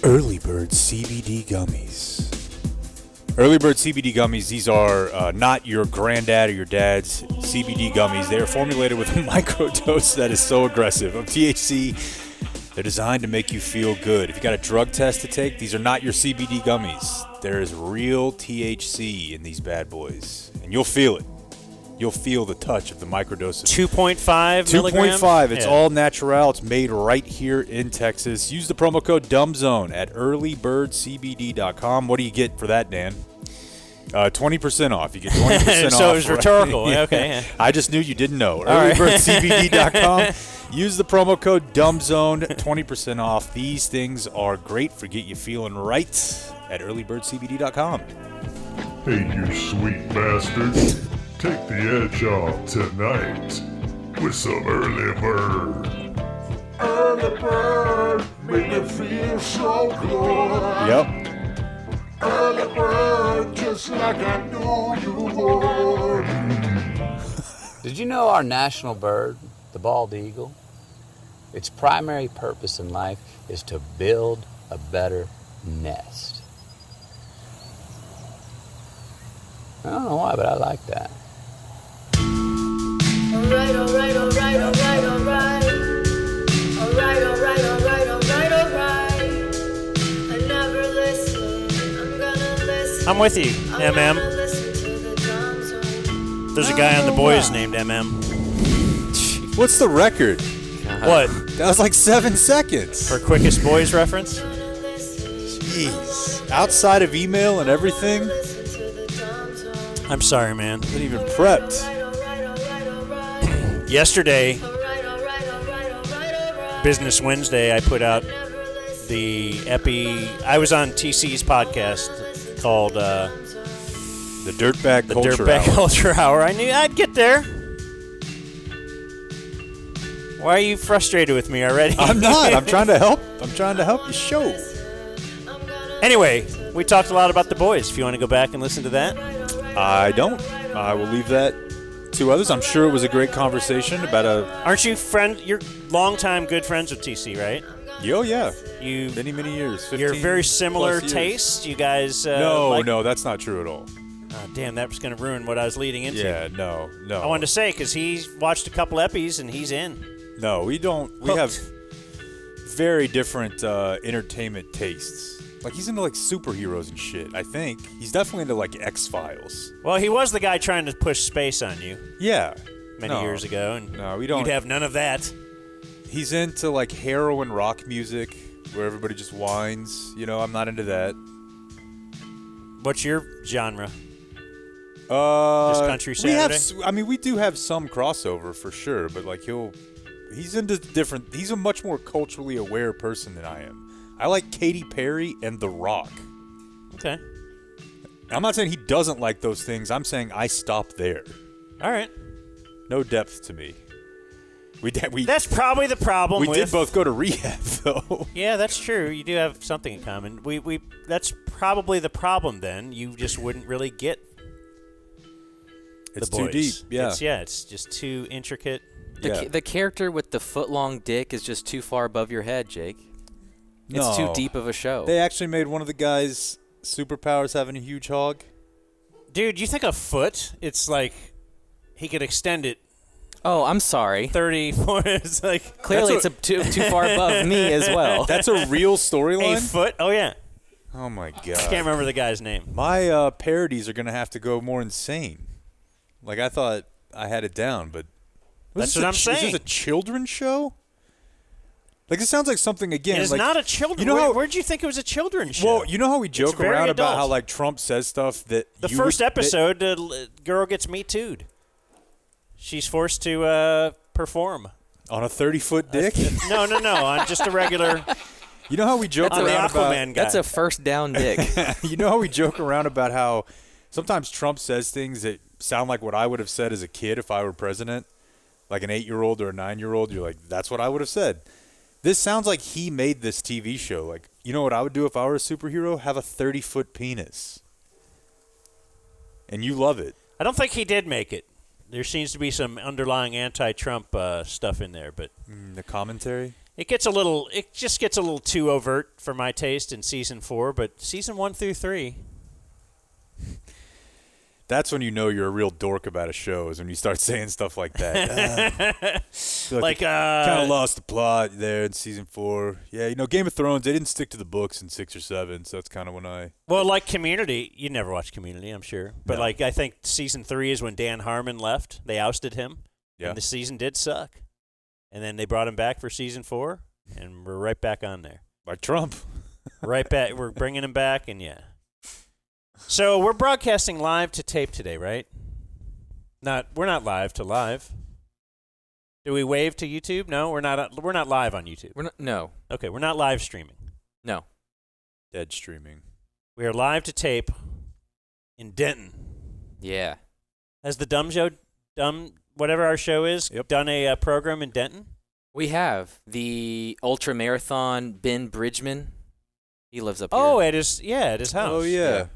Early Bird CBD Gummies. Early Bird CBD Gummies, these are not your granddad or your dad's CBD gummies. They are formulated with a microdose that is so aggressive of THC. They're designed to make you feel good. If you got a drug test to take, these are not your CBD gummies. There is real THC in these bad boys, and you'll feel it. You'll feel the touch of the microdose. 2.5 milligrams? 2.5. It's all natural. It's made right here in Texas. Use the promo code DUMBZONE at earlybirdcbd.com. What do you get for that, Dan? 20% off. You get 20% off. So it was rhetorical. Yeah. Okay. Yeah. I just knew you didn't know. Earlybirdcbd.com. Use the promo code DUMBZONE, 20% off. These things are great for get you feeling right at earlybirdcbd.com. Hey, you sweet bastard. Take the edge off tonight with some early bird. Early bird, make me feel so good. Yep. Early bird, just like I knew you would. Did you know our national bird, the bald eagle, its primary purpose in life is to build a better nest? I don't know why, but I like that. Alright, alright, alright, alright, alright. Alright, alright, alright, alright, alright. I never listen. I'm gonna listen. I'm with you, I'm MM. gonna listen to the dumb zone. There's a guy on The Boys named MM. What's the record? What? That was like 7 seconds. For quickest Boys reference? Jeez. Outside of email and everything, I'm sorry, man. not even prepped. Yesterday, Business Wednesday, I put out the Epi. I was on TC's podcast called The Dirtbag Culture Dirtbag Hour. Culture Hour. I knew I'd get there. Why are you frustrated with me already? I'm not. I'm trying to help. I'm trying to help you show. Anyway, we talked a lot about The Boys. If you want to go back and listen to that. I don't. I will leave that to others. I'm sure it was a great conversation about a... Aren't you you're longtime good friends with TC, right? Oh, yeah. You Many years. 15 You're very similar plus years. taste. You guys... No, that's not true at all. Damn, that was going to ruin what I was leading into. Yeah, no. I wanted to say, because he's watched a couple epis and he's in. No, we don't. We have very different entertainment tastes. Like, he's into, like, superheroes and shit, I think. He's definitely into, like, X-Files. Well, he was the guy trying to push space on you Yeah. many years ago. And No, we don't. you'd have none of that. He's into, like, heroin rock music where everybody just whines. You know, I'm not into that. What's your genre? Just Country Saturday? We do have some crossover for sure, but, like, he's into different... He's a much more culturally aware person than I am. I like Katy Perry and The Rock. Okay. I'm not saying he doesn't like those things. I'm saying I stop there. All right. No depth to me. That's probably the problem. We did both go to rehab, though. Yeah, that's true. You do have something in common. We that's probably the problem. Then you just wouldn't really get. It's the too boys. deep. Yeah. It's just too intricate. The character with the foot-long dick is just too far above your head, Jake. It's too deep of a show. They actually made one of the guys' superpowers having a huge hog. Dude, you think a foot? It's like he could extend it. Oh, I'm sorry. 30, 40. It's like Clearly, it's too far above me as well. That's a real storyline? A foot? Oh, yeah. Oh, my God. I can't remember the guy's name. My parodies are going to have to go more insane. Like, I thought I had it down, but... That's what I'm saying. Is this a children's show? Like, it sounds like something, again... It's like, not a children's you know where'd you think it was a children's show? Well, you know how we joke very around about adult. how, like, Trump says stuff that... The first episode, the girl gets Me Too'd. She's forced to perform. On a 30-foot dick? No, on just a regular... You know how we joke on the around about... Aquaman guy. That's a first down dick. You know how we joke around about how sometimes Trump says things that sound like what I would have said as a kid if I were president? Like an 8-year-old or a 9-year-old, you're like, that's what I would have said. This sounds like he made this TV show. Like, you know what I would do if I were a superhero? Have a 30-foot penis. And you love it. I don't think he did make it. There seems to be some underlying anti-Trump stuff in there, but The commentary? It just gets a little too overt for my taste in season 4, but season 1 through 3. That's when you know you're a real dork about a show, is when you start saying stuff like that. Kind of lost the plot there in season 4. Yeah, Game of Thrones, they didn't stick to the books in 6 or 7, so that's kind of when I... Well, like Community, you never watched Community, I'm sure. But No. I think season 3 is when Dan Harmon left. They ousted him. Yeah. And the season did suck. And then they brought him back for season 4, and we're right back on there. Like Trump. Right back. We're bringing him back, and yeah. So we're broadcasting live to tape today, right? We're not live to live. Do we wave to YouTube? No, we're not. We're not live on YouTube. No. Okay, we're not live streaming. No. Dead streaming. We are live to tape in Denton. Yeah. Has the whatever our show is, done a program in Denton? We have the ultra marathon Ben Bridgman. He lives up here. Oh, at his house. Oh, yeah.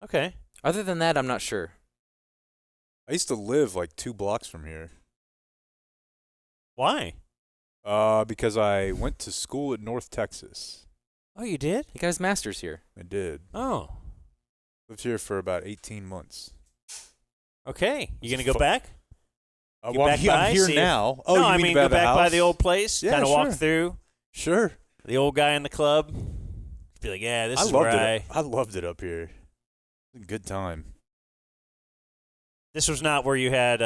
Okay. Other than that, I'm not sure. I used to live like 2 blocks from here. Why? Because I went to school at North Texas. Oh, you did? He got his master's here. I did. Oh. Lived here for about 18 months. Okay. You going to go back? Well, I'm here now. No, I you mean, go go back house? by the old place, Yeah, kind of sure. walk through. Sure. The old guy in the club. Be like, yeah, this is loved where it. I loved it up here. It was a good time. This was not where you had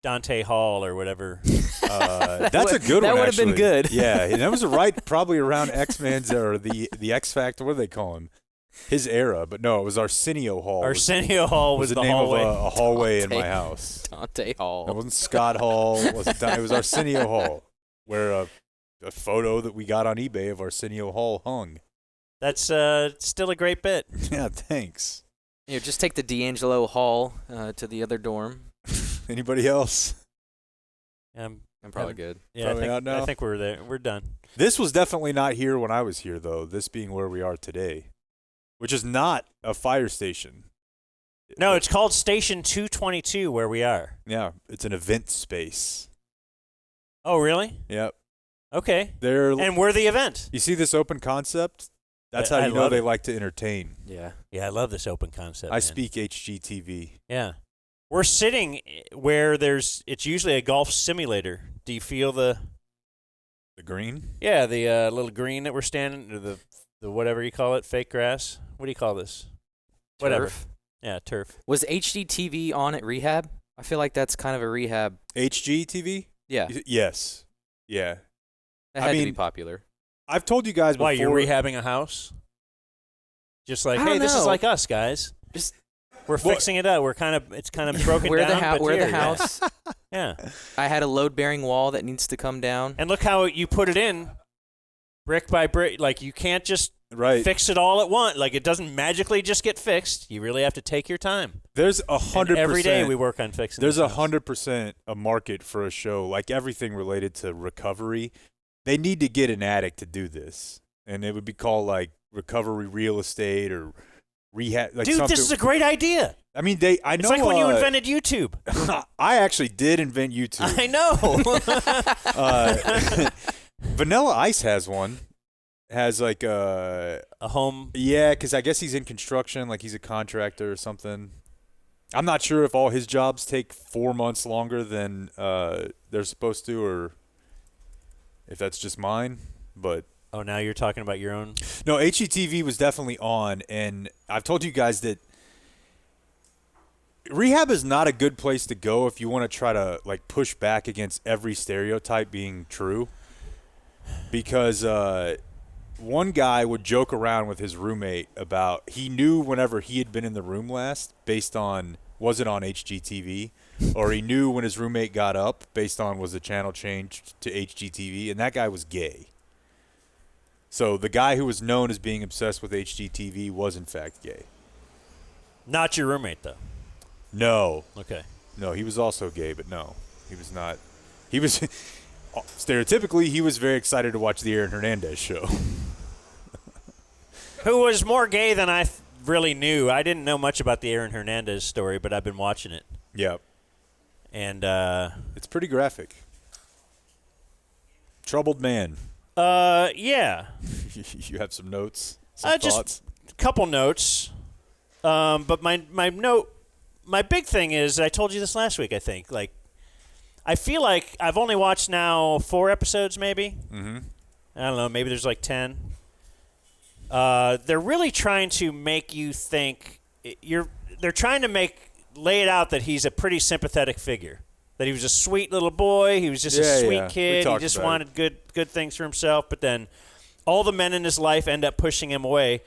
Dante Hall or whatever. That's a good one. That would have been actually. good. Yeah, and that was probably around X-Men's or the X Factor. What do they call him? His era, but no, it was Arsenio Hall. Arsenio Hall was the the name hallway. of a hallway in Dante. my house. Dante Hall. It wasn't Scott Hall. It was Arsenio Hall, where a photo that we got on eBay of Arsenio Hall hung. That's still a great bit. Yeah, thanks. Just take the D'Angelo Hall to the other dorm. Anybody else? I'm probably good. Yeah, Probably out now? I think we're there. We're done. This was definitely not here when I was here, though. This being where we are today, which is not a fire station. No, it's called Station 222 where we are. Yeah, it's an event space. Oh, really? Yep. Okay. And we're the event. you see this open concept? That's how I you know love they it. like to entertain. Yeah. Yeah, I love this open concept. I man. speak HGTV. Yeah. We're sitting where it's usually a golf simulator. Do you feel the green? Yeah, the little green that we're standing, or the whatever you call it, fake grass. What do you call this? Whatever. Turf? Yeah, turf. Was HGTV on at rehab? I feel like that's kind of a rehab. HGTV? Yeah. Yes. Yeah. That had to be popular. I've told you guys before. Why, you're rehabbing a house? Just like, I hey, don't this is know. like us, guys. Just We're fixing it up. It's kind of broken where down. but where the here, yeah. house. Yeah. I had a load-bearing wall that needs to come down. And look how you put it in, brick by brick. Like, you can't just Right. fix it all at once. Like, it doesn't magically just get fixed. You really have to take your time. There's 100%. Every day we work on fixing. There's this house. 100% a market for a show like everything related to recovery. They need to get an addict to do this, and it would be called like recovery real estate or rehab. Like Dude, something. this is a great idea. I mean, I know. It's like when you invented YouTube. I actually did invent YouTube. I know. Vanilla Ice has one. Has like a home. Yeah, because I guess he's in construction, like he's a contractor or something. I'm not sure if all his jobs take 4 months longer than they're supposed to, or if that's just mine. But Oh, now you're talking about your own. no, HGTV was definitely on, and I've told you guys that rehab is not a good place to go if you want to try to like push back against every stereotype being true, because one guy would joke around with his roommate about he knew whenever he had been in the room last based on was it on HGTV, or he knew when his roommate got up based on was the channel changed to HGTV, and that guy was gay. So the guy who was known as being obsessed with HGTV was in fact gay. Not your roommate, though. No. Okay. No, he was also gay, but no, he was not. He was stereotypically he was very excited to watch the Aaron Hernandez show. Who was more gay than I really knew. I didn't know much about the Aaron Hernandez story, but I've been watching it. Yeah. And it's pretty graphic. Troubled man. Yeah. You have some notes, some thoughts? Just a couple notes. But my big thing is, I told you this last week, I think. Like, I feel like I've only watched now 4 episodes, maybe. Mm-hmm. I don't know. Maybe there's like 10. They're really trying to make you think they're trying to lay it out that he's a pretty sympathetic figure. That he was a sweet little boy. He was just a sweet kid. He just wanted good things for himself. But then all the men in his life end up pushing him away,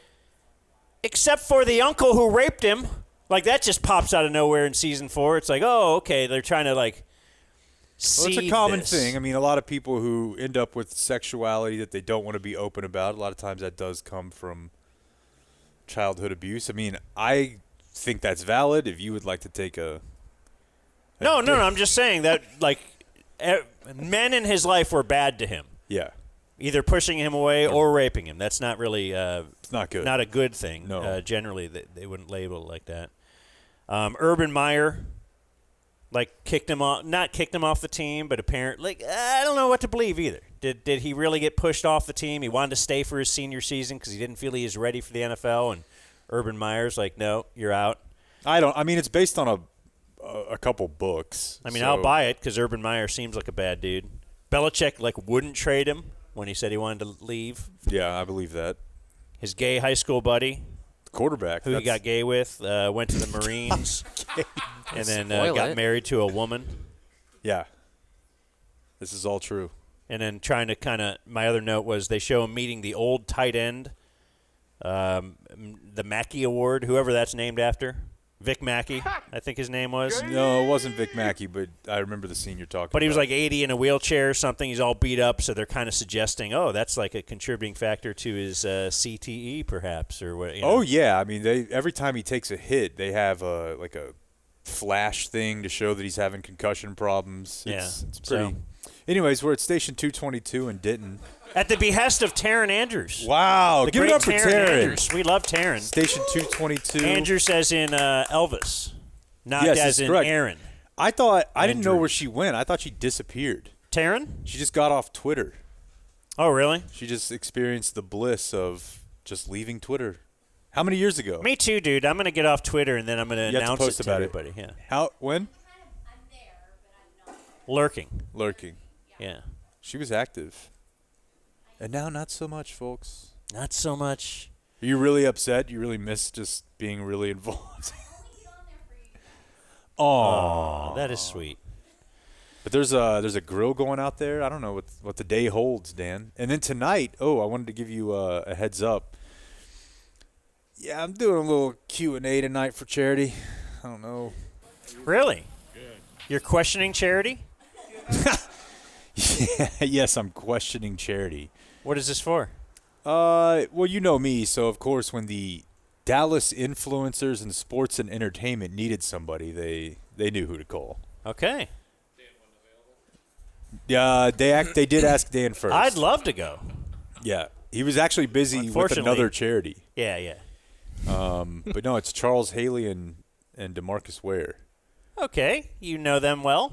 except for the uncle who raped him. Like, that just pops out of nowhere in season 4. It's like, oh, okay, they're trying to, like, see it's a common this. thing. I mean, a lot of people who end up with sexuality that they don't want to be open about, a lot of times that does come from childhood abuse. I mean, I think that's valid. If you would like to take No, I'm just saying that, like, men in his life were bad to him. Yeah. Either pushing him away or raping him. That's not really it's not good. Not a good thing. No. Generally, they wouldn't label it like that. Urban Meyer, like, not kicked him off the team, but apparently, like, I don't know what to believe either. Did he really get pushed off the team? He wanted to stay for his senior season because he didn't feel he was ready for the NFL, and Urban Meyer's like, no, you're out. I mean, it's based on a couple books. I mean, I'll buy it because Urban Meyer seems like a bad dude. Belichick, like, wouldn't trade him when he said he wanted to leave. Yeah, I believe that. His gay high school buddy, quarterback, who he got gay with, went to the Marines, and then got married to a woman. Yeah. This is all true. And then trying to my other note was they show him meeting the old tight end, the Mackey Award, whoever that's named after. Vic Mackey, I think his name was. No, it wasn't Vic Mackey, but I remember the scene you're talking about. But he was like 80 in a wheelchair or something. He's all beat up, so they're kind of suggesting, oh, that's like a contributing factor to his CTE, perhaps, or what. Oh yeah, I mean, every time he takes a hit, they have a flash thing to show that he's having concussion problems. It's pretty. Anyways, we're at Station 222 in Denton. At the behest of Taryn Andrews. Wow, give it up for Taryn. Andrews. We love Taryn. Station 222. Andrews as in Elvis, not as in correct. Aaron. I didn't know where she went. I thought she disappeared. Taryn? She just got off Twitter. Oh, really? She just experienced the bliss of just leaving Twitter. How many years ago? Me too, dude. I'm going to get off Twitter, and then I'm going to announce it to everybody. Yeah. How? When? Lurking. Yeah. She was active. And now not so much, folks. Not so much. Are you really upset? You really miss just being really involved? Oh, that is sweet. But there's a grill going out there. I don't know what the day holds, Dan. And then tonight, I wanted to give you a heads up. Yeah, I'm doing a little Q&A tonight for charity. I don't know. Really? Good. You're questioning charity? Yeah, yes, I'm questioning charity. What is this for? Well, you know me, so of course when the Dallas influencers in sports and entertainment needed somebody, they knew who to call. Okay. Yeah, they did ask Dan first. I'd love to go. Yeah, he was actually busy with another charity. Yeah. But no, it's Charles Haley and DeMarcus Ware. Okay, you know them well.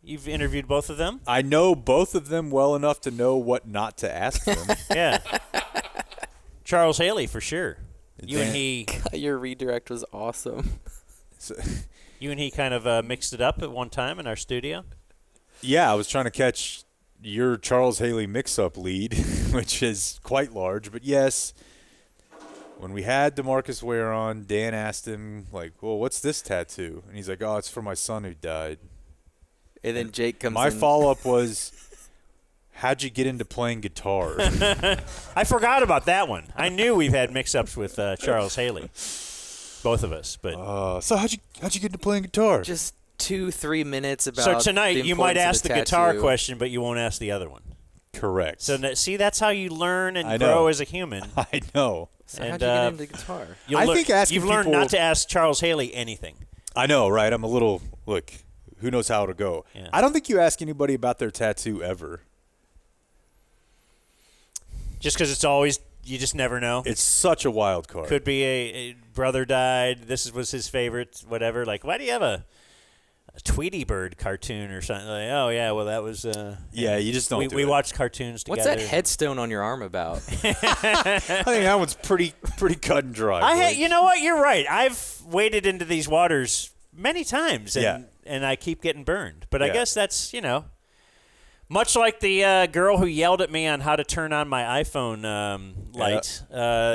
You've interviewed both of them? I know both of them well enough to know what not to ask them. Yeah. Charles Haley, for sure. You and he... Your redirect was awesome. You and he kind of mixed it up at one time in our studio? Yeah, I was trying to catch your Charles Haley mix-up lead, which is quite large. But yes, when we had DeMarcus Ware on, Dan asked him, like, well, what's this tattoo? And he's like, oh, it's for my son who died. And then Jake comes in. My follow-up was, how'd you get into playing guitar? I forgot about that one. I knew we've had mix-ups with Charles Haley, both of us. But so how'd you get into playing guitar? Just 2-3 minutes about. So tonight you might ask the guitar tattoo. question, but you won't ask the other one. Correct. So see, that's how you learn and grow as a human. I know. So how'd you get into guitar? You've learned not to ask Charles Haley anything. I know, right? I'm a little who knows how to go. Yeah. I don't think you ask anybody about their tattoo ever. Just because it's always, you just never know. It's such a wild card. Could be a brother died. This was his favorite, whatever. Like, why do you have Tweety Bird cartoon or something. Like, oh yeah, well that was. Yeah, you just don't. We watched cartoons together. What's that headstone on your arm about? I think that one's pretty cut and dry. You know what? You're right. I've waded into these waters many times, and I keep getting burned. But I guess that's much like the girl who yelled at me on how to turn on my iPhone light.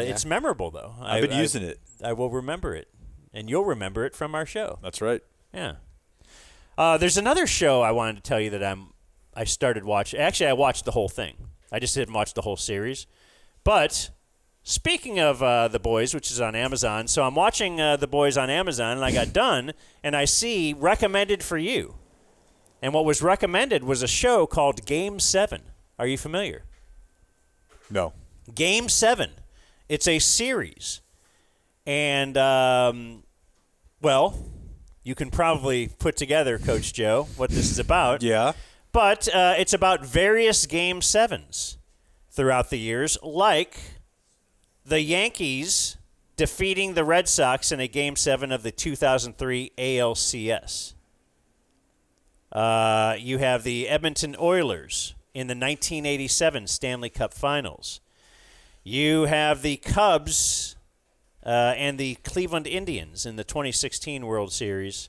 It's memorable though. I've been using it. I will remember it, and you'll remember it from our show. That's right. Yeah. There's another show I wanted to tell you that I started watching. Actually, I watched the whole thing. I just didn't watch the whole series. But speaking of The Boys, which is on Amazon, so I'm watching The Boys on Amazon, and I got done, and I see recommended for you. And what was recommended was a show called Game 7. Are you familiar? No. Game 7. It's a series. And, you can probably put together, Coach Joe, what this is about. Yeah. But it's about various Game 7s throughout the years, like the Yankees defeating the Red Sox in a Game 7 of the 2003 ALCS. You have the Edmonton Oilers in the 1987 Stanley Cup Finals. You have the Cubs and the Cleveland Indians in the 2016 World Series.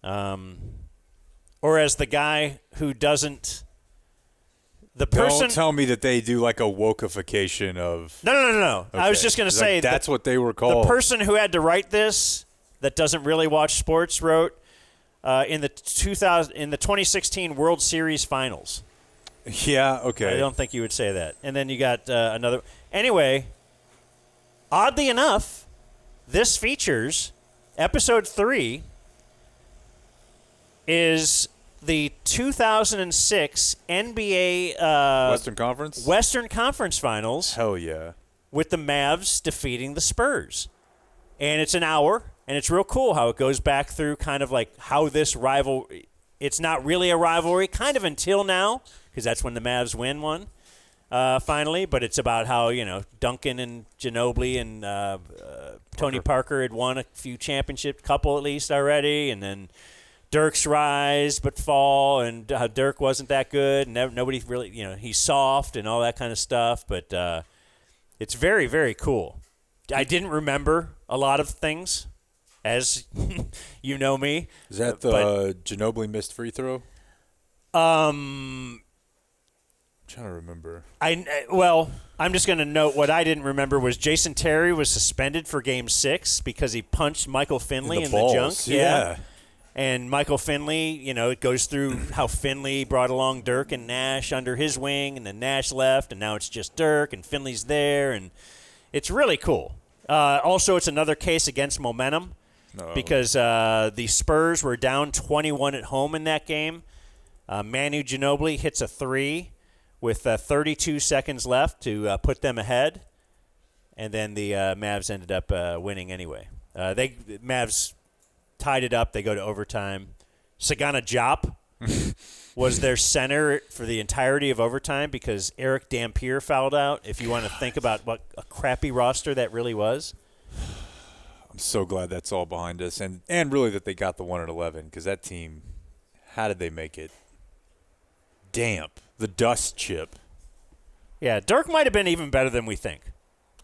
Or as the guy who doesn't... Don't tell me that they do like a wokeification of... No. Okay. I was just going to say... That's what they were called. The person who had to write this, that doesn't really watch sports, wrote in the 2016 World Series Finals. Yeah, okay. I don't think you would say that. And then you got another... Anyway... Oddly enough, this features Episode 3 is the 2006 NBA Western Conference Finals. Hell yeah. With the Mavs defeating the Spurs. And it's an hour, and it's real cool how it goes back through kind of like how this rivalry, it's not really a rivalry, kind of until now, because that's when the Mavs win one. Finally, but it's about how, Duncan and Ginobili and Tony Parker had won a few championships, couple at least already, and then Dirk's rise but fall, and how Dirk wasn't that good, and nobody really, he's soft and all that kind of stuff, but it's very, very cool. I didn't remember a lot of things, as you know me. Is that the Ginobili missed free throw? Trying to remember. I'm just going to note what I didn't remember was Jason Terry was suspended for Game 6 because he punched Michael Finley in the junk. Yeah. And Michael Finley, it goes through how Finley brought along Dirk and Nash under his wing, and then Nash left, and now it's just Dirk, and Finley's there, and it's really cool. Also, it's another case against momentum because the Spurs were down 21 at home in that game. Manu Ginobili hits a 3 with 32 seconds left to put them ahead, and then the Mavs ended up winning anyway. Mavs tied it up. They go to overtime. Sagana Diop was their center for the entirety of overtime because Eric Dampier fouled out, if you want to think about what a crappy roster that really was. I'm so glad that's all behind us, and really that they got the 1-11, because that team, how did they make it damp? The dust chip. Yeah, Dirk might have been even better than we think.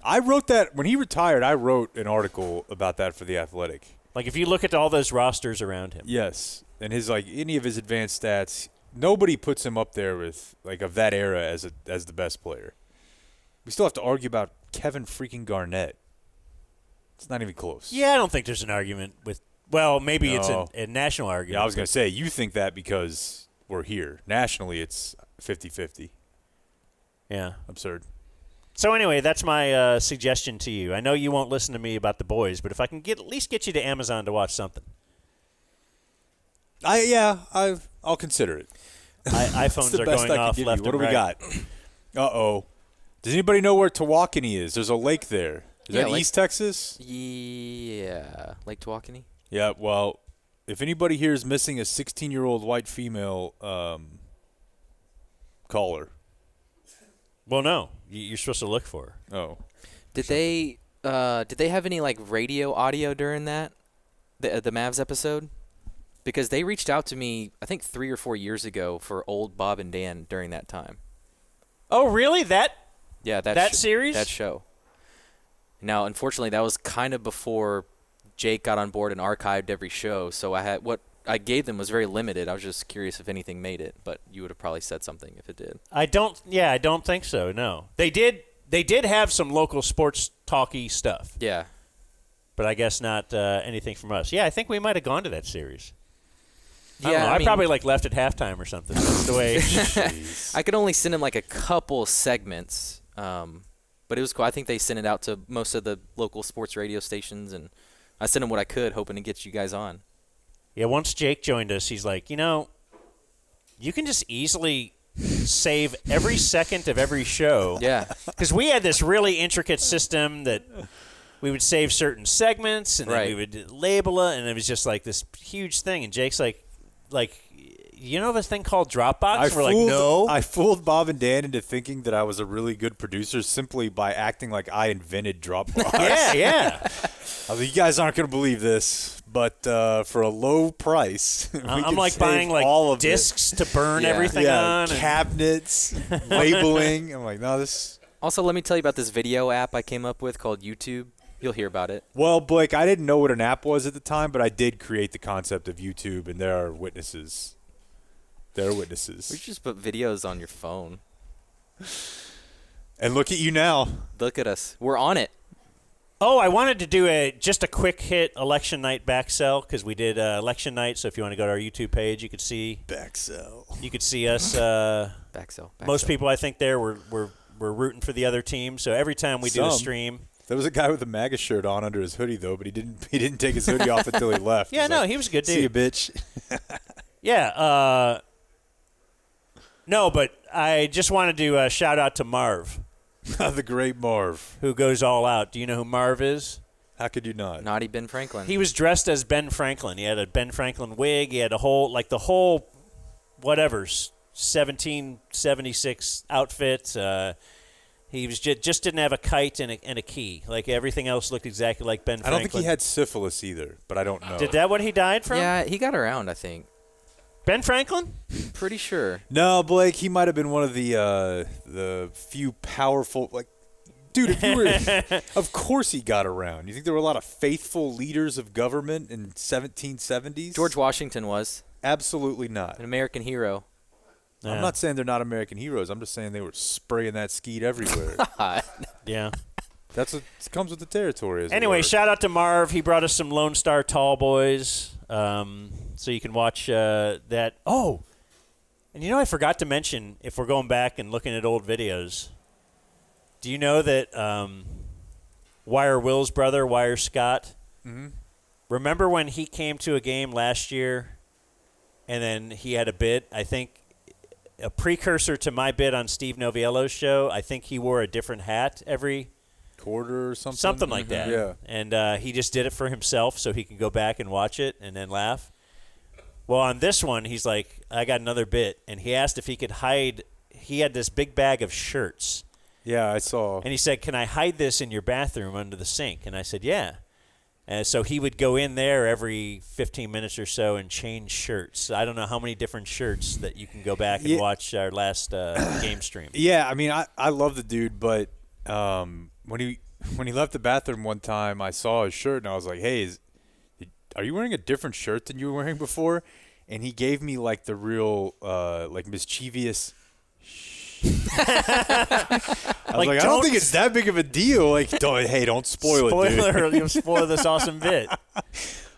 I wrote that when he retired. I wrote an article about that for The Athletic. Like, if you look at all those rosters around him. Yes, and any of his advanced stats, nobody puts him up there with of that era as the best player. We still have to argue about Kevin freaking Garnett. It's not even close. Yeah, I don't think there's an argument with. Well, maybe it's a national argument. Yeah, I was going to say you think that because we're here. Nationally, it's 50-50. Yeah. Absurd. So anyway, that's my suggestion to you. I know you won't listen to me about The Boys, but if I can at least get you to Amazon to watch something. I'll consider it. iPhones are going off left and right. What do we got? Uh-oh. Does anybody know where Tawakoni is? There's a lake there. Is that East Texas? Yeah. Lake Tawakoni? Yeah, well, if anybody here is missing a 16-year-old white female, call her. Well, no. You're supposed to look for her. Oh. Did they have any radio audio during that? The Mavs episode? because they reached out to me, I think 3 or 4 years ago for old Bob and Dan during that time. Oh, really? That series? That show. Now, unfortunately, that was kind of before Jake got on board and archived every show, so what I gave them was very limited. I was just curious if anything made it, but you would have probably said something if it did. I don't think so, no. They did have some local sports talky stuff. Yeah. But I guess not anything from us. Yeah, I think we might have gone to that series. Yeah, I probably left at halftime or something. That's the way. I could only send them like a couple segments, but it was cool. I think they sent it out to most of the local sports radio stations, and I sent them what I could, hoping to get you guys on. Yeah, once Jake joined us, he's like, you can just easily save every second of every show. Yeah. Because we had this really intricate system that we would save certain segments, and then we would label it, and it was just like this huge thing. And Jake's like, you know this thing called Dropbox? We're like, no. I fooled Bob and Dan into thinking that I was a really good producer simply by acting like I invented Dropbox. Yeah. I was like, you guys aren't going to believe this, but for a low price, I'm like buying all of discs to burn everything on. Cabinets, labeling. I'm like, no, this. Also, let me tell you about this video app I came up with called YouTube. You'll hear about it. Well, Blake, I didn't know what an app was at the time, but I did create the concept of YouTube, and there are witnesses. There are witnesses. We should just put videos on your phone. And look at you now. Look at us. We're on it. Oh, I wanted to do just a quick hit election night back sell because we did election night. So if you want to go to our YouTube page, you could see back sell. You could see us. Back sell. Most people, I think, there were rooting for the other team. So every time we do a stream, there was a guy with a MAGA shirt on under his hoodie though, but he didn't take his hoodie off until he left. Yeah, he was a good dude. See you, bitch. Yeah. No, but I just wanted to shout out to Marv. The great Marv. Who goes all out. Do you know who Marv is? How could you not? Naughty Ben Franklin. He was dressed as Ben Franklin. He had a Ben Franklin wig. He had the whole 1776 outfit. He was just didn't have a kite and a key. Like everything else looked exactly like Ben Franklin. I don't think he had syphilis either, but I don't know. Did that what he died from? Yeah, he got around, I think. Ben Franklin? Pretty sure. No, Blake, he might have been one of the few powerful, dude, if you were, of course he got around. You think there were a lot of faithful leaders of government in 1770s? George Washington was. Absolutely not. An American hero. Yeah. I'm not saying they're not American heroes. I'm just saying they were spraying that skeet everywhere. Yeah. That's what comes with the territory. Anyway, shout out to Marv. He brought us some Lone Star Tall Boys. So you can watch that. Oh, and I forgot to mention, if we're going back and looking at old videos, do you know that Wire Will's brother, Wire Scott, remember when he came to a game last year and then he had a bit, I think, a precursor to my bit on Steve Noviello's show. I think he wore a different hat every quarter or something. Something like that. Yeah. And he just did it for himself so he can go back and watch it and then laugh. Well, on this one, he's like, I got another bit. And he asked if he could hide. He had this big bag of shirts. Yeah, I saw. And he said, can I hide this in your bathroom under the sink? And I said, yeah. And so he would go in there every 15 minutes or so and change shirts. I don't know how many different shirts that you can go back and watch our last game stream. Yeah, I mean, I love the dude, but when he left the bathroom one time, I saw his shirt and I was like, hey, are you wearing a different shirt than you were wearing before? And he gave me the real mischievous I was I don't think it's that big of a deal. Don't spoil it, dude. Or you'll spoil this awesome bit. I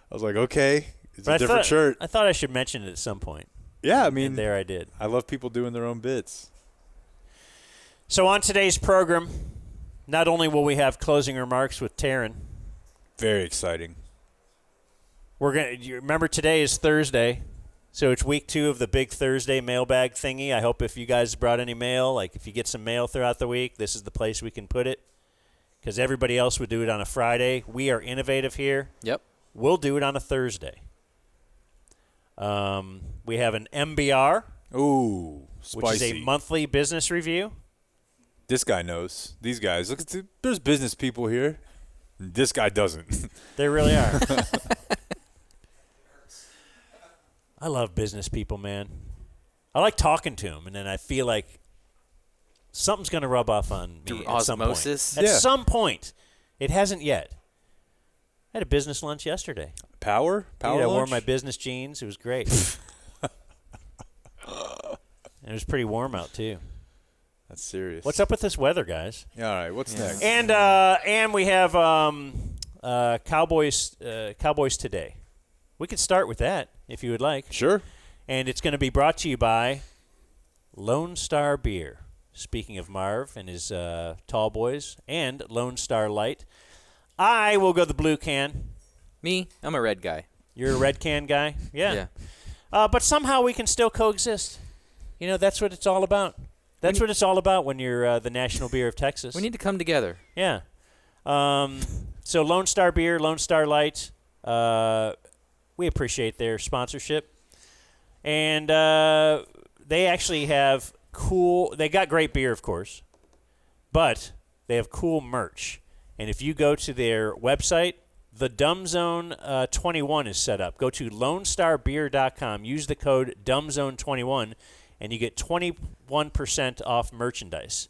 was like, okay, it's a different shirt. I thought I should mention it at some point. Yeah, I mean, and there I did. I love people doing their own bits. So on today's program, not only will we have closing remarks with Taryn. Very exciting. You remember today is Thursday. So it's week 2 of the big Thursday mailbag thingy. I hope if you guys brought any mail, if you get some mail throughout the week, this is the place we can put it. Because everybody else would do it on a Friday. We are innovative here. Yep. We'll do it on a Thursday. We have an MBR. Ooh, spicy. Which is a monthly business review. This guy knows. These guys. Look, there's business people here. This guy doesn't. They really are. I love business people, man. I like talking to them, and then I feel like something's going to rub off on me Through at some point. osmosis? At Yeah. some point. It hasn't yet. I had a business lunch yesterday. Power I wore lunch? my business jeans. It was great. And it was pretty warm out, too. That's serious. What's up with this weather, guys? Yeah, all right, what's next? And we have Cowboys today. We could start with that if you would like. Sure. And it's going to be brought to you by Lone Star Beer. Speaking of Marv and his tall boys and Lone Star Light, I will go the blue can. Me, I'm a red guy. You're a red can guy? Yeah. But somehow we can still coexist. You know, that's what it's all about. That's what it's all about when you're the national beer of Texas. We need to come together. Yeah. So Lone Star Beer, Lone Star Light, we appreciate their sponsorship. And they actually have they got great beer, of course, but they have cool merch. And if you go to their website, thedumbzone 21 is set up. Go to lonestarbeer.com. Use the code dumbzone21, and you get 21% off merchandise.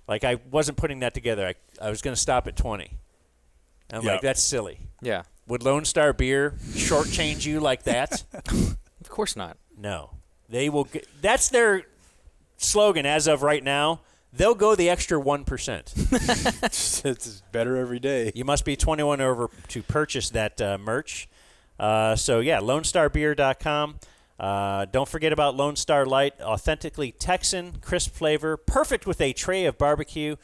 Like, I wasn't putting that together. I was going to stop at 20. I'm like, that's silly. Yeah. Would Lone Star Beer shortchange you like that? Of course not. No. They will. That's their slogan as of right now. They'll go the extra 1%. It's better every day. You must be 21 or over to purchase that merch. So, yeah, LoneStarBeer.com. Don't forget about Lone Star Light, authentically Texan, crisp flavor, perfect with a tray of barbecue.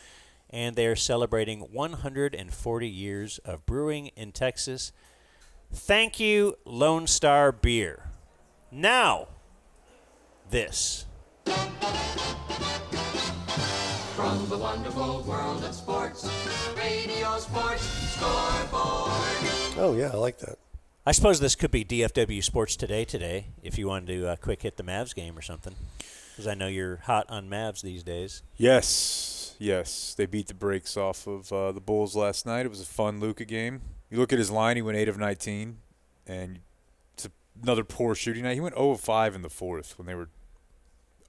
And they are celebrating 140 years of brewing in Texas. Thank you, Lone Star Beer. Now, this. From the wonderful world of sports, Radio Sports Scoreboard. Oh, yeah, I like that. I suppose this could be DFW Sports today, if you wanted to quick hit the Mavs game or something. Because I know you're hot on Mavs these days. Yes. They beat the brakes off of the Bulls last night. It was a fun Luka game. You look at his line, he went 8 of 19, and it's another poor shooting night. He went 0 of 5 in the fourth when they were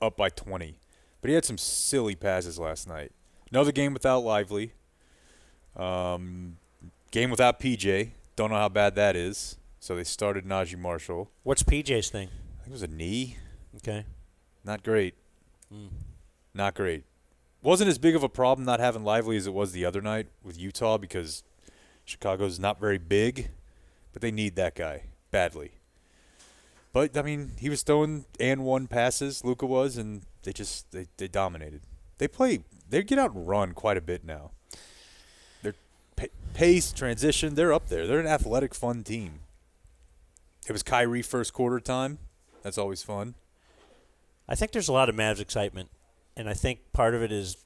up by 20. But he had some silly passes last night. Another game without Lively. Game without PJ. Don't know how bad that is. So they started Najee Marshall. What's PJ's thing? I think it was a knee. Okay. Not great. Not great. Wasn't as big of a problem not having Lively as it was the other night with Utah because Chicago's not very big, but they need that guy badly. But, I mean, he was throwing and one passes, Luka was, and they dominated. They get out and run quite a bit now. Their pace, transition, they're up there. They're an athletic, fun team. It was Kyrie first quarter time. That's always fun. I think there's a lot of Mavs excitement, and I think part of it is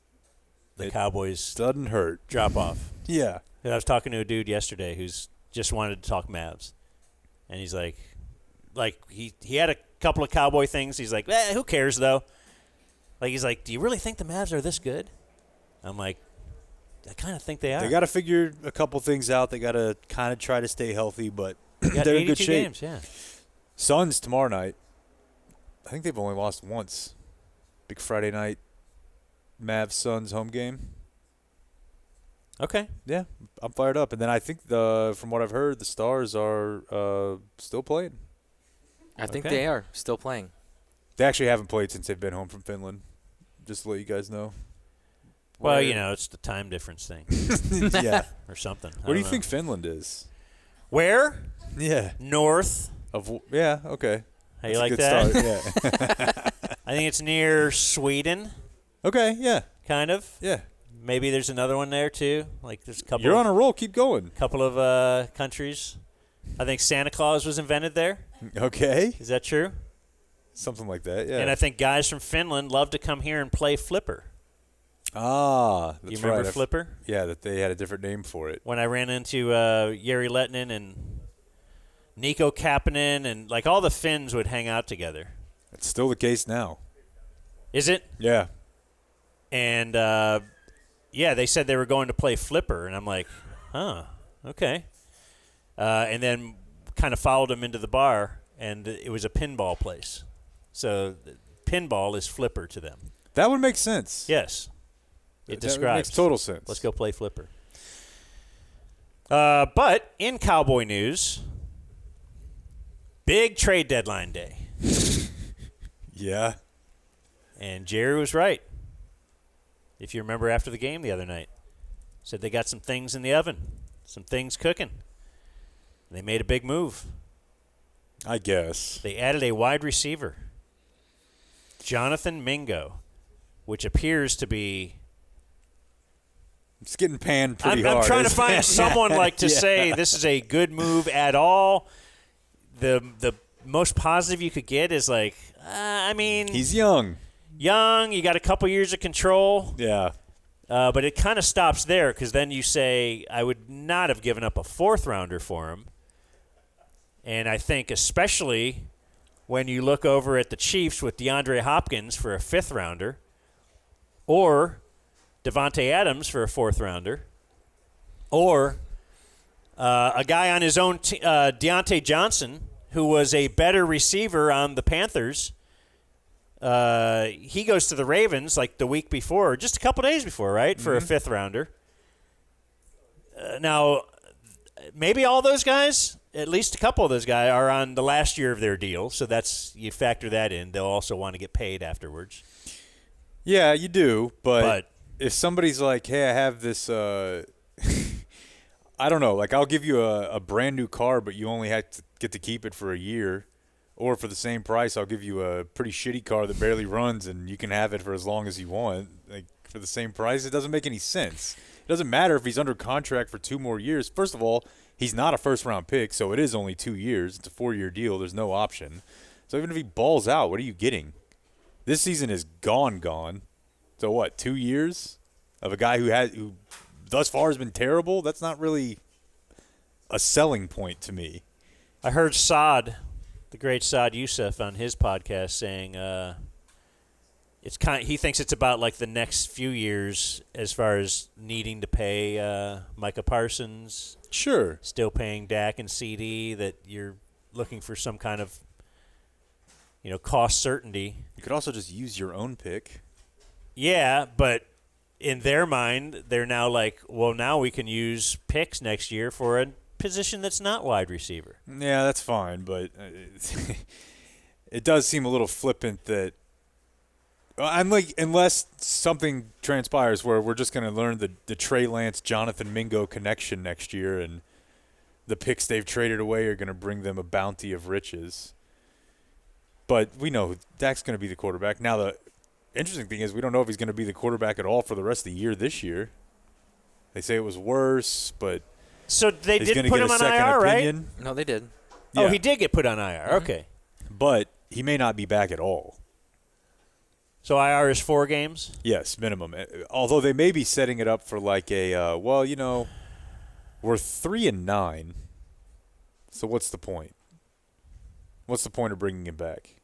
the Cowboys Doesn't hurt. drop off. Yeah. And I was talking to a dude yesterday who's just wanted to talk Mavs, and he's like he had a couple of Cowboy things. He's like, who cares though? Like he's like, do you really think the Mavs are this good? I'm like, I kind of think they are. They got to figure a couple things out. They got to kind of try to stay healthy, but They got they're in 82 good shape. games, yeah. Suns tomorrow night. I think they've only lost once. Big Friday night Mavs Suns home game. Okay. Yeah, I'm fired up. And then I think from what I've heard, the Stars are still playing. I think Okay. they are still playing. They actually haven't played since they've been home from Finland. Just to let you guys know. Well, you know, it's the time difference thing Yeah. or something. What do you think Finland is? Where? Yeah. North. Yeah. Okay. How you That's a like good that? start, yeah. I think it's near Sweden, Okay. Yeah. kind of. Yeah. Maybe there's another one there too. Like there's a couple. You're on a roll. Keep going. couple of countries. I think Santa Claus was invented there. Okay. Is that true? Something like that. Yeah. And I think guys from Finland love to come here and play flipper. That's Do you remember right. flipper? Yeah, that they had a different name for it. When I ran into Jari Lehtinen and Nico Kapanen and like all the Finns would hang out together. It's still the case now. Is it? Yeah. And yeah, they said they were going to play flipper, and I'm like, huh, okay. And then kind of followed them into the bar, and it was a pinball place. So pinball is flipper to them. That would make sense. Yes. It That describes. makes total sense. Let's go play flipper. But in Cowboy news, big trade deadline day. Yeah. And Jerry was right. If you remember after the game the other night, said they got some things in the oven, some things cooking. They made a big move. I guess. They added a wide receiver, Jonathan Mingo, which appears to be. It's getting panned pretty I'm hard. trying to isn't find it? someone like to Yeah. say this is a good move at all. The most positive you could get is like, I mean, He's young. young. You got a couple years of control, Yeah. but it kind of stops there because then you say I would not have given up a 4th rounder for him. And I think especially when you look over at the Chiefs with DeAndre Hopkins for a 5th rounder, or Devontae Adams for a 4th rounder, or a guy on his own, Deontay Johnson, who was a better receiver on the Panthers. He goes to the Ravens like the week before, just a couple days before, right, for a 5th rounder. Now, maybe all those guys, at least a couple of those guys, are on the last year of their deal, so that's you factor that in. They'll also want to get paid afterwards. Yeah, you do. But if somebody's like, hey, I have this, I don't know, like I'll give you a brand new car, but you only have to get to keep it for a year. Or for the same price, I'll give you a pretty shitty car that barely runs and you can have it for as long as you want. Like for the same price, it doesn't make any sense. It doesn't matter if he's under contract for 2 more years. First of all, he's not a first-round pick, so it is only 2 years. It's a 4-year deal. There's no option. So even if he balls out, what are you getting? This season is gone. So what, 2 years of a guy who thus far has been terrible? That's not really a selling point to me. I heard Saad, the great Saad Youssef, on his podcast saying he thinks it's about like the next few years as far as needing to pay Micah Parsons. Sure. Still paying Dak and CD, that you're looking for some kind of cost certainty. You could also just use your own pick. Yeah, but in their mind, they're now like, well, now we can use picks next year for a position that's not wide receiver. Yeah, that's fine, but it does seem a little flippant that I'm like, unless something transpires where we're just going to learn the Trey Lance, Jonathan Mingo connection next year, and the picks they've traded away are going to bring them a bounty of riches. But we know Dak's going to be the quarterback. Now, the interesting thing is we don't know if he's going to be the quarterback at all for the rest of the year this year. They say it was worse, but so they he's did gonna put get him a on second IR, opinion. right? No, they did. Oh, Yeah. he did get put on IR. Okay. But he may not be back at all. So IR is 4 games? Yes, minimum. Although they may be setting it up for like a, we're 3-9. So what's the point? What's the point of bringing him back?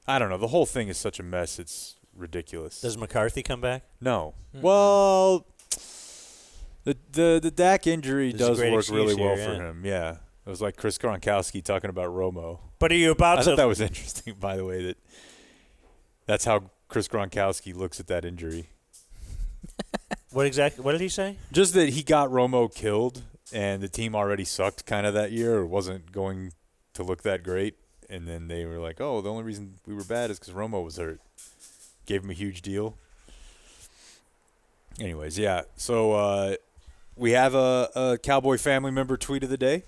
I don't know. The whole thing is such a mess. It's ridiculous. Does McCarthy come back? No. Well, the Dak injury There's a does great work really excuse well here, for yeah. him. Yeah. It was like Chris Gronkowski talking about Romo. But are you about I to thought that was interesting, by the way, that's how Chris Gronkowski looks at that injury. What did he say? Just that he got Romo killed, and the team already sucked kind of that year, or wasn't going to look that great. And then they were like, oh, the only reason we were bad is because Romo was hurt. Gave him a huge deal. Anyways, yeah. So we have a Cowboy family member tweet of the day.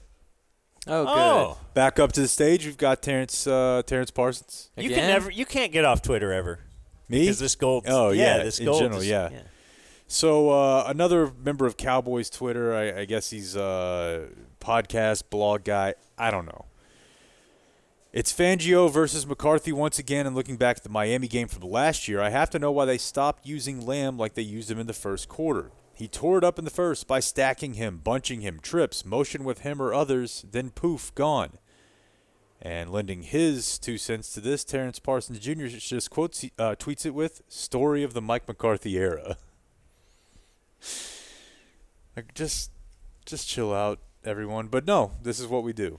Oh, good. Oh, Back up to the stage, we've got Terrence Parsons. Again? you can't get off Twitter ever. Me? Because this gold. Oh, yeah, this in gold general, is- yeah. So another member of Cowboys Twitter, I guess he's a podcast, blog guy. I don't know. It's Fangio versus McCarthy once again, and looking back at the Miami game from last year, I have to know why they stopped using Lamb like they used him in the first quarter. He tore it up in the first by stacking him, bunching him, trips, motion with him or others, then poof, gone. And lending his 2 cents to this, Terrence Parsons Jr. just tweets it with, story of the Mike McCarthy era. Like, just chill out, everyone. But no, this is what we do.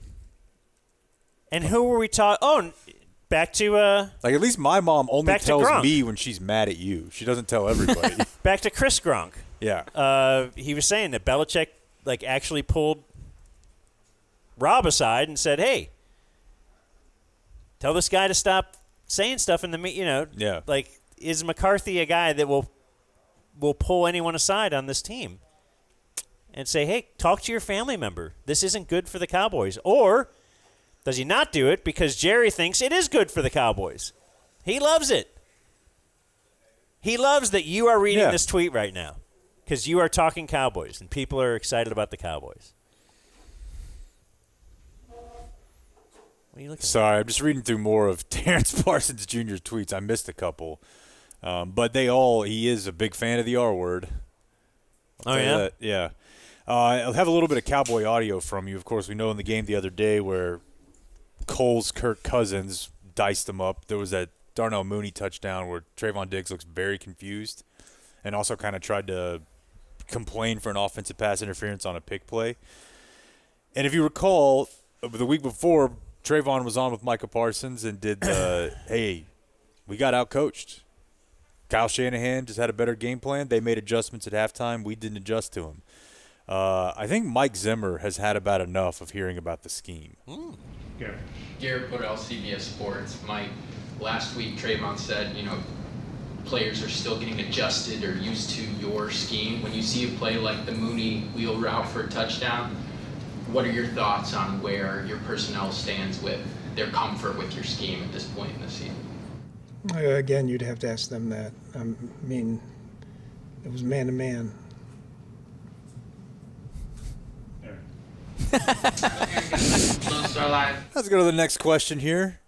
And who were we talking? Oh, back to Like, at least my mom only Back to tells Gronk. me when she's mad at you. She doesn't tell everybody. back to Chris Gronk. Yeah. He was saying that Belichick actually pulled Rob aside and said, "Hey, tell this guy to stop saying stuff in the Yeah. Like, is McCarthy a guy that will pull anyone aside on this team and say, "Hey, talk to your family member. This isn't good for the Cowboys." Or does he not do it because Jerry thinks it is good for the Cowboys? He loves it. He loves that you are reading this tweet right now because you are talking Cowboys and people are excited about the Cowboys. What are you looking at? Sorry, I'm just reading through more of Terrence Parsons Jr.'s tweets. I missed a couple. But he is a big fan of the R word. Oh, yeah? That. Yeah. I'll have a little bit of Cowboy audio from you. Of course, we know in the game the other day where Cole's Kirk Cousins diced him up. There was that Darnell Mooney touchdown where Trayvon Diggs looks very confused and also kind of tried to complain for an offensive pass interference on a pick play. And if you recall, the week before, Trayvon was on with Micah Parsons and did the, hey, we got outcoached. Kyle Shanahan just had a better game plan. They made adjustments at halftime. We didn't adjust to him. I think Mike Zimmer has had about enough of hearing about the scheme. Garrett Podell, CBS Sports. Mike, last week Trayvon said, players are still getting adjusted or used to your scheme. When you see a play like the Mooney wheel route for a touchdown, what are your thoughts on where your personnel stands with their comfort with your scheme at this point in the season? Again, you'd have to ask them that. I mean, it was man-to-man. Let's go to the next question here.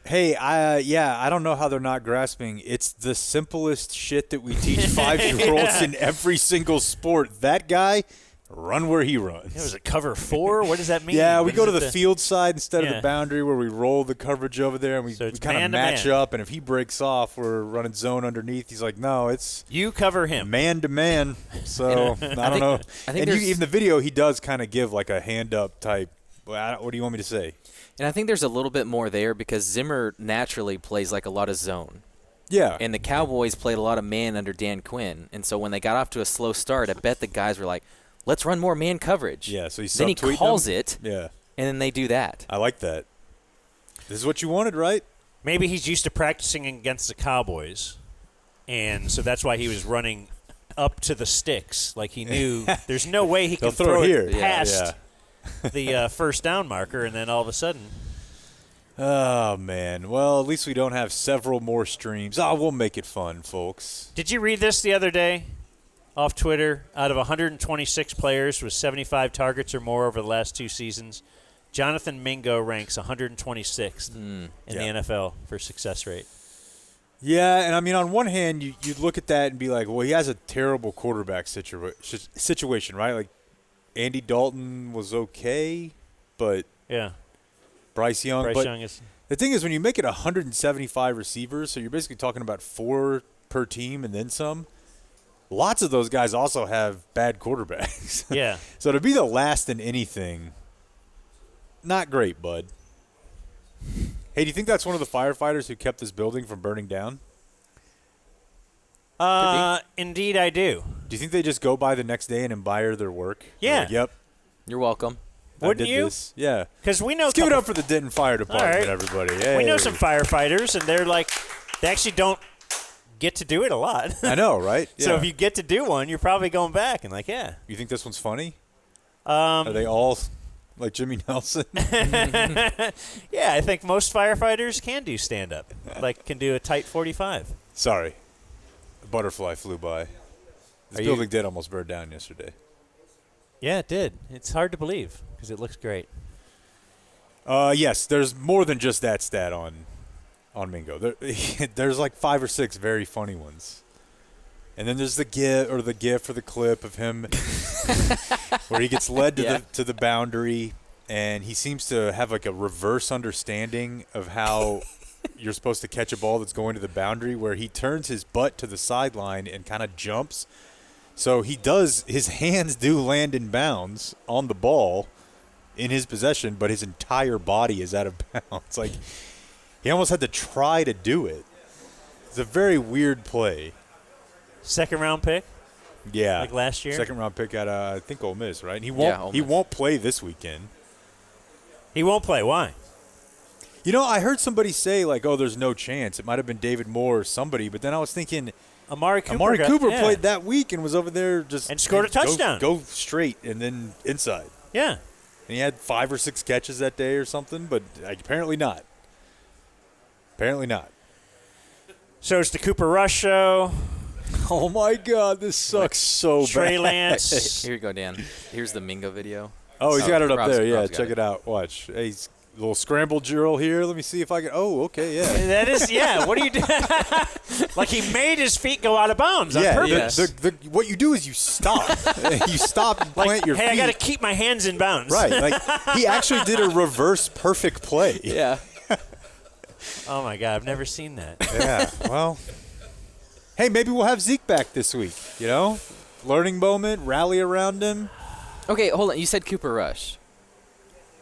Hey, I don't know how they're not grasping. It's the simplest shit that we teach 5-year-olds in every single sport. That guy, run where he runs. It was a cover 4? What does that mean? Yeah, we What go is to it the field side instead of the boundary where we roll the coverage over there and we So it's kind of man-to-man. match up. And if he breaks off, we're running zone underneath. He's like, no, it's You cover him. man to man. So I don't know. I think And there's- even the video, he does kind of give like a hand up type. What do you want me to say? And I think there's a little bit more there because Zimmer naturally plays like a lot of zone. Yeah. And the Cowboys played a lot of man under Dan Quinn. And so when they got off to a slow start, I bet the guys were like, let's run more man coverage. Yeah, so then he subtweeting calls them? it, Yeah. and then they do that. I like that. This is what you wanted, right? Maybe he's used to practicing against the Cowboys, and so that's why he was running up to the sticks. Like he knew there's no way he They'll can throw throw it here. it past Yeah. the first down marker, and then all of a sudden, Oh, man. Well, at least we don't have several more streams. Oh, we'll make it fun, folks. did you read this the other day off Twitter? Out of 126 players with 75 targets or more over the last 2 seasons, Jonathan Mingo ranks 126th in the NFL for success rate. Yeah, and I mean, on one hand, you'd look at that and be like, well, he has a terrible quarterback situation, right? Like, Andy Dalton was okay, but Yeah, Bryce Young. Bryce but Young is. the thing is, when you make it 175 receivers, so you're basically talking about 4 per team and then some, lots of those guys also have bad quarterbacks. Yeah. So to be the last in anything, not great, bud. Hey, do you think that's one of the firefighters who kept this building from burning down? Indeed, I do. Do you think they just go by the next day and admire their work? They're Yeah. like, yep. You're welcome. I Wouldn't did you? This. Yeah. Because we know. Let's give it up for the Denton Fire Department, right. everybody. We know Hey. some firefighters, and they're like, they actually don't get to do it a lot. I know, right? So Yeah. if you get to do one, you're probably going back and like, yeah. You think this one's funny? Are they all like Jimmy Nelson? Yeah, I think most firefighters can do stand-up, like can do a tight 45. Sorry. A butterfly flew by. This building did almost burn down yesterday. Yeah, it did. It's hard to believe because it looks great. Yes, there's more than just that stat on Mingo. There's like 5 or 6 very funny ones. And then there's the gif or the clip of him where he gets led to the boundary, and he seems to have like a reverse understanding of how you're supposed to catch a ball that's going to the boundary, where he turns his butt to the sideline and kind of jumps. So his hands do land in bounds on the ball, in his possession, but his entire body is out of bounds. Like, he almost had to try to do it. It's a very weird play. Second round pick? Yeah. Like last year? Second round pick at, I think, Ole Miss, right? And Ole he Miss. won't play this weekend. He won't play. Why? You know, I heard somebody say, like, oh, there's no chance. It might have been David Moore or somebody, but then I was thinking Amari Cooper yeah. played that week and was over there just and scored a touchdown. Go straight and then inside. Yeah. And he had 5 or 6 catches that day or something, but apparently not. Apparently not. So it's the Cooper Rush show. Oh, my God, this sucks so Trey bad. Lance. Here you go, Dan. Here's the Mingo video. Oh, he's got it up Rob's- there. Yeah, Rob's got check it out. Watch. Hey, he's a little scramble drill here. Let me see if I can. Oh, okay, yeah. That is, yeah. What do you do? Like he made his feet go out of bounds on purpose. What you do is you stop. You stop and plant your hey, feet. I got to keep my hands in bounds. Right. Like, he actually did a reverse perfect play. Yeah. Oh, my God. I've never seen that. Yeah. Well, hey, maybe we'll have Zeke back this week, you know? Learning moment, rally around him. Okay, hold on. You said Cooper Rush.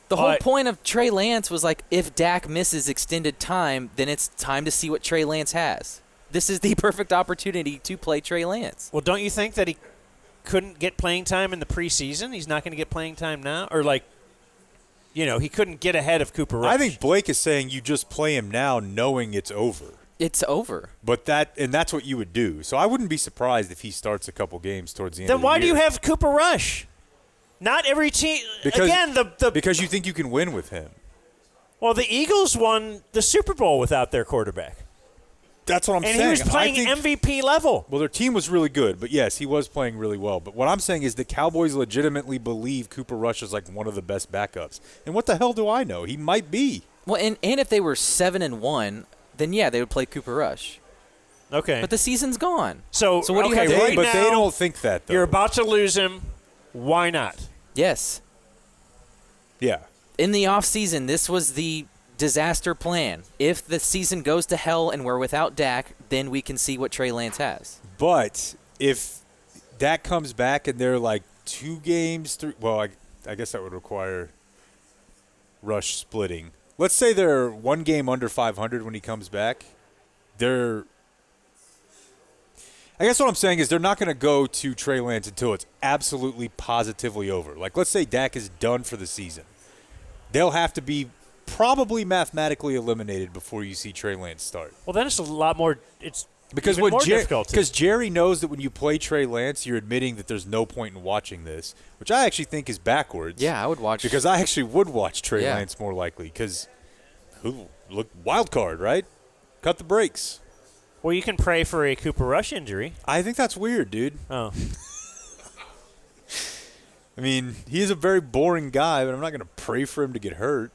The whole point of Trey Lance was like, if Dak misses extended time, then it's time to see what Trey Lance has. This is the perfect opportunity to play Trey Lance. Well, don't you think that he couldn't get playing time in the preseason? He's not going to get playing time now? Or, like, you know, he couldn't get ahead of Cooper Rush. I think Blake is saying you just play him now knowing it's over. It's over. But that's what you would do. So I wouldn't be surprised if he starts a couple games towards the end of the Then why do year. you have Cooper Rush? Not every team. Because, again, because you think you can win with him. Well, the Eagles won the Super Bowl without their quarterback. That's what I'm saying. And he was playing MVP level. Well, their team was really good, but yes, he was playing really well. But what I'm saying is the Cowboys legitimately believe Cooper Rush is like one of the best backups. And what the hell do I know? He might be. Well, and if they were 7-1, then yeah, they would play Cooper Rush. Okay. But the season's gone. So what do you have to right But now, they don't think that, though. You're about to lose him. Why not? Yes. Yeah. In the offseason, this was the disaster plan. If the season goes to hell and we're without Dak, then we can see what Trey Lance has. But if Dak comes back and they're like 2 games, 3, well, I guess that would require Rush splitting. Let's say they're 1 game under 500 when he comes back. I guess what I'm saying is they're not going to go to Trey Lance until it's absolutely positively over. Like, let's say Dak is done for the season. They'll have to be probably mathematically eliminated before you see Trey Lance start. Well, then it's a lot more. It's Because even more difficult. Because Jerry knows that when you play Trey Lance, you're admitting that there's no point in watching this, which I actually think is backwards. Yeah, I would watch. Because I actually would watch Trey Yeah. Lance more likely. Because look, wild card, right? Cut the brakes. Well, you can pray for a Cooper Rush injury. I think that's weird, dude. Oh. I mean, he is a very boring guy, but I'm not going to pray for him to get hurt.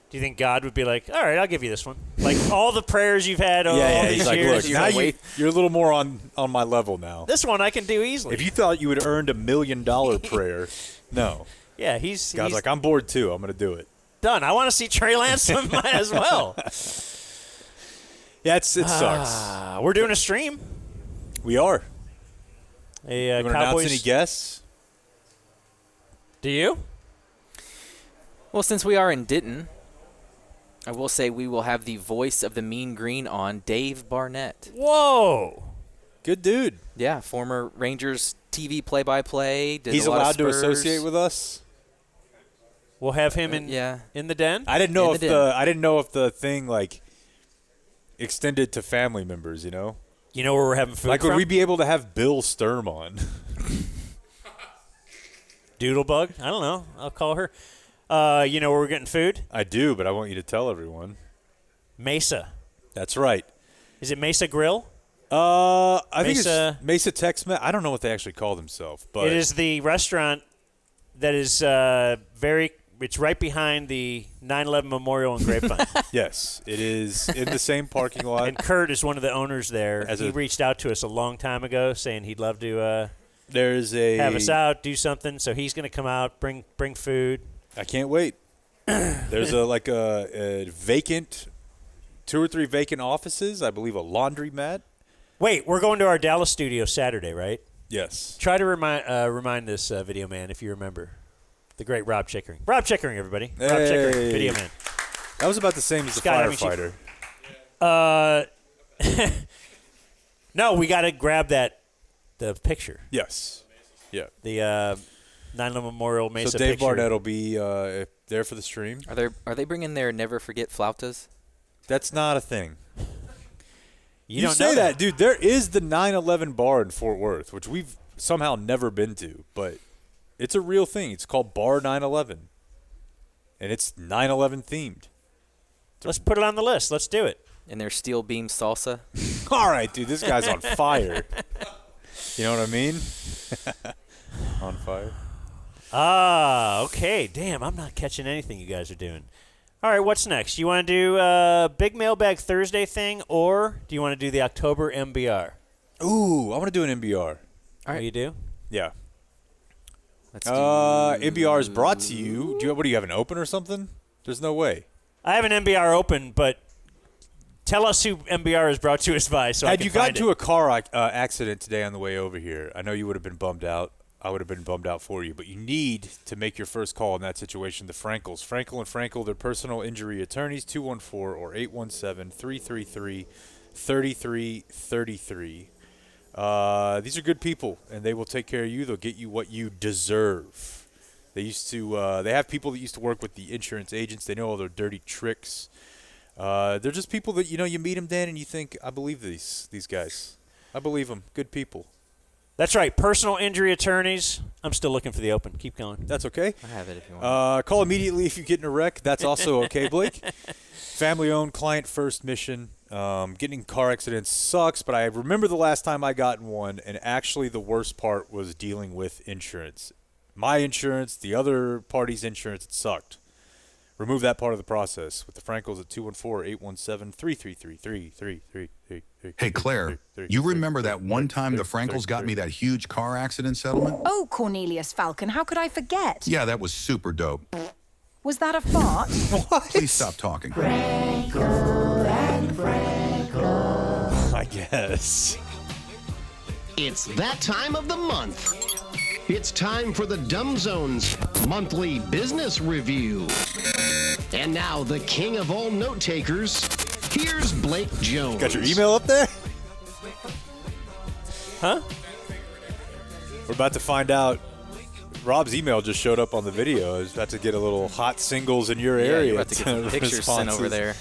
Do you think God would be like, all right, I'll give you this one? Like all the prayers you've had all He's these like, years. look, now you're a little more on my level now. This one I can do easily. If you thought you had earned $1 million prayer, no. Yeah, he's God's like, I'm bored too. I'm going to do it. done. I want to see Trey Lance as well. Yeah, it sucks. We're doing a stream. We are. A You want to Cowboys. announce any guests? Do you? Well, since we are in Denton, I will say we will have the voice of the Mean Green on, Dave Barnett. Whoa. Good dude. Yeah, former Rangers TV play-by-play. He's allowed to associate with us. We'll have him in the den. I didn't know if the thing like extended to family members. You know. You know where we're having food Like, from? would we be able to have Bill Sturm on? Doodlebug? I don't know. I'll call her. You know where we're getting food? I do, but I want you to tell everyone. Mesa. That's right. Is it Mesa Grill? I think Mesa- it's Mesa Tex-Mex. I don't know what they actually call themselves, but It is the restaurant that is it's right behind the 9/11 Memorial in Grapevine. yes, it is in the same parking lot. And Kurt is one of the owners there. He reached out to us a long time ago saying he'd love to have us out, do something. So he's going to come out, bring food. I can't wait. There's a vacant, 2 or 3 vacant offices. I believe a laundromat. Wait, we're going to our Dallas studio Saturday, right? Yes. Try to remind this video man if you remember. The great Rob Chickering. Rob Chickering, everybody. Rob Hey. Chickering, video man. That was about the same as the Skydiving firefighter. No, we got to grab the picture. Yes. Yeah. The 9/11 Memorial Mesa So Dave picture. Barnett will be there for the stream. Are they bringing their Never Forget flautas? That's not a thing. You You don't say know that, dude. There is the 9/11 bar in Fort Worth, which we've somehow never been to, but it's a real thing. It's called Bar 9/11, and it's 9/11 themed. Let's put it on the list. Let's do it. And their steel beam salsa? All right, dude. This guy's on fire. You know what I mean? On fire. Ah, okay. Damn, I'm not catching anything you guys are doing. All right, what's next? You want to do Big Mailbag Thursday thing, or do you want to do the October MBR? Ooh, I want to do an MBR. All right. Oh, you do? Yeah. Let's do MBR is brought to you. What do you have, an open or something? There's no way. I have an MBR open, but tell us who MBR is brought to us by so I Had can you find gotten to a car accident today on the way over here, I know you would have been bummed out. I would have been bummed out for you, but you need to make your first call in that situation. The Frankels, Frankel and Frankel, their personal injury attorneys, 214 or 817-333-3333. These are good people, and they will take care of you. They'll get you what you deserve. They have people that used to work with the insurance agents. They know all their dirty tricks. They're just people that, you meet them, Dan, and you think, I believe these guys. I believe them. Good people. That's right. Personal injury attorneys. I'm still looking for the open. Keep going. That's okay. I have it if you want. Call immediately if you get in a wreck. That's also okay, Blake. Family-owned, client-first mission. Getting in car accidents sucks, but I remember the last time I got in one, and actually the worst part was dealing with insurance. My insurance, the other party's insurance, it sucked. Remove that part of the process with the Frankels at 214-817-333-3333. Hey, Claire, you remember that one time the Frankels got me that huge car accident settlement? Oh, Cornelius Falcon, how could I forget? Yeah, that was super dope. Was that a fart? Please stop talking. I guess. It's that time of the month. It's time for the Dumb Zone's monthly business review. And now, the king of all note takers, here's Blake Jones. Got your email up there? Huh? We're about to find out. Rob's email just showed up on the video. I was about to get a little hot singles in your area. You're about to get some pictures sent over there.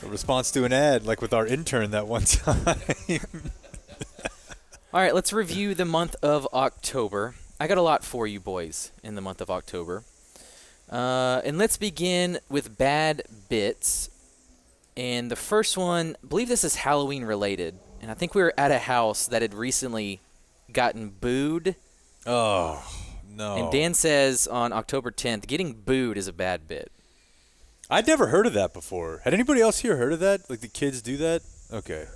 A response to an ad, like with our intern that one time. All right, let's review the month of October. I got a lot for you boys in the month of October. And let's begin with bad bits. And the first one, I believe this is Halloween related. And I think we were at a house that had recently gotten booed. Oh, no. And Dan says on October 10th, getting booed is a bad bit. I'd never heard of that before. Had anybody else here heard of that? Like the kids do that? Okay.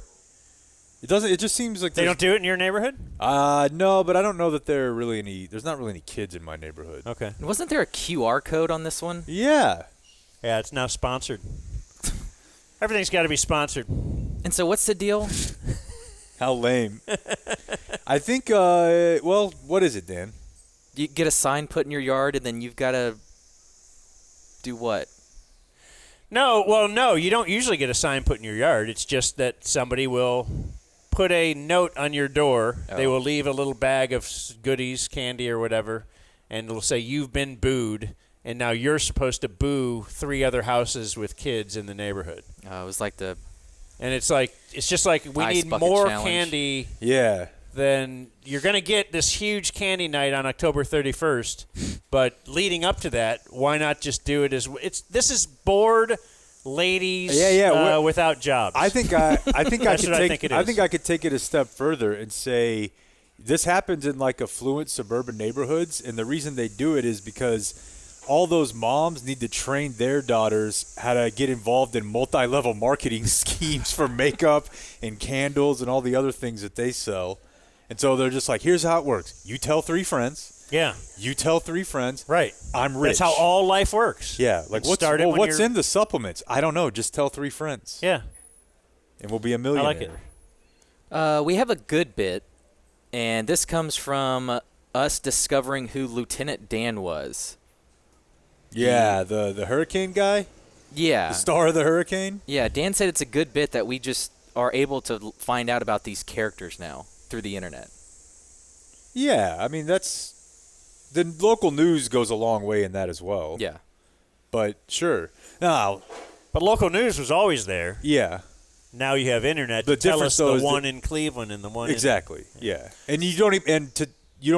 It just seems like they don't do it in your neighborhood? No, but I don't know that there's not really any kids in my neighborhood. Okay. Wasn't there a QR code on this one? Yeah. Yeah, it's now sponsored. Everything's got to be sponsored. And so what's the deal? How lame. I think, what is it, Dan? You get a sign put in your yard and then you've got to do what? No, you don't usually get a sign put in your yard. It's just that somebody will put a note on your door. Oh. They will leave a little bag of goodies, candy or whatever, and it'll say, you've been booed, and now you're supposed to boo 3 other houses with kids in the neighborhood. It was like the... And it's just like we Ice need bucket more challenge. candy. Yeah. Then you're going to get this huge candy night on October 31st. But leading up to that, why not just do it as this is bored ladies without jobs. I think I think I could take it a step further and say this happens in like affluent suburban neighborhoods, and the reason they do it is because all those moms need to train their daughters how to get involved in multi-level marketing schemes for makeup and candles and all the other things that they sell. And so they're just like, here's how it works. You tell 3 friends. Yeah. You tell 3 friends. Right. I'm rich. That's how all life works. Yeah. Like, what's in the supplements? I don't know. Just tell 3 friends. Yeah. And we'll be a millionaire. I like it. We have a good bit, and this comes from us discovering who Lieutenant Dan was. Yeah, the hurricane guy? Yeah. The star of the hurricane? Yeah, Dan said it's a good bit that we just are able to find out about these characters now through the internet. Yeah, I mean, the local news goes a long way in that as well. Yeah. But sure. No. But local news was always there. Yeah. Now you have internet The to tell difference, us though, the is one that- in Cleveland and the one Exactly. Yeah. And you don't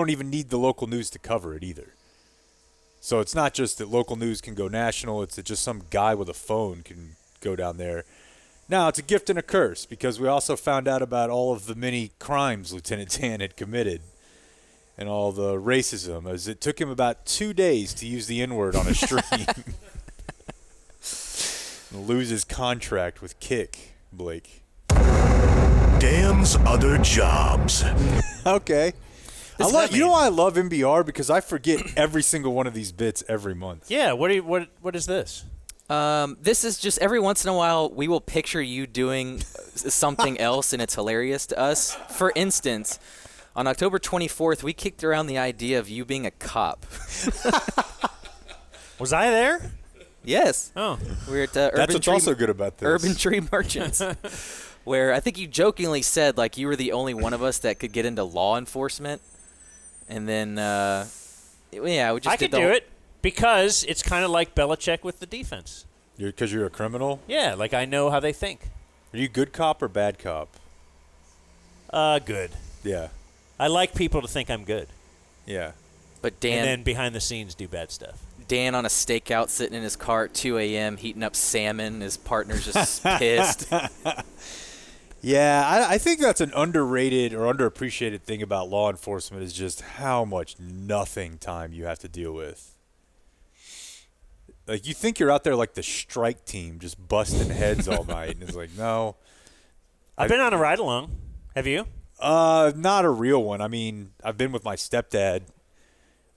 even need the local news to cover it either. So it's not just that local news can go national, it's that just some guy with a phone can go down there. Now, it's a gift and a curse because we also found out about all of the many crimes Lieutenant Dan had committed and all the racism, as it took him about 2 days to use the N-word on a stream. And lose his contract with Kick, Blake. Dan's other jobs. Okay. You know why I love MBR? Because I forget every single one of these bits every month. Yeah, what is this? This is just every once in a while we will picture you doing something else and it's hilarious to us. For instance, on October 24th, we kicked around the idea of you being a cop. Was I there? Yes. Oh. We were at That's what's also good about this. Urban Tree Merchants, where I think you jokingly said like you were the only one of us that could get into law enforcement. And then, yeah, we just I could do it because it's kind of like Belichick with the defense. Because you're a criminal? Yeah, like I know how they think. Are you good cop or bad cop? Good. Yeah. I like people to think I'm good. Yeah. But Dan, and then behind the scenes do bad stuff. Dan on a stakeout sitting in his car at 2 a.m. heating up salmon. His partner's just pissed. Yeah, I think that's an underrated or underappreciated thing about law enforcement is just how much nothing time you have to deal with. Like, you think you're out there like the strike team just busting heads all night, and it's like, no. I've been on a ride-along. Have you? Not a real one. I mean, I've been with my stepdad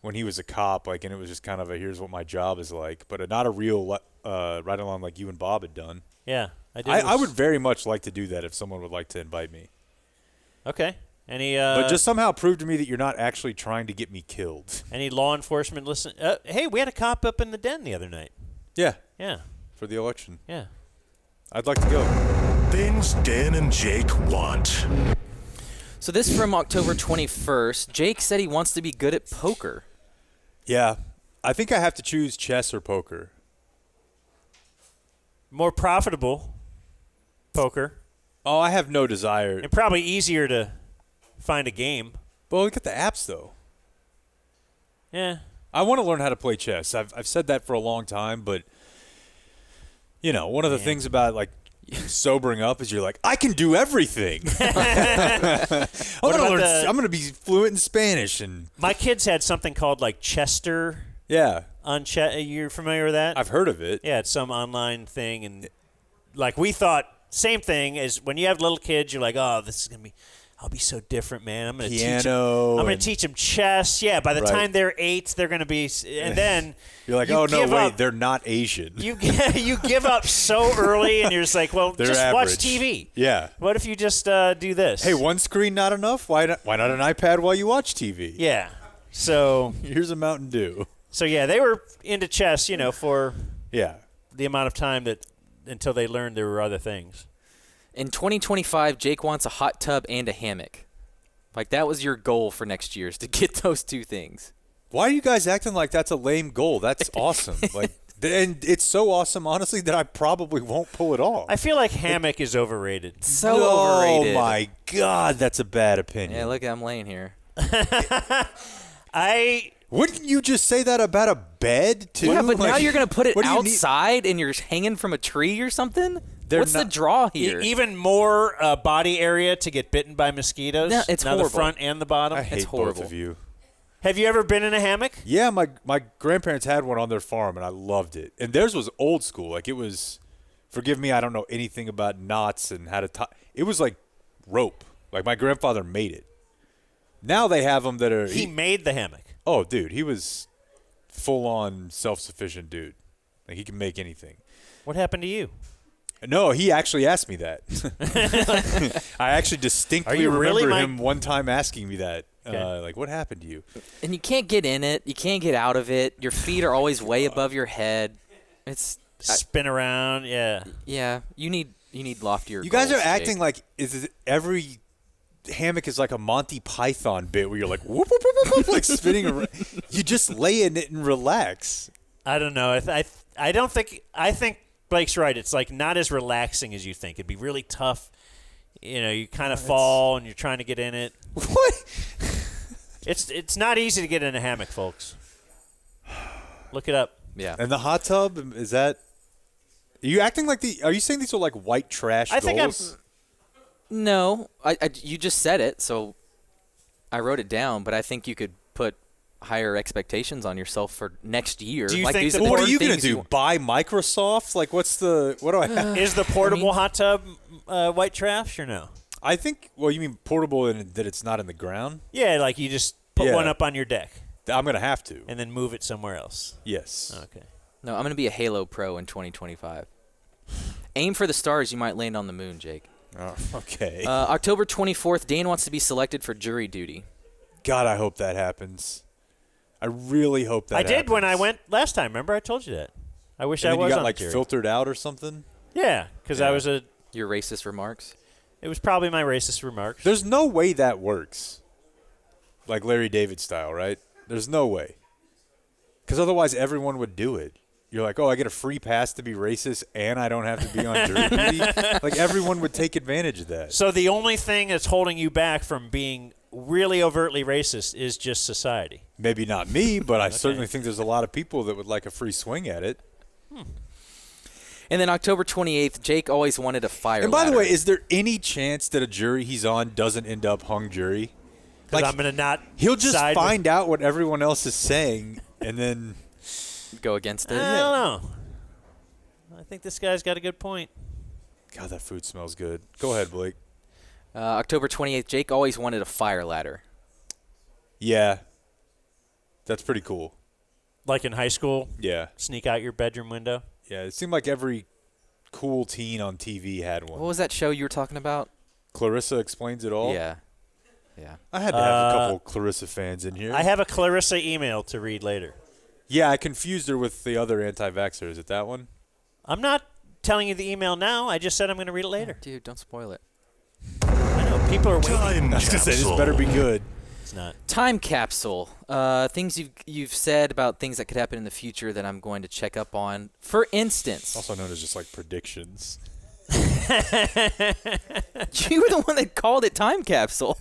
when he was a cop, like, and it was just kind of a here's what my job is like, but not a real ride-along like you and Bob had done. Yeah, I did. I would very much like to do that if someone would like to invite me. Okay. Any? But just somehow prove to me that you're not actually trying to get me killed. Any law enforcement listen? Hey, we had a cop up in the den the other night. Yeah. Yeah. For the election. Yeah. I'd like to go. Things Dan and Jake want. So this from October 21st. Jake said he wants to be good at poker. Yeah. I think I have to choose chess or poker. More profitable poker. Oh, I have no desire. And probably easier to find a game. Well, look at the apps, though. Yeah. I want to learn how to play chess. I've said that for a long time, but, you know, one of the things about, like, sobering up is you're like, I can do everything. I'm going to be fluent in Spanish. And my kids had something called, like, Chester. Yeah. You're familiar with that? I've heard of it. Yeah, it's some online thing. And, like, we thought, same thing as when you have little kids, you're like, oh, this is going to be, I'll be so different, man. I'm going to teach them chess. Yeah, by the time they're 8, they're going to be, and then you're like, oh, no, wait, they're not Asian. You give up so early, and you're just like, well, just watch TV. Yeah. What if you just do this? Hey, one screen not enough? Why not an iPad while you watch TV? Yeah. So here's a Mountain Dew. So, yeah, they were into chess, for the amount of time that until they learned there were other things. In 2025, Jake wants a hot tub and a hammock. Like, that was your goal for next year, is to get those two things. Why are you guys acting like that's a lame goal? That's awesome. Like, and it's so awesome, honestly, that I probably won't pull it off. I feel like hammock is overrated. Overrated. Oh, my God, that's a bad opinion. Yeah, look, I'm laying here. Wouldn't you just say that about a bed, too? Yeah, but like, now you're going to put it what do you outside and you're hanging from a tree or something? What's the draw here? Even more body area to get bitten by mosquitoes? No, it's now horrible. The front and the bottom? I hate it's horrible. both of you. Have you ever been in a hammock? Yeah, my grandparents had one on their farm, and I loved it. And theirs was old school. Like, it was, forgive me, I don't know anything about knots and how to tie. It was like rope. Like, my grandfather made it. Now they have them that are. He made the hammock. Oh, dude, he was full-on self-sufficient dude. Like, he can make anything. What happened to you? No, he actually asked me that. I actually distinctly remember him one time asking me that. Like, what happened to you? And you can't get in it. You can't get out of it. Your feet are always way above your head. It's spin around. Yeah. Yeah. You need loftier. You guys goals, are acting Jake. like every hammock is like a Monty Python bit where you're like whoop, whoop, whoop, whoop, like spinning around. You just lay in it and relax. I don't know. I don't think. I think Blake's right. It's like not as relaxing as you think. It'd be really tough. You know, you kind of fall and you're trying to get in it. What? It's not easy to get in a hammock, folks. Look it up. Yeah. And the hot tub, is that? Are you acting like are you saying these are like white trash goals? think I'm. No, you just said it, so I wrote it down. But I think you could put higher expectations on yourself for next year. Do you like, think these Well, what are important you going to things do? Buy Microsoft? Like, what do I have? Is the portable hot tub white trash or no? I think, well, you mean portable in that it's not in the ground? Yeah, like you just put one up on your deck. I'm going to have to. And then move it somewhere else. Yes. Okay. No, I'm going to be a Halo pro in 2025. Aim for the stars, you might land on the moon, Jake. Oh, okay. October 24th, Dane wants to be selected for jury duty. God, I hope that happens. I really hope that happens. I did when I went last time. Remember, I told you that. I wish I was you got on like the jury. filtered out or something? Yeah, because I was Your racist remarks? It was probably my racist remarks. There's no way that works. Like Larry David style, right? There's no way. Because otherwise everyone would do it. You're like, oh, I get a free pass to be racist and I don't have to be on jury duty? Like everyone would take advantage of that. So the only thing that's holding you back from being really overtly racist is just society. Maybe not me, but I certainly think there's a lot of people that would like a free swing at it. And then October 28th, Jake always wanted a fire And by the ladder. way, is there any chance that a jury he's on doesn't end up hung jury? Because I'm going to not He'll just side find out what everyone else is saying and then go against it. I don't know. I think this guy's got a good point. God, that food smells good. Go ahead, Blake. October 28th, Jake always wanted a fire ladder. Yeah. That's pretty cool. Like in high school? Yeah. Sneak out your bedroom window? Yeah, it seemed like every cool teen on TV had one. What was that show you were talking about? Clarissa Explains It All? Yeah. Yeah. I had to have a couple Clarissa fans in here. I have a Clarissa email to read later. Yeah, I confused her with the other anti-vaxxer. Is it that one? I'm not telling you the email now. I just said I'm going to read it later. Dude, don't spoil it. I know. People are waiting. I was going to say, this better be good. It's not. Time capsule. Things you've said about things that could happen in the future that I'm going to check up on. For instance. Also known as just like predictions. You were the one that called it time capsule.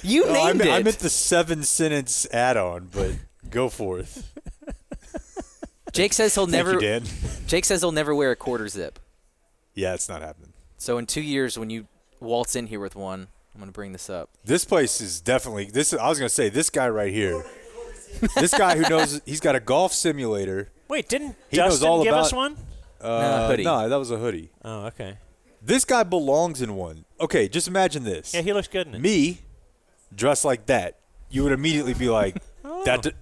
You named it. I meant the 7-sentence add-on, but go forth. Jake says he'll Thank never. you, Dan. Jake says he'll never wear a quarter zip. Yeah, it's not happening. So in 2 years, when you waltz in here with one, I'm going to bring this up. This place is definitely I was going to say this guy right here. This guy who knows he's got a golf simulator. Wait, didn't He knows Justin all give about- us one? hoodie. No, that was a hoodie. Oh, okay. This guy belongs in one. Okay, just imagine this. Yeah, he looks good in it. Me, dressed like that, you would immediately be like,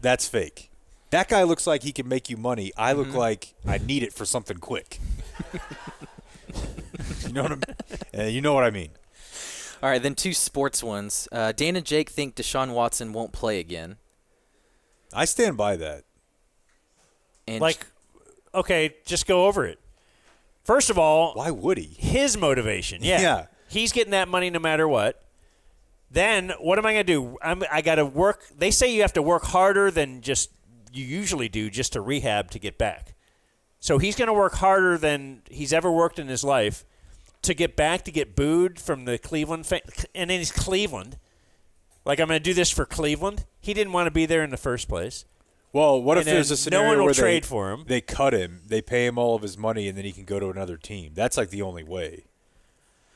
that's fake. That guy looks like he can make you money. I look like I need it for something quick. You know what I mean? All right, then 2 sports ones. Dan and Jake think Deshaun Watson won't play again. I stand by that. And okay, just go over it. First of all, why would he? His motivation, yeah. He's getting that money no matter what. Then what am I going to do? I got to work. They say you have to work harder than just you usually do just to rehab to get back. So he's going to work harder than he's ever worked in his life to get back, to get booed from the Cleveland and then he's Cleveland. Like, I'm going to do this for Cleveland. He didn't want to be there in the first place. Well, what And if there's then a scenario no one will where trade for him? They cut him, they pay him all of his money, and then he can go to another team? That's like the only way.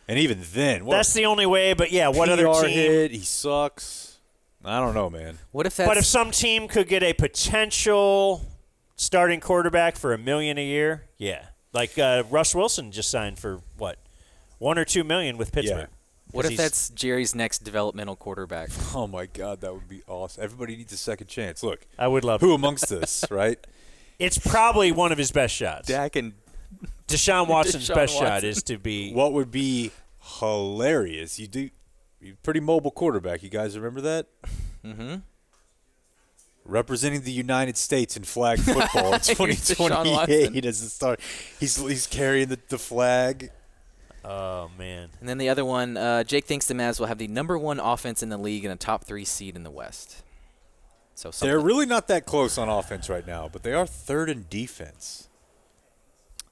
And even then, That's the only way, but yeah, what other PR team? hit, he sucks. I don't know, man. What if that's... But if some team could get a potential starting quarterback for $1 million a year, yeah. Like Russ Wilson just signed for what, $1 or $2 million with Pittsburgh. Yeah. What if that's Jerry's next developmental quarterback? Oh, my God, that would be awesome. Everybody needs a second chance. Look, I would love who amongst us, right? It's probably one of his best shots. Dak and Deshaun Watson's Deshaun best shot Watson. is to be. What would be hilarious? You're a pretty mobile quarterback. You guys remember that? Mm-hmm. Representing the United States in flag football in Deshaun 2028 as the start. He's carrying the flag. Oh, man. And then the other one, Jake thinks the Mavs will have the #1 offense in the league and a top 3 seed in the West. So they're really not that close on offense right now, but they are third in defense.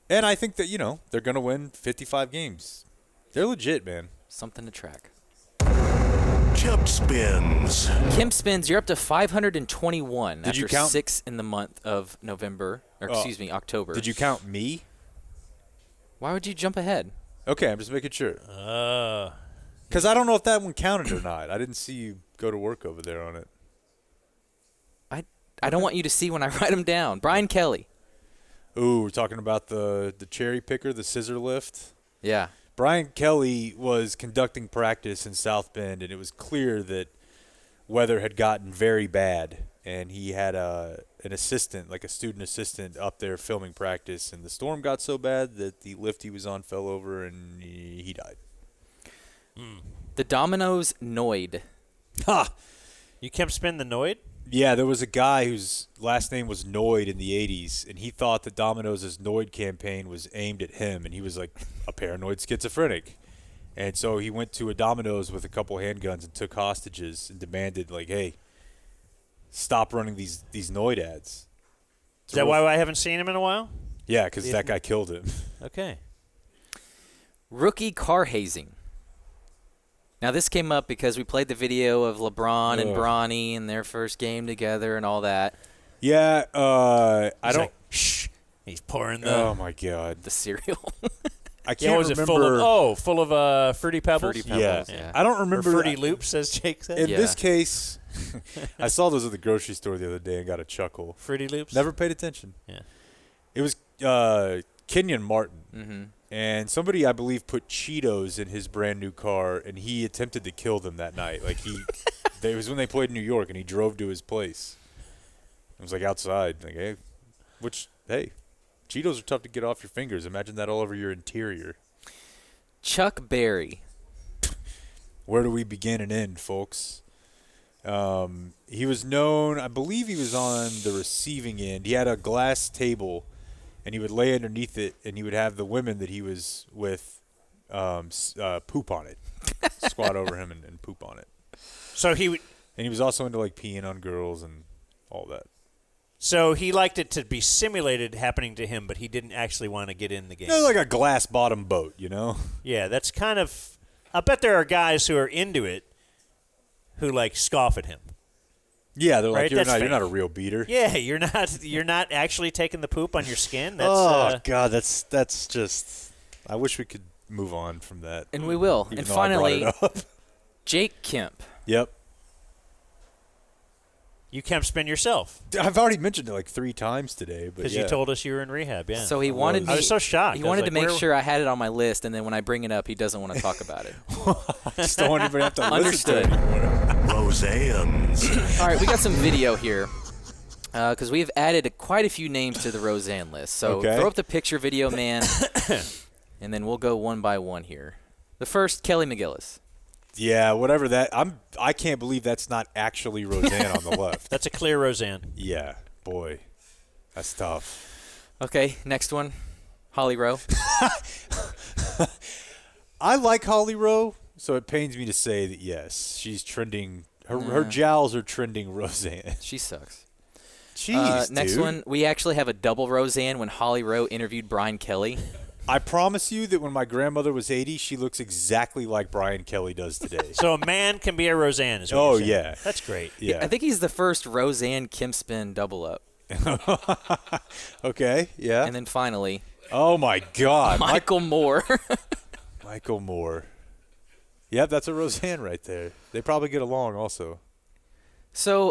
And I think that, they're going to win 55 games. They're legit, man. Something to track. Kemp spins. Kemp spins, you're up to 521 Did you after count? 6 in the month of October. Did you count me? Why would you jump ahead? Okay, I'm just making sure. Because I don't know if that one counted or not. I didn't see you go to work over there on it. I don't want you to see when I write them down. Brian Kelly. Ooh, we're talking about the cherry picker, the scissor lift. Yeah. Brian Kelly was conducting practice in South Bend, and it was clear that weather had gotten very bad. And he had an assistant, like a student assistant, up there filming practice. And the storm got so bad that the lift he was on fell over, and he died. The Domino's Noid. Ha! You kept spinning the Noid? Yeah, there was a guy whose last name was Noid in the 80s, and he thought that Domino's Noid campaign was aimed at him, and he was like a paranoid schizophrenic. And so he went to a Domino's with a couple handguns and took hostages and demanded, like, hey, stop running these Noid ads. Is that why I haven't seen him in a while? Yeah, because that guy killed him. Okay. Rookie car hazing. Now, this came up because we played the video of LeBron and Bronny in their first game together and all that. Yeah, I don't. Like, shh. He's pouring the. Oh my God, the cereal. I can't was remember. It full of Fruity Pebbles? Fruity Pebbles, yeah. I don't remember. Or Fruity Loops, as Jake said. In this case, I saw those at the grocery store the other day and got a chuckle. Fruity Loops? Never paid attention. Yeah. It was Kenyon Martin. Mm-hmm. And somebody, I believe, put Cheetos in his brand new car, and he attempted to kill them that night. Like it was when they played in New York, and he drove to his place. It was like outside. Like, hey, Cheetos are tough to get off your fingers. Imagine that all over your interior. Chuck Berry. Where do we begin and end, folks? He was known, I believe he was on the receiving end. He had a glass table, and he would lay underneath it, and he would have the women that he was with poop on it, squat over him and poop on it. So he would, and he was also into like peeing on girls and all that. So he liked it to be simulated happening to him, but he didn't actually want to get in the game. It was like a glass bottom boat, you know? Yeah, that's kind of. I bet there are guys who are into it who like scoff at him. Yeah, they're like, right? you're not a real beater. Yeah, you're not actually taking the poop on your skin. That's, God, that's just. I wish we could move on from that. And we will. Even And though I brought finally, it up. Jake Kemp. Yep. You Kemp spin yourself. I've already mentioned it like 3 times today, but because you told us you were in rehab. Yeah. So he wanted me. I was so shocked. He wanted to make sure I had it on my list, and then when I bring it up, he doesn't want to talk about it. Just don't want anybody to have to Understood. listen to it. Roseanne's. All right, we got some video here because we have added quite a few names to the Roseanne list. So Okay. throw up the picture video, man, and then we'll go one by one here. The first, Kelly McGillis. Yeah, whatever that. I can't believe that's not actually Roseanne on the left. That's a clear Roseanne. Yeah, boy, that's tough. Okay, next one, Holly Rowe. I like Holly Rowe, so it pains me to say that yes, she's trending. Her jowls are trending Roseanne. She sucks. Jeez, next dude. one, we actually have a double Roseanne when Holly Rowe interviewed Brian Kelly. I promise you that when my grandmother was 80, she looks exactly like Brian Kelly does today. So a man can be a Roseanne. Is what you're saying. Yeah, that's great. Yeah, I think he's the first Roseanne Kim Spin double up. Okay, yeah. And then finally, oh my God, Michael Moore. Michael Moore. Yep, that's a Roseanne right there. They probably get along also. So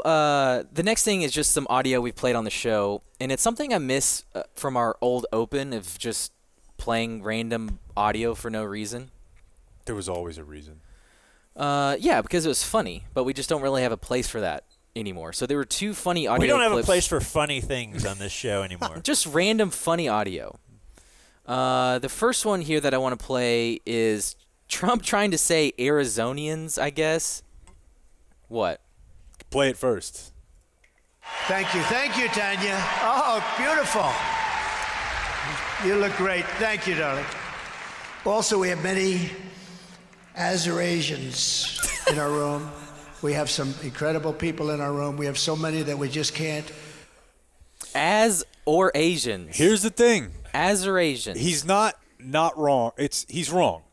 the next thing is just some audio we played on the show, and it's something I miss from our old open of just playing random audio for no reason. There was always a reason. Yeah, because it was funny, but we just don't really have a place for that anymore. So there were 2 funny audio We don't have clips. a place for funny things on this show anymore. Just random funny audio. The first one here that I want to play is Trump trying to say Arizonians, I guess. What? Play it first. Thank you, Tanya. Oh, beautiful. You look great. Thank you, darling. Also, we have many Azerasians in our room. We have some incredible people in our room. We have so many that we just can't. As or Asians. Here's the thing. As or Asians. He's not wrong. He's wrong.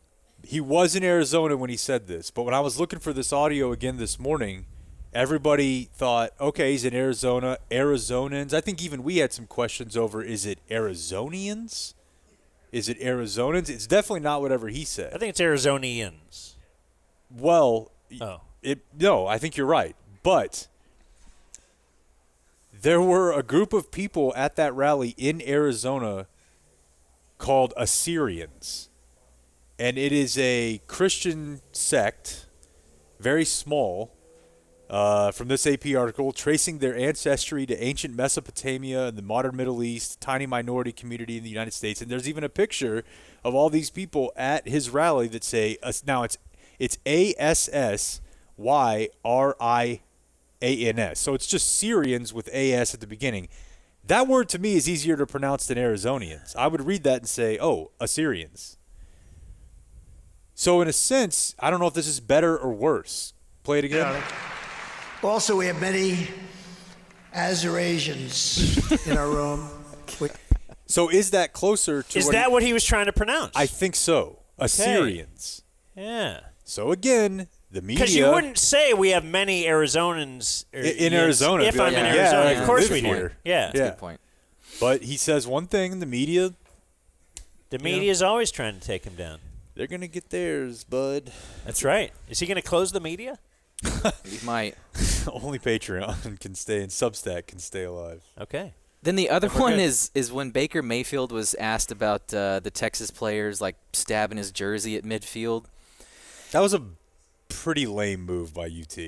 He was in Arizona when he said this. But when I was looking for this audio again this morning, everybody thought, okay, he's in Arizona. Arizonans. I think even we had some questions over, is it Arizonians? Is it Arizonans? It's definitely not whatever he said. I think it's Arizonians. Well, no, I think you're right. But there were a group of people at that rally in Arizona called Assyrians. And it is a Christian sect, very small, from this AP article, tracing their ancestry to ancient Mesopotamia and the modern Middle East, tiny minority community in the United States. And there's even a picture of all these people at his rally that say, now it's ASSYRIANS. So it's just Syrians with AS at the beginning. That word to me is easier to pronounce than Arizonians. I would read that and say, oh, Assyrians. So in a sense, I don't know if this is better or worse. Play it again. Also, we have many Azerasians in our room. So is that closer to Is that what he was trying to pronounce? I think so. Okay. Assyrians. Yeah. So again, the media. Because you wouldn't say we have many Arizonans in Arizona. If I'm in Arizona, of course we do. Here. Yeah. That's a good point. But he says one thing, the media. The media is always trying to take him down. They're going to get theirs, bud. That's right. Is he going to close the media? He might. Only Patreon can stay and Substack can stay alive. Okay. Then the other one is when Baker Mayfield was asked about the Texas players like stabbing his jersey at midfield. That was a pretty lame move by UT.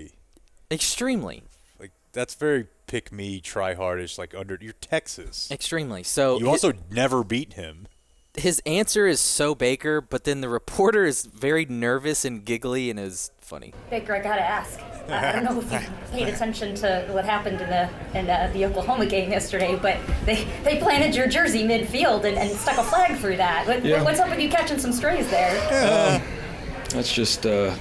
Extremely. Like that's very pick me, try hardish. Like you're Texas. Extremely. So you also never beat him. His answer is so Baker, but then the reporter is very nervous and giggly and is funny. Baker, I gotta ask. I don't know if you paid attention to what happened in the Oklahoma game yesterday, but they planted your jersey midfield and stuck a flag through that. What's up with you catching some strays there? That's just a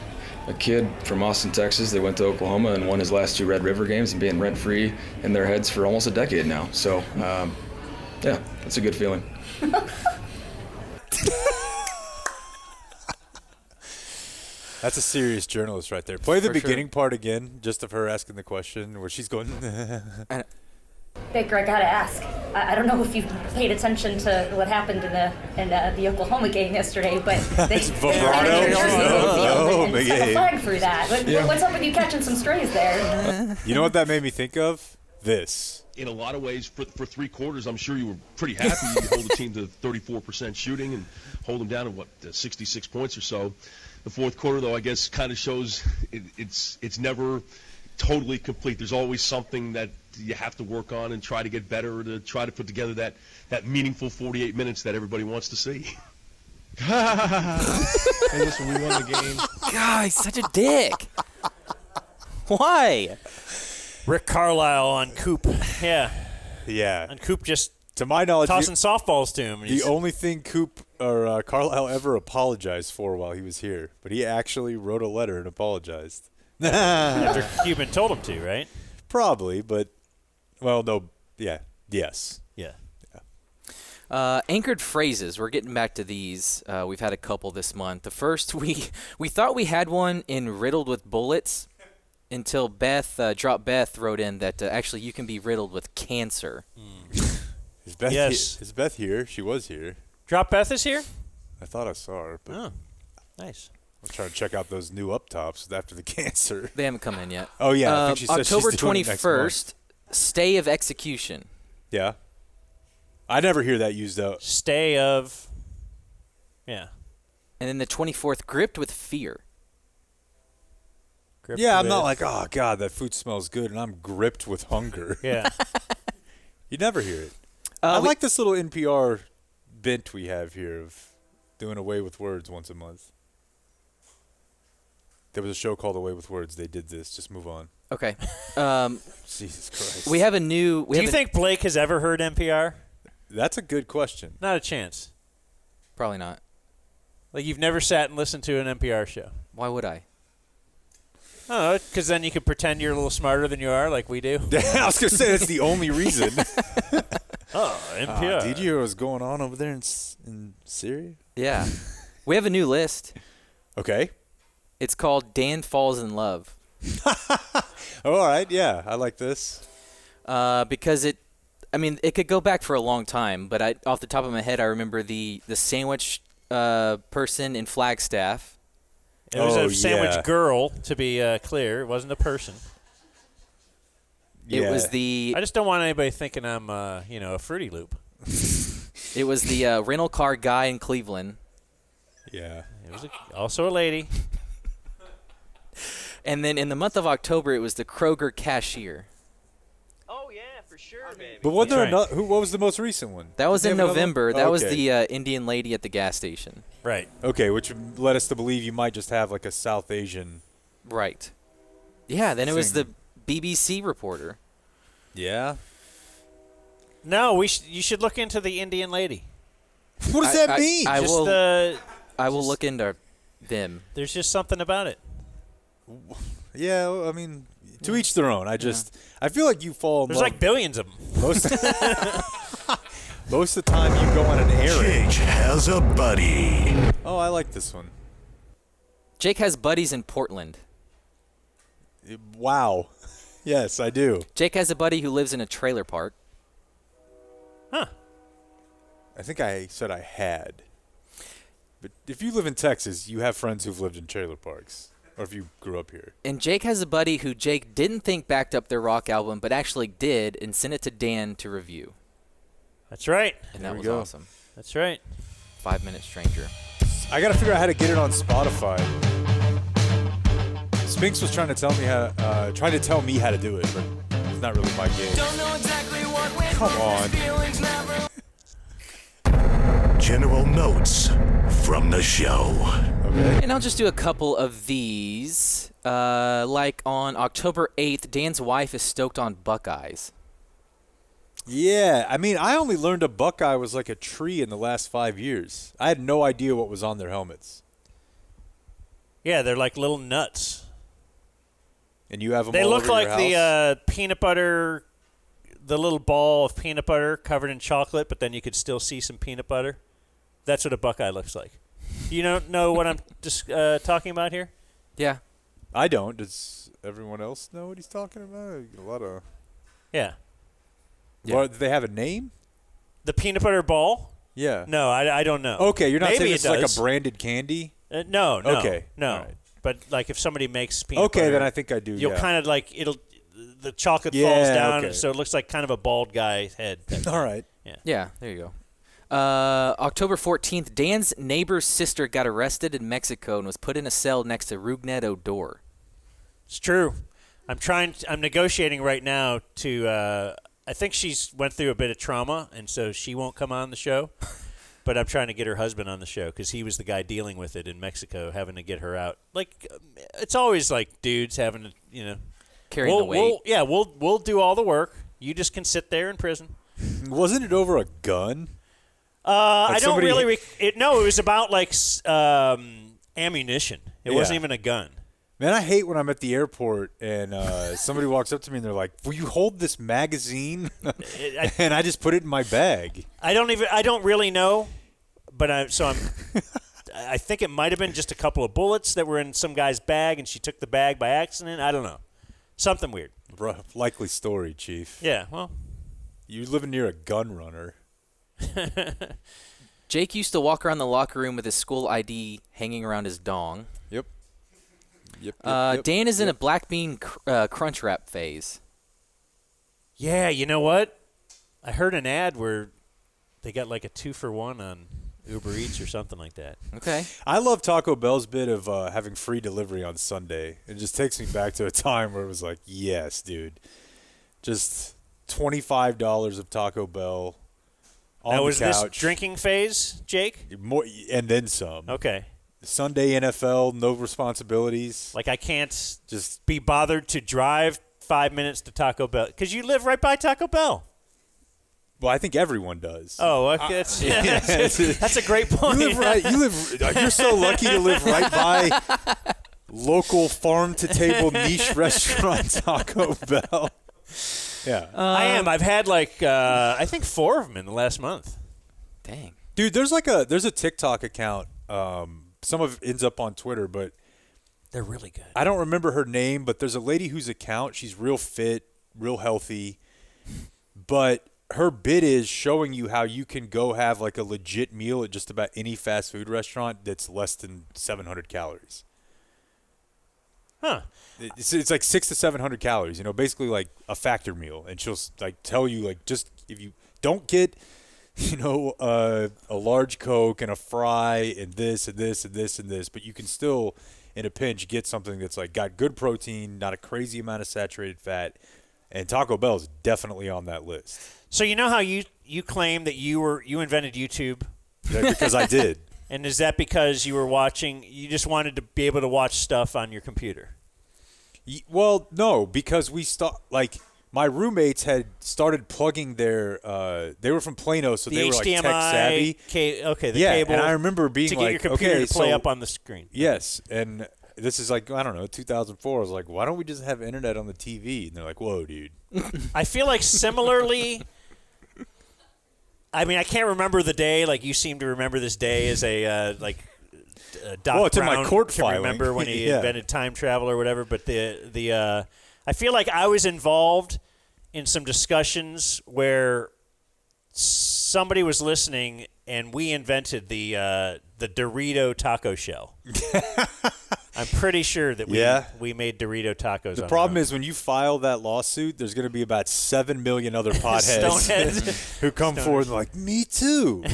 kid from Austin, Texas that went to Oklahoma and won his last 2 Red River games and being rent-free in their heads for almost a decade now. So, yeah, that's a good feeling. That's a serious journalist right there. Play the beginning part again, just of her asking the question where she's going. Baker, I gotta ask. I don't know if you paid attention to what happened in the Oklahoma game yesterday, but they planted your jersey midfield and stuck a flag through that. What's up with you catching some strays there? You know what that made me think of? This. In a lot of ways, for 3 quarters, I'm sure you were pretty happy you hold the team to 34% shooting and hold them down to 66 points or so. The fourth quarter, though, I guess kind of shows it's never totally complete. There's always something that you have to work on and try to get better to try to put together that meaningful 48 minutes that everybody wants to see. Hey, listen, we won the game. God, he's such a dick. Why? Rick Carlisle on Coop. Yeah. Yeah. And Coop just, to my knowledge, tossing softballs to him. The only thing Coop or Carlisle ever apologized for while he was here, but he actually wrote a letter and apologized. After Cuban told him to, right? Probably, but, well, no, yeah, yes. Yeah. Anchored phrases. We're getting back to these. We've had a couple this month. The first, we thought we had one in Riddled with Bullets until Beth wrote in that actually you can be riddled with cancer. Is Beth Yes. Is Beth here? She was here. Drop Beth is here? I thought I saw her. But Oh, nice. I'm trying to check out those new up tops after the cancer. They haven't come in yet. Oh, yeah. I think she said October she's doing it next 21st, stay of execution. Yeah. I never hear that used out. Stay of, yeah. And then the 24th, gripped with fear. Gripped Yeah, I'm with- not like, oh, God, that food smells good, and I'm gripped with hunger. Yeah. You never hear it. I like this little NPR bent we have here of doing Away with Words once a month. There was a show called Away with Words. They did this. Just move on. Okay. Jesus Christ. We have a new. Do you think Blake has ever heard NPR? That's a good question. Not a chance. Probably not. Like you've never sat and listened to an NPR show. Why would I? Oh, because then you could pretend you're a little smarter than you are, like we do. I was gonna say that's the only reason. NPR. Did you hear what's going on over there in Syria? Yeah. We have a new list. Okay. It's called Dan Falls in Love. All right. Yeah, I like this. Because it could go back for a long time, but off the top of my head, I remember the sandwich person in Flagstaff. It was a sandwich girl, to be clear. It wasn't a person. It was the. I just don't want anybody thinking I'm, a Fruity Loop. It was the rental car guy in Cleveland. Yeah. It was also a lady. And then in the month of October, it was the Kroger cashier. Oh, yeah, for sure, baby. But wasn't there what was the most recent one? That was in November. That was okay. the Indian lady at the gas station. Right. Okay, which led us to believe you might just have like a South Asian. Right. Yeah, then it was the BBC reporter. Yeah. No, you should look into the Indian lady. What does that mean? I will look into them. There's just something about it. Yeah, I mean, to each their own. I feel like you fall in There's love. like billions of them. Most of the time you go on an errand. Jake has a buddy. Oh, I like this one. Jake has buddies in Portland. Wow. Yes, I do. Jake has a buddy who lives in a trailer park. Huh. I think I said I had. But if you live in Texas, you have friends who've lived in trailer parks. Or if you grew up here. And Jake has a buddy who Jake didn't think backed up their rock album, but actually did, and sent it to Dan to review. That's right. And that was awesome. That's right. 5 Minute Stranger. I got to figure out how to get it on Spotify. Spinks was trying to tell me how to do it, but it's not really my game. Don't know exactly what went Come on. feelings never. General notes from the show. Okay. And I'll just do a couple of these. Like on October 8th, Dan's wife is stoked on Buckeyes. Yeah, I mean, I only learned a Buckeye was like a tree in the last 5 years. I had no idea what was on their helmets. Yeah, they're like little nuts. And you have them They all look over like your the house? peanut butter, the little ball of peanut butter covered in chocolate, but then you could still see some peanut butter. That's what a Buckeye looks like. You don't know what I'm just talking about here? Yeah. I don't. Does everyone else know what he's talking about? A lot of. Yeah. Well, do they have a name? The peanut butter ball? Yeah. No, I don't know. Okay, you're not Maybe saying it it's like does. a branded candy? No. Okay. No. All right. But like if somebody makes peanut Okay, butter, then I think I do, You'll yeah. kind of like the chocolate Yeah, falls down, okay. so it looks like kind of a bald guy's head. All right. Yeah, there you go. October 14th, Dan's neighbor's sister got arrested in Mexico and was put in a cell next to Rugnet Odor. It's true. I'm negotiating right now to. I think she's went through a bit of trauma, and so she won't come on the show. But I'm trying to get her husband on the show because he was the guy dealing with it in Mexico, having to get her out. Like, it's always like dudes having to, carrying the weight. We'll do all the work. You just can sit there in prison. Wasn't it over a gun? I don't really. It was about like ammunition. It wasn't even a gun. Man, I hate when I'm at the airport and somebody walks up to me and they're like, "Will you hold this magazine?" And I just put it in my bag. I don't really know, but I think it might have been just a couple of bullets that were in some guy's bag, and she took the bag by accident. I don't know, something weird. Likely story, Chief. Yeah, well, you living near a gun runner. Jake used to walk around the locker room with his school ID hanging around his dong. Yep. Dan is in a black bean crunch wrap phase. Yeah, you know what? I heard an ad where they got like a 2-for-1 on Uber Eats or something like that. Okay. I love Taco Bell's bit of having free delivery on Sunday. It just takes me back to a time where it was like, yes, dude. Just $25 of Taco Bell on the was couch. this drinking phase, Jake? More, and then some. Okay. Sunday NFL, no responsibilities. Like I can't just be bothered to drive 5 minutes to Taco Bell because you live right by Taco Bell. Well, I think everyone does. Oh, okay. That's a great point. You're so lucky to live right by local farm-to-table niche restaurant Taco Bell. Yeah. I am. I've had I think 4 of them in the last month. Dang. Dude, there's a TikTok account. Some of it ends up on Twitter, but they're really good. I don't remember her name, but there's a lady whose account, she's real fit, real healthy, but her bit is showing you how you can go have like a legit meal at just about any fast food restaurant that's less than 700 calories. Huh. It's like 600 to 700 calories, basically like a factor meal. And she'll like tell you like just if you don't get a large Coke and a fry and this and this and this and this, but you can still, in a pinch, get something that's like got good protein, not a crazy amount of saturated fat, and Taco Bell is definitely on that list. So you know how you claim that you invented YouTube? Yeah, because I did. And is that because you just wanted to be able to watch stuff on your computer? Well, no, because my roommates had started plugging their they were from Plano, so they were like tech savvy. The yeah, cable. And I remember being to get your computer to play up on the screen. Yes, and this is 2004. I was like, why don't we just have internet on the TV? And they're like, whoa, dude. I feel like similarly. I mean, I can't remember the day. Like you seem to remember this day as a Doc well, it's Brown in my court can filing. remember when he Yeah. invented time travel or whatever. But I feel like I was involved in some discussions where somebody was listening and we invented the Dorito taco shell. I'm pretty sure that we made Dorito tacos. The problem is when you file that lawsuit, there's going to be about 7 million other potheads who come forward and like, me too.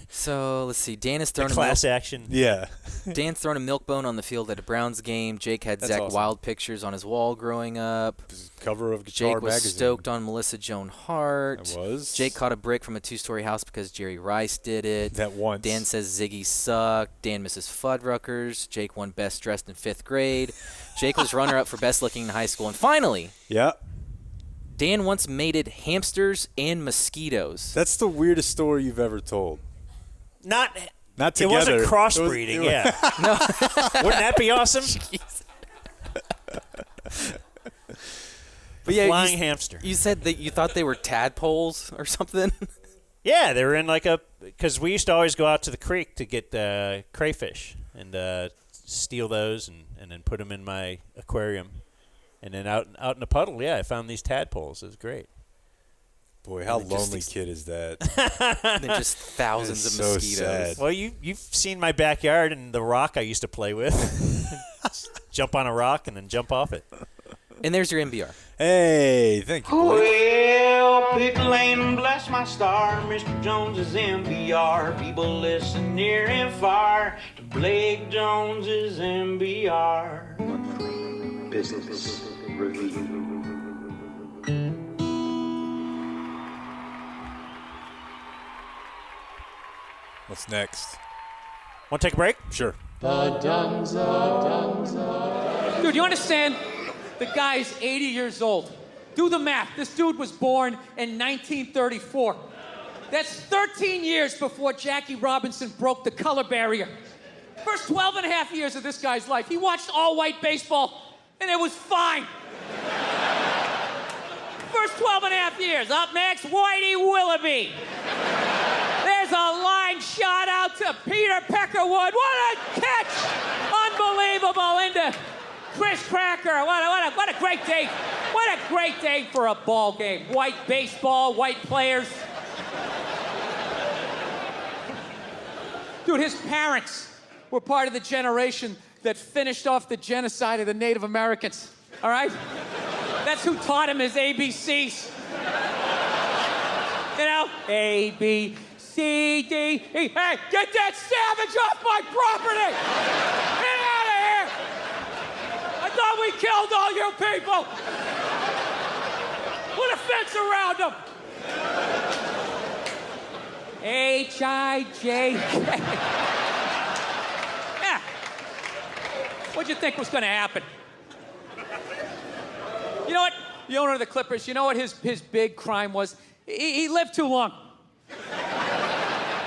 So let's see. Dan is throwing class action. Yeah. Dan's throwing a milk bone on the field at a Browns game. Jake had That's Zach awesome. Wild pictures on his wall growing up. Cover of Guitar Jake was magazine. stoked on Melissa Joan Hart. I was. Jake caught a brick from a 2-story house because Jerry Rice did it. That once. Dan says Ziggy sucked. Dan misses Fuddruckers. Jake won best dressed in 5th grade. Jake was runner-up for best looking in high school. And finally, yeah, Dan once mated hamsters and mosquitoes. That's the weirdest story you've ever told. Not together. It wasn't crossbreeding, yeah. No. Wouldn't that be awesome? But yeah, flying hamster. You said that you thought they were tadpoles or something? Yeah, they were in because we used to always go out to the creek to get crayfish and steal those and then put them in my aquarium. And then out in the puddle, I found these tadpoles. It was great. Boy, how lonely kid is that? Then just thousands of so mosquitoes. sad. Well, you've seen my backyard and the rock I used to play with. Jump on a rock and then jump off it. And there's your MBR. Hey, thank you, Blake. Well, pick a lane and bless my star. Mr. Jones's MBR. People listen near and far to Blake Jones's MBR. Business Review. What's next? Want to take a break? Sure. The Dumb Zone. Dude, you understand? The guy's 80 years old. Do the math. This dude was born in 1934. That's 13 years before Jackie Robinson broke the color barrier. First 12 and a half years of this guy's life, he watched all-white baseball, and it was fine. First 12 and a half years. Up next, Whitey Willoughby. There's a line shot out to Peter Peckerwood. What a catch! Unbelievable into Chris Cracker. What a great day. What a great day for a ball game. White baseball, white players. Dude, his parents were part of the generation that finished off the genocide of the Native Americans. All right? That's who taught him his ABCs. You know? A, B, C, D, E. Hey, get that savage off my property! Get out of here! I thought we killed all you people! Put a fence around them! H-I-J-K. Yeah. What'd you think was going to happen? You know what? The owner of the Clippers, you know what his big crime was? He lived too long.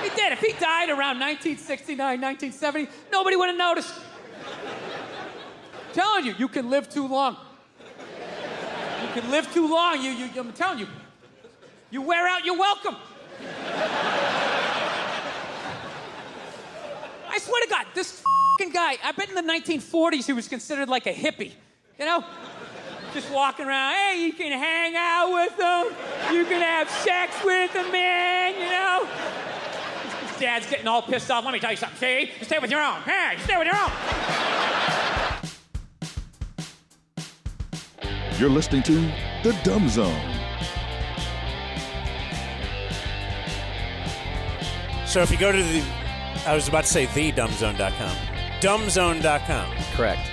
He did. If he died around 1969, 1970, nobody would have noticed. I'm telling you, you can live too long. You can live too long. I'm telling you, you wear out your welcome. I swear to God, this fucking guy, I bet in the 1940s he was considered like a hippie, you know? Just walking around, hey, you can hang out with them, you can have sex with them, man, you know? His dad's getting all pissed off. Let me tell you something, see? You stay with your own. Hey, you stay with your own. You're listening to The Dumb Zone. So if you go to I was about to say thedumbzone.com. Dumbzone.com. Correct.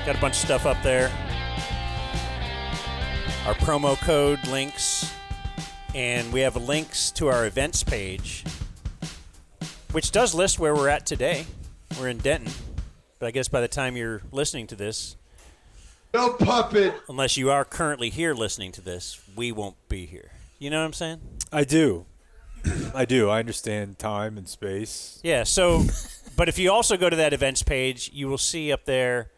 Got a bunch of stuff up there. Our promo code links. And we have links to our events page, which does list where we're at today. We're in Denton. But I guess by the time you're listening to this, no puppet. Unless you are currently here listening to this, we won't be here. You know what I'm saying? I do. I do. I understand time and space. Yeah, so, but if you also go to that events page, you will see up there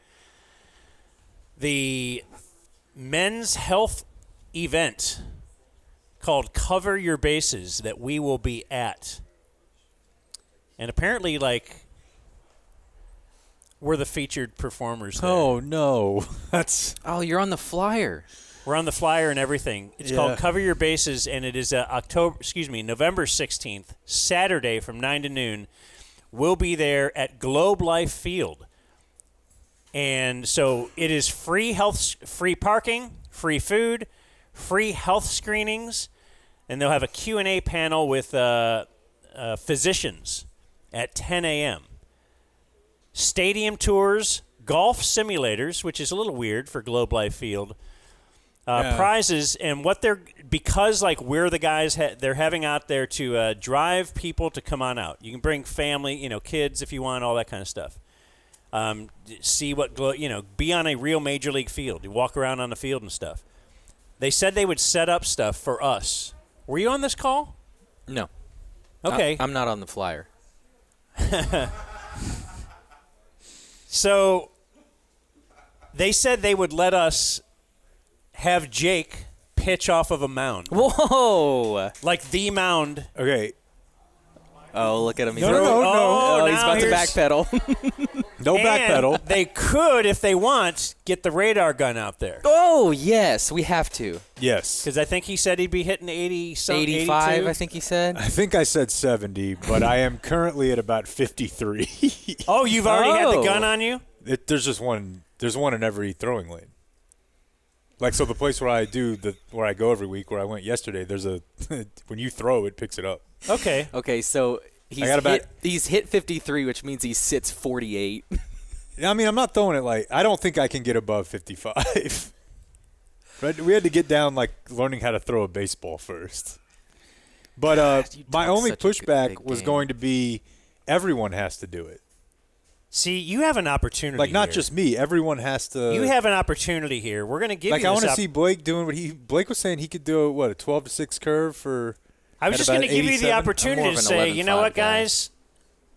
the men's health event called Cover Your Bases that we will be at. And apparently, like, we're the featured performers there. Oh, no. Oh, you're on the flyer. We're on the flyer and everything. It's called Cover Your Bases, and it is November 16th, Saturday from 9 to noon. We'll be there at Globe Life Field. And so it is free parking, free food, free health screenings, and they'll have a Q&A panel with physicians at 10 a.m. Stadium tours, golf simulators, which is a little weird for Globe Life Field. Prizes, and what because like we're the guys they're having out there to drive people to come on out. You can bring family, kids if you want, all that kind of stuff. See what be on a real major league field. You walk around on the field and stuff. They said they would set up stuff for us. Were you on this call? No. Okay. I'm not on the flyer. So they said they would let us have Jake pitch off of a mound. Whoa! Like the mound. Okay. Oh, look at him. No, He's about to backpedal. No backpedal. They could, if they want, get the radar gun out there. Oh, yes. We have to. Yes. Because I think he said he'd be hitting 80-something, 85, 82. I think he said. I think I said 70, but I am currently at about 53. Oh, you've already had the gun on you? There's just one. There's one in every throwing lane. Like, so the place where I go every week, where I went yesterday, there's when you throw, it picks it up. Okay. Okay, so he's hit 53, which means he sits 48. I mean, I'm not throwing it like, I don't think I can get above 55. Right? We had to get down, like, learning how to throw a baseball first. But my only pushback was going to be everyone has to do it. See, you have an opportunity. Like, not here. just me. Everyone has to. You have an opportunity here. We're going to give you this. Like, I want to see Blake doing what Blake was saying he could do, a 12-6 curve for. I was just going to give you the opportunity to say, you know what, guys?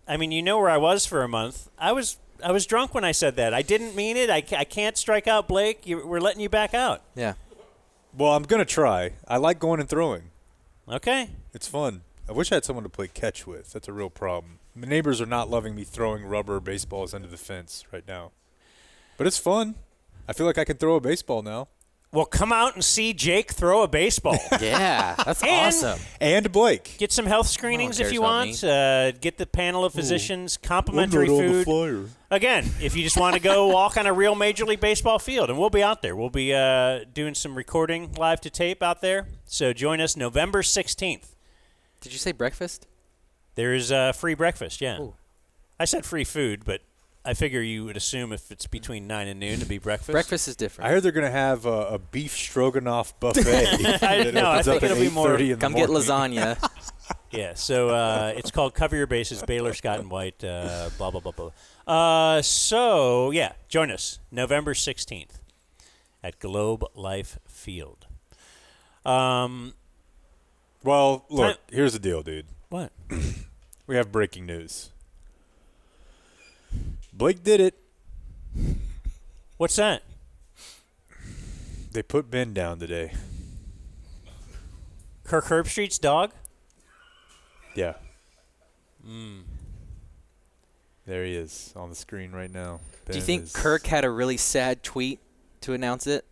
I mean, you know where I was for a month. I was drunk when I said that. I didn't mean it. I can't strike out Blake. We're letting you back out. Yeah. Well, I'm going to try. I like going and throwing. Okay. It's fun. I wish I had someone to play catch with. That's a real problem. My neighbors are not loving me throwing rubber baseballs into the fence right now. But it's fun. I feel like I can throw a baseball now. Well, come out and see Jake throw a baseball. Yeah, that's awesome. And Blake. Get some health screenings if you want. Get the panel of physicians, complimentary I'm not on the food. flyer. Again, if you just want to go walk on a real Major League Baseball field, and we'll be out there. We'll be doing some recording live to tape out there. So join us November 16th. Did you say breakfast? There is free breakfast, yeah. Ooh. I said free food, but I figure you would assume if it's between 9 and noon to be breakfast. Breakfast is different. I heard they're going to have a beef stroganoff buffet. I think it'll be more. Come get lasagna. Yeah, so it's called Cover Your Bases, Baylor, Scott and White, blah, blah, blah, blah. So, yeah, join us November 16th at Globe Life Field. Well, look, here's the deal, dude. What? We have breaking news. Blake did it. What's that? They put Ben down today. Kirk Herbstreit's dog? Yeah. There he is on the screen right now. Do you think Kirk had a really sad tweet to announce it?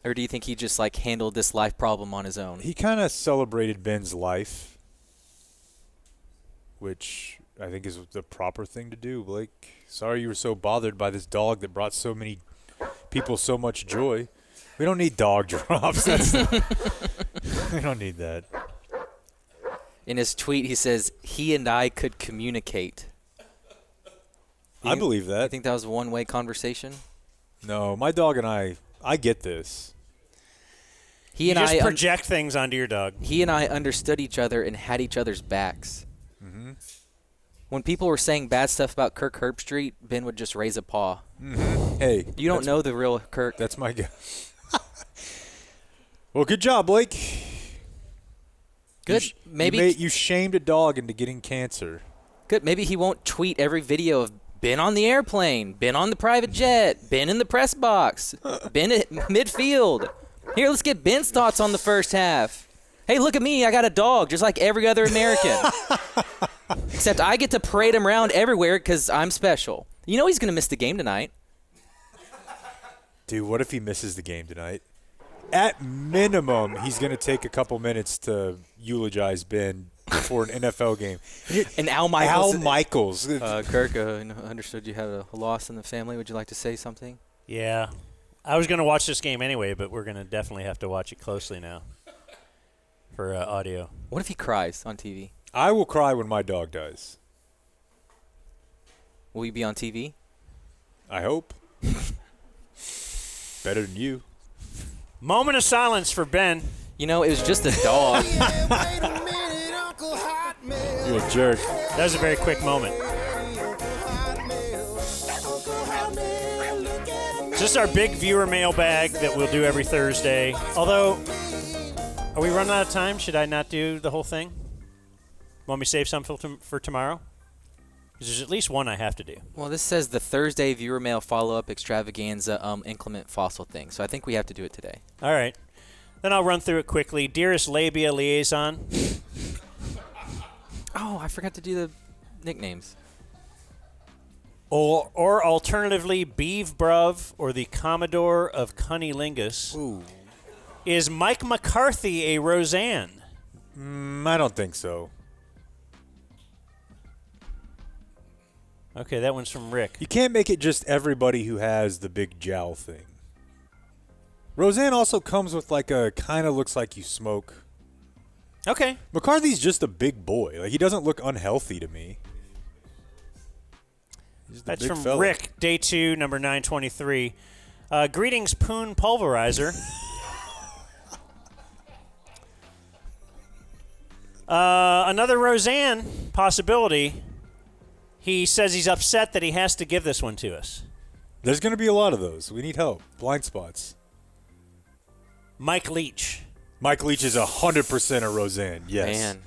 Or do you think he just like handled this life problem on his own? He kind of celebrated Ben's life, which I think is the proper thing to do, Blake. Sorry you were so bothered by this dog that brought so many people so much joy. We don't need dog drops. We don't need that. In his tweet, he says, he and I could communicate. I believe that. You think that was a one-way conversation? No, my dog and I get this. You just project things onto your dog. He and I understood each other and had each other's backs. Mm-hmm. When people were saying bad stuff about Kirk Herbstreit, Ben would just raise a paw. Mm-hmm. Hey. You don't know the real Kirk. That's my guy. Well, good job, Blake. Good. Maybe you shamed a dog into getting cancer. Good. Maybe he won't tweet every video of Ben on the airplane, Ben on the private jet, Ben in the press box, Ben at midfield. Here, let's get Ben's thoughts on the first half. Hey, look at me. I got a dog just like every other American. Except I get to parade him around everywhere because I'm special. You know he's going to miss the game tonight. Dude, what if he misses the game tonight? At minimum, he's going to take a couple minutes to eulogize Ben before an NFL game. And Al Michaels. Al Michaels. Kirk, I understood you had a loss in the family. Would you like to say something? Yeah. I was going to watch this game anyway, but we're going to definitely have to watch it closely now for audio. What if he cries on TV? I will cry when my dog dies. Will you be on TV? I hope. Better than you. Moment of silence for Ben. You know, it was just a dog. You're a jerk. That was a very quick moment. It's just our big viewer mailbag that we'll do every Thursday. Although, are we running out of time? Should I not do the whole thing? Want me to save some for tomorrow? Because there's at least one I have to do. Well, this says the Thursday viewer mail follow-up extravaganza inclement fossil thing. So I think we have to do it today. All right. Then I'll run through it quickly. Dearest Labia Liaison. Oh, I forgot to do the nicknames. Or alternatively, Beeve Bruv or the Commodore of Cunnilingus. Ooh. Is Mike McCarthy a Roseanne? I don't think so. Okay, that one's from Rick. You can't make it just everybody who has the big jowl thing. Roseanne also comes with like a kind of looks like you smoke. Okay. McCarthy's just a big boy. Like he doesn't look unhealthy to me. That's from fella. Rick, day 2, number 923. Greetings, Poon Pulverizer. Another Roseanne possibility. He says he's upset that he has to give this one to us. There's going to be a lot of those. We need help. Blind spots. Mike Leach. Mike Leach is 100% a Roseanne. Yes. Man.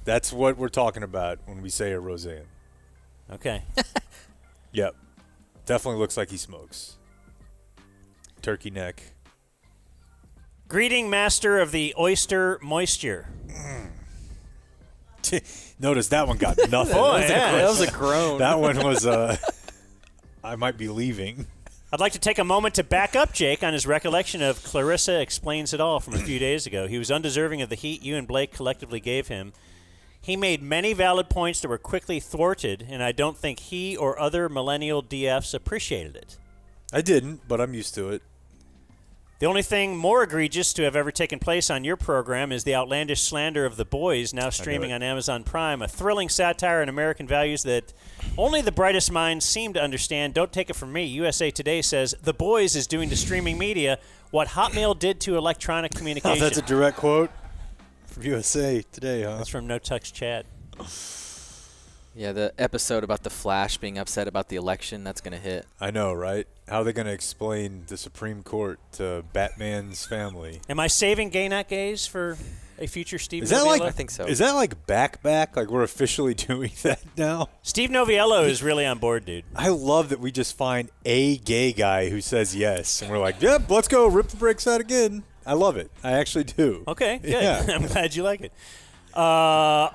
That's what we're talking about when we say a Roseanne. Okay. Yep. Definitely looks like he smokes. Turkey neck. Greeting, master of the oyster moisture. Notice that one got nothing. That was a groan. That one was, I might be leaving. I'd like to take a moment to back up Jake on his recollection of Clarissa Explains It All from a few days ago. He was undeserving of the heat you and Blake collectively gave him. He made many valid points that were quickly thwarted, and I don't think he or other millennial DFs appreciated it. I didn't, but I'm used to it. The only thing more egregious to have ever taken place on your program is the outlandish slander of The Boys, now streaming on Amazon Prime, a thrilling satire on American values that only the brightest minds seem to understand. Don't take it from me. USA Today says The Boys is doing to streaming media what Hotmail did to electronic communication. That's a direct quote from USA Today, huh? That's from No Tux Chad. Yeah, the episode about the Flash being upset about the election, that's going to hit. I know, right? How are they going to explain the Supreme Court to Batman's family? Am I saving Gay Not Gays for a future Steve Is that Noviello? like, I think so. Is that like back? Like we're officially doing that now? Steve Noviello is really on board, dude. I love that we just find a gay guy who says yes. And we're like, yep, let's go rip the brakes out again. I love it. I actually do. Okay, good. Yeah. I'm glad you like it. Got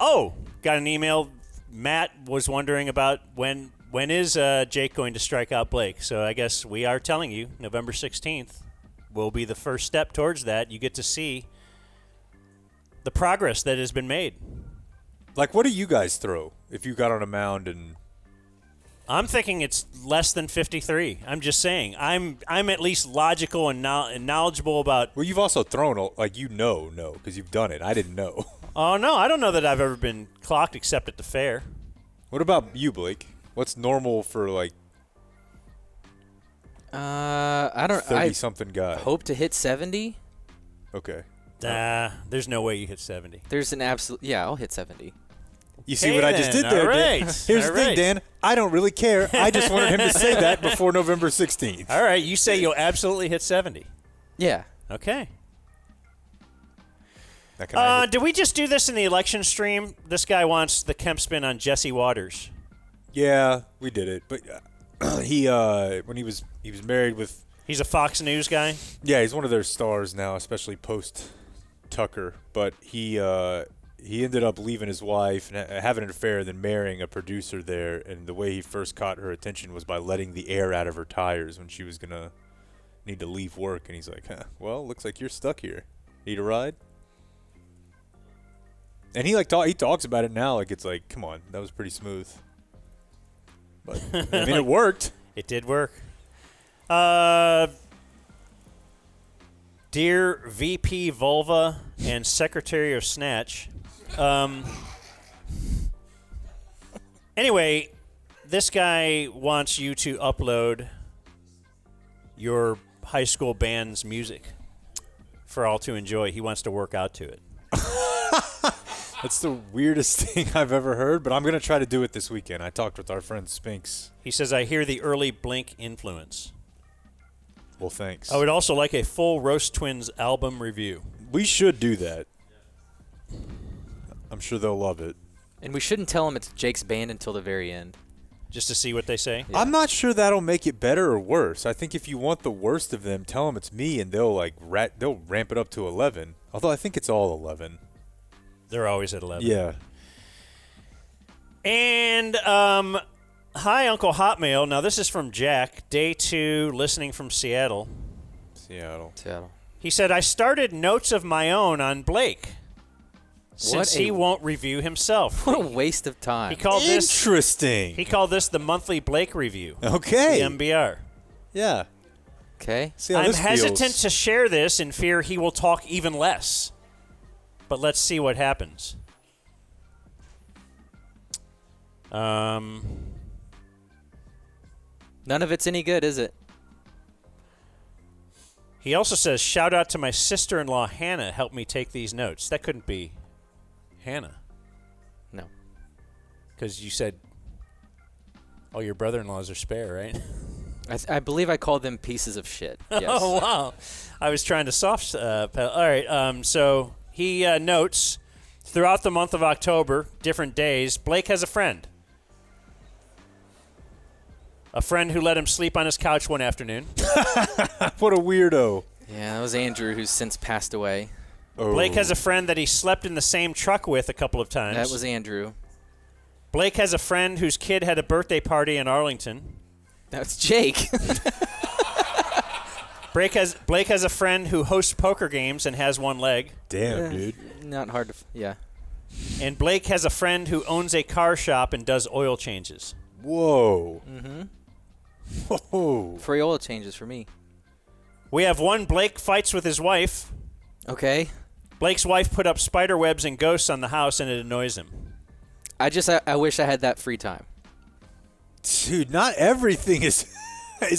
an email. Matt was wondering about when is Jake going to strike out Blake. So I guess we are telling you November 16th will be the first step towards that. You get to see the progress that has been made. Like, what do you guys throw if you got on a mound and... I'm thinking it's less than 53. I'm just saying. I'm at least logical and knowledgeable about... Well, you've also thrown, like, no, because you've done it. I didn't know. Oh, no, I don't know that I've ever been clocked except at the fair. What about you, Blake? What's normal for, like, I don't... 30-something guy? Hope to hit 70. Okay. There's no way you hit 70. There's an absolute... Yeah, I'll hit 70. You see what I just did there, all right. Dan? Here's the thing, Dan. I don't really care. I just wanted him to say that before November 16th. All right, you say you'll absolutely hit 70. Yeah. Okay. That did we just do this in the election stream? This guy wants the Kemp spin on Jesse Waters. Yeah, we did it. But he when he was married with... He's a Fox News guy? Yeah, he's one of their stars now, especially post-Tucker. But he ended up leaving his wife and having an affair and then marrying a producer there. And the way he first caught her attention was by letting the air out of her tires when she was going to need to leave work. And he's like, well, looks like you're stuck here. Need a ride? And he he talks about it now like it's like, come on, that was pretty smooth. But, I mean, it worked. It did work. Dear VP Vulva and Secretary of Snatch. Anyway, this guy wants you to upload your high school band's music for all to enjoy. He wants to work out to it. That's the weirdest thing I've ever heard, but I'm going to try to do it this weekend. I talked with our friend Spinks. He says, I hear the early Blink influence. Well, thanks. I would also like a full Roast Twins album review. We should do that. I'm sure they'll love it. And we shouldn't tell them it's Jake's band until the very end. Just to see what they say? Yeah. I'm not sure that'll make it better or worse. I think if you want the worst of them, tell them it's me, and they'll they'll ramp it up to 11. Although I think it's all 11. They're always at 11. Yeah. And, hi, Uncle Hotmail. Now, this is from Jack, day 2, listening from Seattle. Seattle. He said, I started notes of my own on Blake since he won't review himself. What a waste of time. He called Interesting. He called this the monthly Blake review. Okay. The MBR. Yeah. Okay. See how I'm this hesitant feels. to share this in fear he will talk even less. But let's see what happens. None of it's any good, is it? He also says, shout out to my sister-in-law, Hannah, helped me take these notes. That couldn't be Hannah. No. Because you said all your brother-in-laws are spare, right? I believe I called them pieces of shit. Yes. Oh, wow. I was trying to soft pedal. All right, so he notes, throughout the month of October, different days, Blake has a friend. A friend who let him sleep on his couch one afternoon. What a weirdo. Yeah, that was Andrew, who's since passed away. Oh. Blake has a friend that he slept in the same truck with a couple of times. That was Andrew. Blake has a friend whose kid had a birthday party in Arlington. That's Jake. Blake has a friend who hosts poker games and has one leg. Damn, dude. Not hard to... Yeah. And Blake has a friend who owns a car shop and does oil changes. Whoa. Mm-hmm. Whoa. Free oil changes for me. We have one Blake fights with his wife. Okay. Blake's wife put up spider webs and ghosts on the house, and it annoys him. I wish I had that free time. Dude, not everything is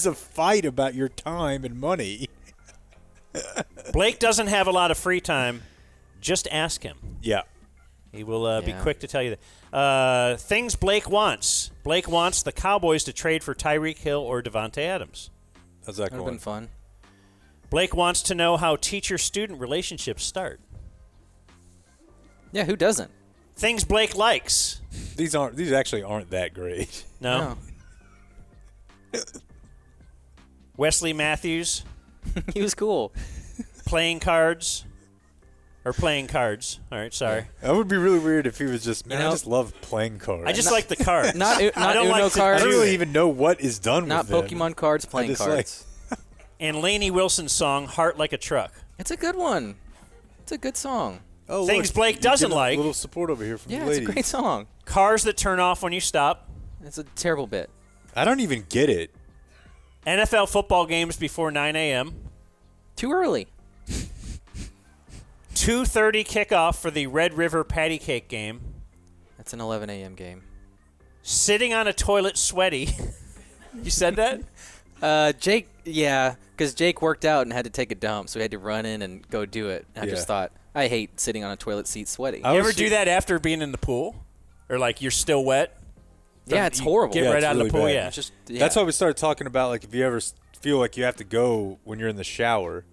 a fight about your time and money. Blake doesn't have a lot of free time. Just ask him. Yeah. He will be quick to tell you that. Things Blake wants. Blake wants the Cowboys to trade for Tyreek Hill or Devontae Adams. How's that That would going? have been fun. Blake wants to know how teacher-student relationships start. Yeah, who doesn't? Things Blake likes. These actually aren't that great. No. Wesley Matthews. He was cool. Playing cards. Or playing cards. All right, sorry. That would be really weird if he was just, man, You know- I just love playing cards. I just like the cards. Not I don't Uno like to cards. I don't do really it. even know what is done Not with them. Pokemon cards, playing just cards. And Lainey Wilson's song, Heart Like a Truck. It's a good one. It's a good song. Oh, Things look, Blake you doesn't get a like. little support over here from Yeah, the it's ladies. a great song. Cars that turn off when you stop. It's a terrible bit. I don't even get it. NFL football games before 9 a.m. Too early. 2:30 kickoff for the Red River Patty Cake game. That's an 11 a.m. game. Sitting on a toilet sweaty. You said that? Jake, yeah, because Jake worked out and had to take a dump, so he had to run in and go do it. I just thought, I hate sitting on a toilet seat sweaty. You ever do that after being in the pool? Or like you're still wet? Yeah, it's You horrible. Get Yeah, right it's out really of the pool, bad. yeah. It's just, That's why we started talking about, like, if you ever feel like you have to go when you're in the shower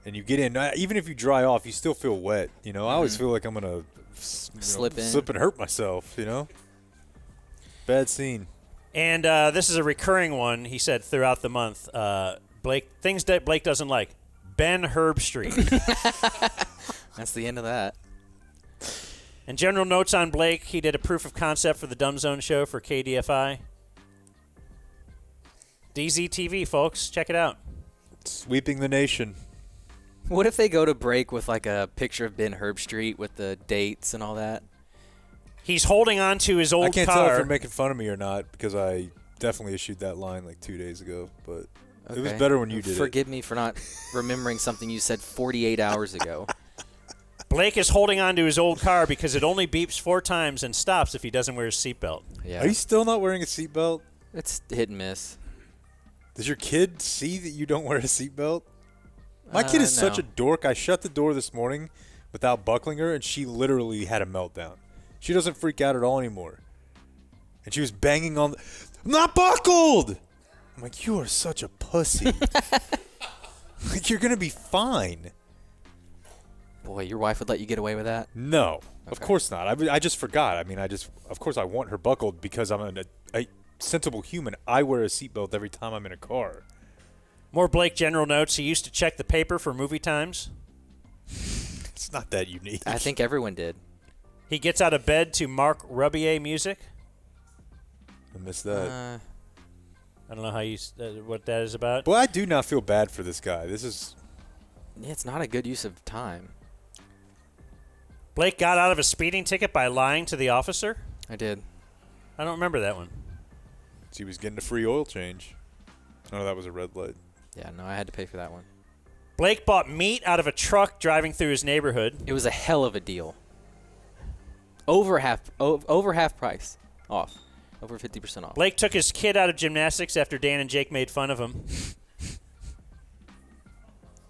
and you get in, even if you dry off, you still feel wet. You know, I always feel like I'm going to Slip in. slip and hurt myself, you know? Bad scene. And this is a recurring one, he said, throughout the month. Blake, things that Blake doesn't like. Ben Herbstreit. That's the end of that. And general notes on Blake, he did a proof of concept for the Dumb Zone show for KDFI. DZTV, folks. Check it out. Sweeping the nation. What if they go to break with like a picture of Ben Herbstreit with the dates and all that? He's holding on to his old I can't car. tell if you're making fun of me or not because I definitely issued that line like 2 days ago, but it was Okay. better when you did Forgive me for not remembering something you said 48 hours ago. Blake is holding on to his old car because it only beeps 4 times and stops if he doesn't wear his seatbelt. Yeah. Are you still not wearing a seatbelt? It's hit and miss. Does your kid see that you don't wear a seatbelt? My kid is such a no. dork. I shut the door this morning without buckling her, and she literally had a meltdown. She doesn't freak out at all anymore. And she was banging on I'm not buckled! I'm like, you are such a pussy. Like, you're going to be fine. Boy, your wife would let you get away with that? No, of course not. I just forgot. I mean, of course I want her buckled because I'm a sensible human. I wear a seatbelt every time I'm in a car. More Blake general notes. He used to check the paper for movie times. It's not that unique. I think everyone did. He gets out of bed to Mark Rebier music. I missed that. I don't know how you what that is about. Well, I do not feel bad for this guy. This is... Yeah, it's not a good use of time. Blake got out of a speeding ticket by lying to the officer. I did. I don't remember that one. He was getting a free oil change. Oh, that was a red light. Yeah, no, I had to pay for that one. Blake bought meat out of a truck driving through his neighborhood. It was a hell of a deal. Over half price off. Over 50% off. Blake took his kid out of gymnastics after Dan and Jake made fun of him.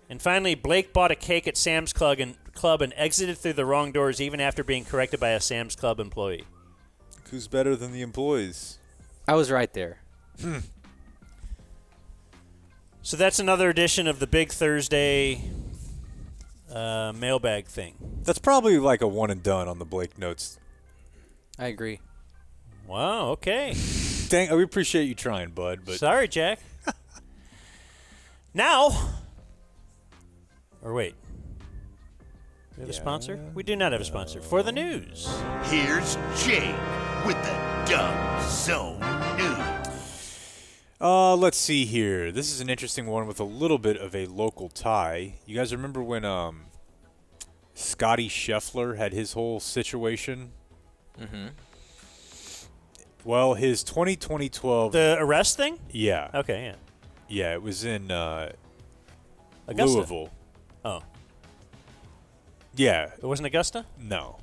And finally, Blake bought a cake at Sam's Club and exited through the wrong doors even after being corrected by a Sam's Club employee. Who's better than the employees? I was right there. So that's another edition of the Big Thursday mailbag thing. That's probably like a one and done on the Blake notes. I agree. Wow, okay. Dang, we appreciate you trying, bud. But Sorry, Jack. Now, or wait. We have a sponsor? We do not have a sponsor. For the news. Here's Jake with the Dumb Zone News. Let's see here. This is an interesting one with a little bit of a local tie. You guys remember when Scotty Scheffler had his whole situation? Mm-hmm. Well, his 2012... The arrest thing? Yeah. Okay, yeah. Yeah, it was in Augusta. Louisville. Oh. Yeah. It wasn't Augusta? No.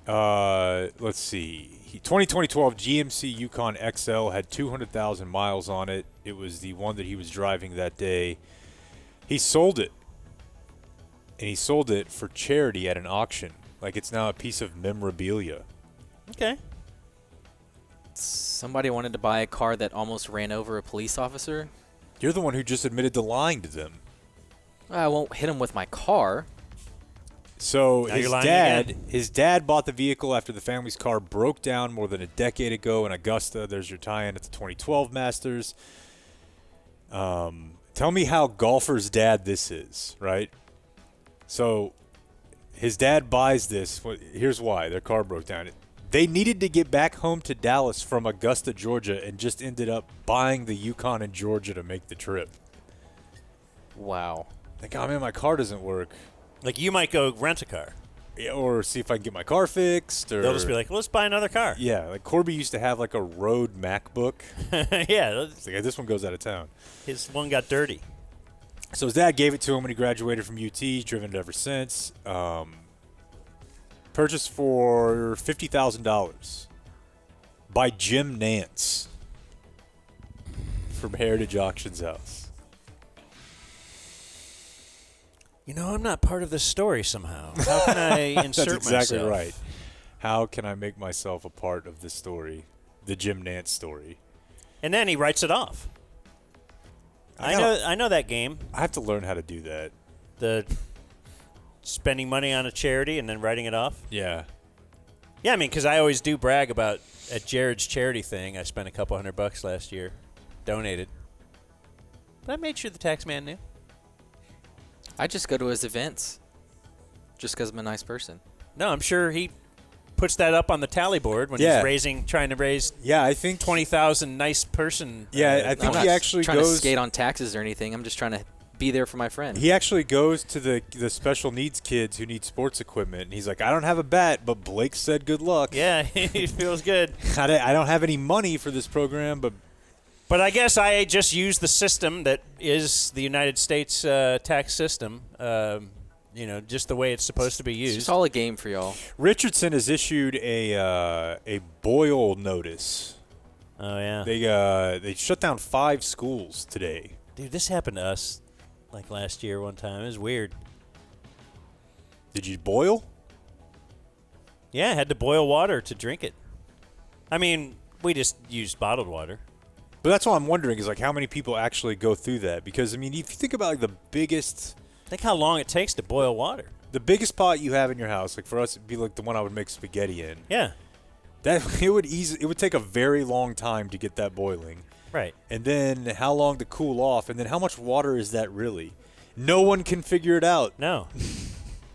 Let's see. 2012 GMC Yukon XL had 200,000 miles on it. It was the one that he was driving that day. He sold it. And he sold it for charity at an auction. Like it's now a piece of memorabilia. Okay. Somebody wanted to buy a car that almost ran over a police officer. You're the one who just admitted to lying to them. I won't hit him with my car. So Now you're lying again. his dad bought the vehicle after the family's car broke down more than a decade ago in Augusta. There's your tie-in at the 2012 Masters. Tell me how golfer's dad this is, right? So his dad buys this. Here's why. Their car broke down. They needed to get back home to Dallas from Augusta, Georgia, and just ended up buying the Yukon in Georgia to make the trip. Wow. Like, oh, man, my car doesn't work. Like, you might go rent a car. Yeah, or see if I can get my car fixed. Or They'll just be like, well, let's buy another car. Yeah, like Corby used to have like a road MacBook. Yeah. It's like, this one goes out of town. His one got dirty. So his dad gave it to him when he graduated from UT. He's driven it ever since. Purchased for $50,000 by Jim Nance from Heritage Auctions House. You know, I'm not part of this story somehow. How can I insert That's exactly myself? right. How can I make myself a part of this story, the Jim Nance story? And then he writes it off. I know that game. I have to learn how to do that. The spending money on a charity and then writing it off. Yeah. Yeah, I mean, because I always do brag about at Jared's charity thing. I spent a couple $100 last year, donated. But I made sure the tax man knew. I just go to his events just because I'm a nice person. No, I'm sure he puts that up on the tally board when he's trying to raise. Yeah, I think 20,000 nice person. Yeah, I think I'm he not actually trying goes to skate on taxes or anything. I'm just trying to be there for my friend. He actually goes to the special needs kids who need sports equipment, and he's like, I don't have a bat, but Blake said good luck. Yeah, he feels good. I don't have any money for this program, But I guess I just use the system that is the United States tax system, just the way it's supposed to be used. It's just all a game for y'all. Richardson has issued a Boyle notice. Oh, yeah. They shut down 5 schools today. Dude, this happened to us like last year one time. It was weird. Did you boil? Yeah, I had to boil water to drink it. I mean, we just used bottled water. But that's what I'm wondering is, like, how many people actually go through that? Because, I mean, if you think about, like, the biggest... Think how long it takes to boil water. The biggest pot you have in your house, like, for us, it'd be, like, the one I would make spaghetti in. Yeah. It would take a very long time to get that boiling. Right. And then how long to cool off, and then how much water is that really? No one can figure it out. No.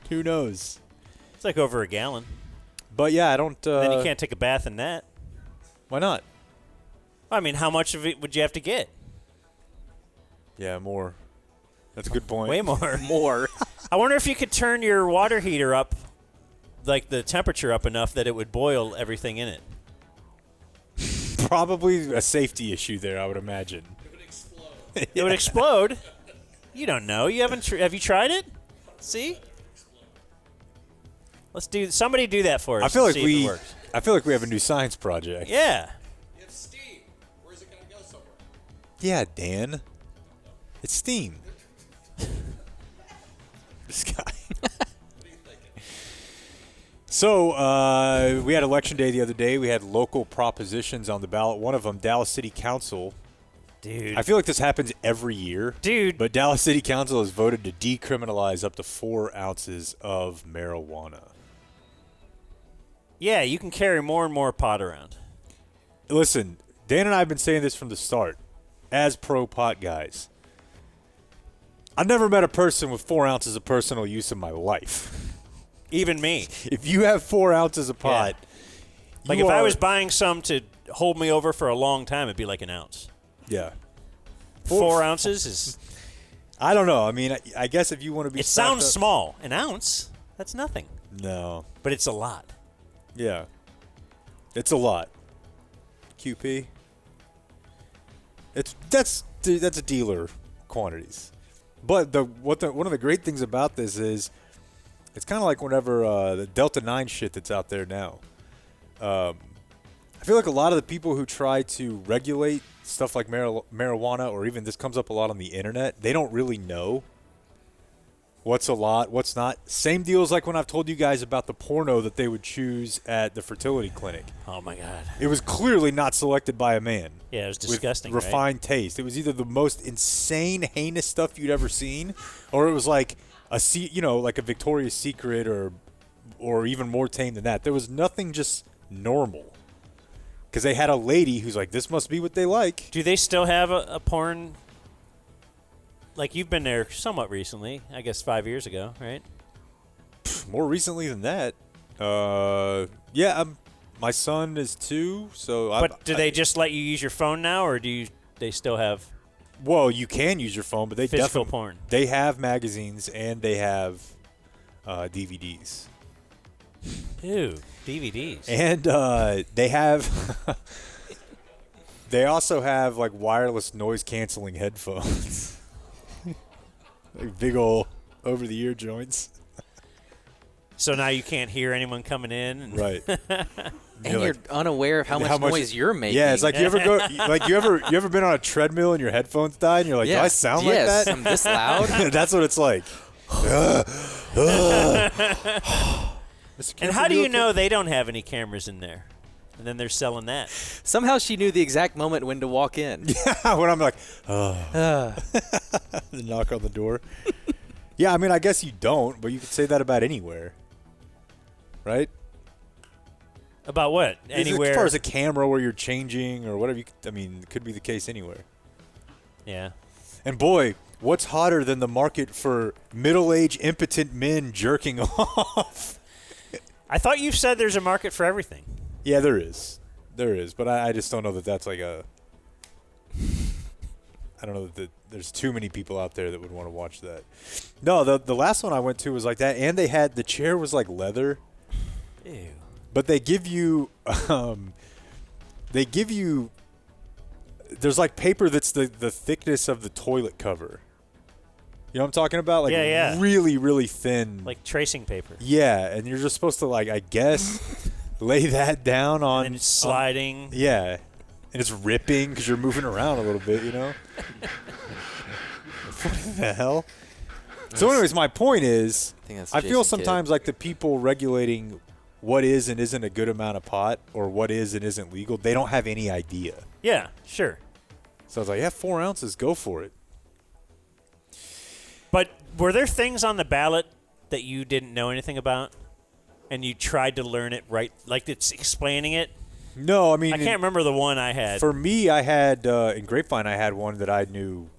Who knows? It's like over a gallon. But, yeah, I don't... then you can't take a bath in that. Why not? I mean, how much of it would you have to get? Yeah, more. That's a good point. Way more. More. I wonder if you could turn your water heater up, like the temperature up enough that it would boil everything in it. Probably a safety issue there, I would imagine. It would explode. It would explode? You don't know. You haven't. Have you tried it? See? Somebody do that for us. I feel like see if it works. I feel like we have a new science project. Yeah. Yeah, Dan. It's steam. This guy. So, we had Election Day the other day. We had local propositions on the ballot. One of them, Dallas City Council. Dude. I feel like this happens every year. Dude. But Dallas City Council has voted to decriminalize up to 4 ounces of marijuana. Yeah, you can carry more and more pot around. Listen, Dan and I have been saying this from the start. As pro-pot guys, I've never met a person with 4 ounces of personal use in my life. Even me. If you have 4 ounces of pot, like if I was buying some to hold me over for a long time, it'd be like an ounce. Yeah. 4 ounces is... I don't know. I mean, I guess if you want to be... It sounds small. An ounce? That's nothing. No. But it's a lot. Yeah. It's a lot. QP? That's a dealer quantities. But one of the great things about this is it's kind of like whenever the Delta 9 shit that's out there now. I feel like a lot of the people who try to regulate stuff like marijuana, or even this comes up a lot on the internet, they don't really know what's a lot, what's not. Same deals like when I've told you guys about the porno that they would choose at the fertility clinic. Oh, my God. It was clearly not selected by a man. Yeah, it was disgusting, with refined taste. It was either the most insane, heinous stuff you'd ever seen, or it was like like a Victoria's Secret or even more tame than that. There was nothing just normal. Because they had a lady who's like, this must be what they like. Do they still have a porn? Like, you've been there somewhat recently, I guess 5 years ago, right? More recently than that. Yeah, my son is 2, so... But do they just let you use your phone now, or they still have... Well, you can use your phone, but they physical definitely... porn. They have magazines, and they have DVDs. Ew, DVDs. And they have... they also have, like, wireless noise-canceling headphones. Like big ol' over-the-ear joints. So now you can't hear anyone coming in. Right. And you're unaware of how much noise you're making. Yeah, it's like you ever go, like you ever been on a treadmill and your headphones die and you're like, do I sound like that? I'm this loud. That's what it's like. And how do you know they don't have any cameras in there? And then they're selling that. Somehow she knew the exact moment when to walk in. Yeah, when I'm like, the knock on the door. Yeah, I mean, I guess you don't, but you could say that about anywhere, right? About what? Anywhere? As far as a camera where you're changing or whatever. I mean, it could be the case anywhere. Yeah. And boy, what's hotter than the market for middle-aged impotent men jerking off? I thought you said there's a market for everything. Yeah, there is. There is. But I just don't know that that's like a... I don't know that there's too many people out there that would want to watch that. No, the last one I went to was like that, and they had... The chair was like leather. Ew. But they give you... There's like paper that's the thickness of the toilet cover. You know what I'm talking about? Like really, really thin. Like tracing paper. Yeah, and you're just supposed to, like, I guess... lay that down on... And it's sliding. Yeah. And it's ripping because you're moving around a little bit, you know? What the hell? So anyways, my point is, I feel sometimes like the people regulating what is and isn't a good amount of pot or what is and isn't legal, they don't have any idea. Yeah, sure. So I was like, yeah, 4 ounces, go for it. But were there things on the ballot that you didn't know anything about? And you tried to learn it right, like it's explaining it? No, I mean... I can't remember the one I had. For me, I had, in Grapevine, I had one that I knew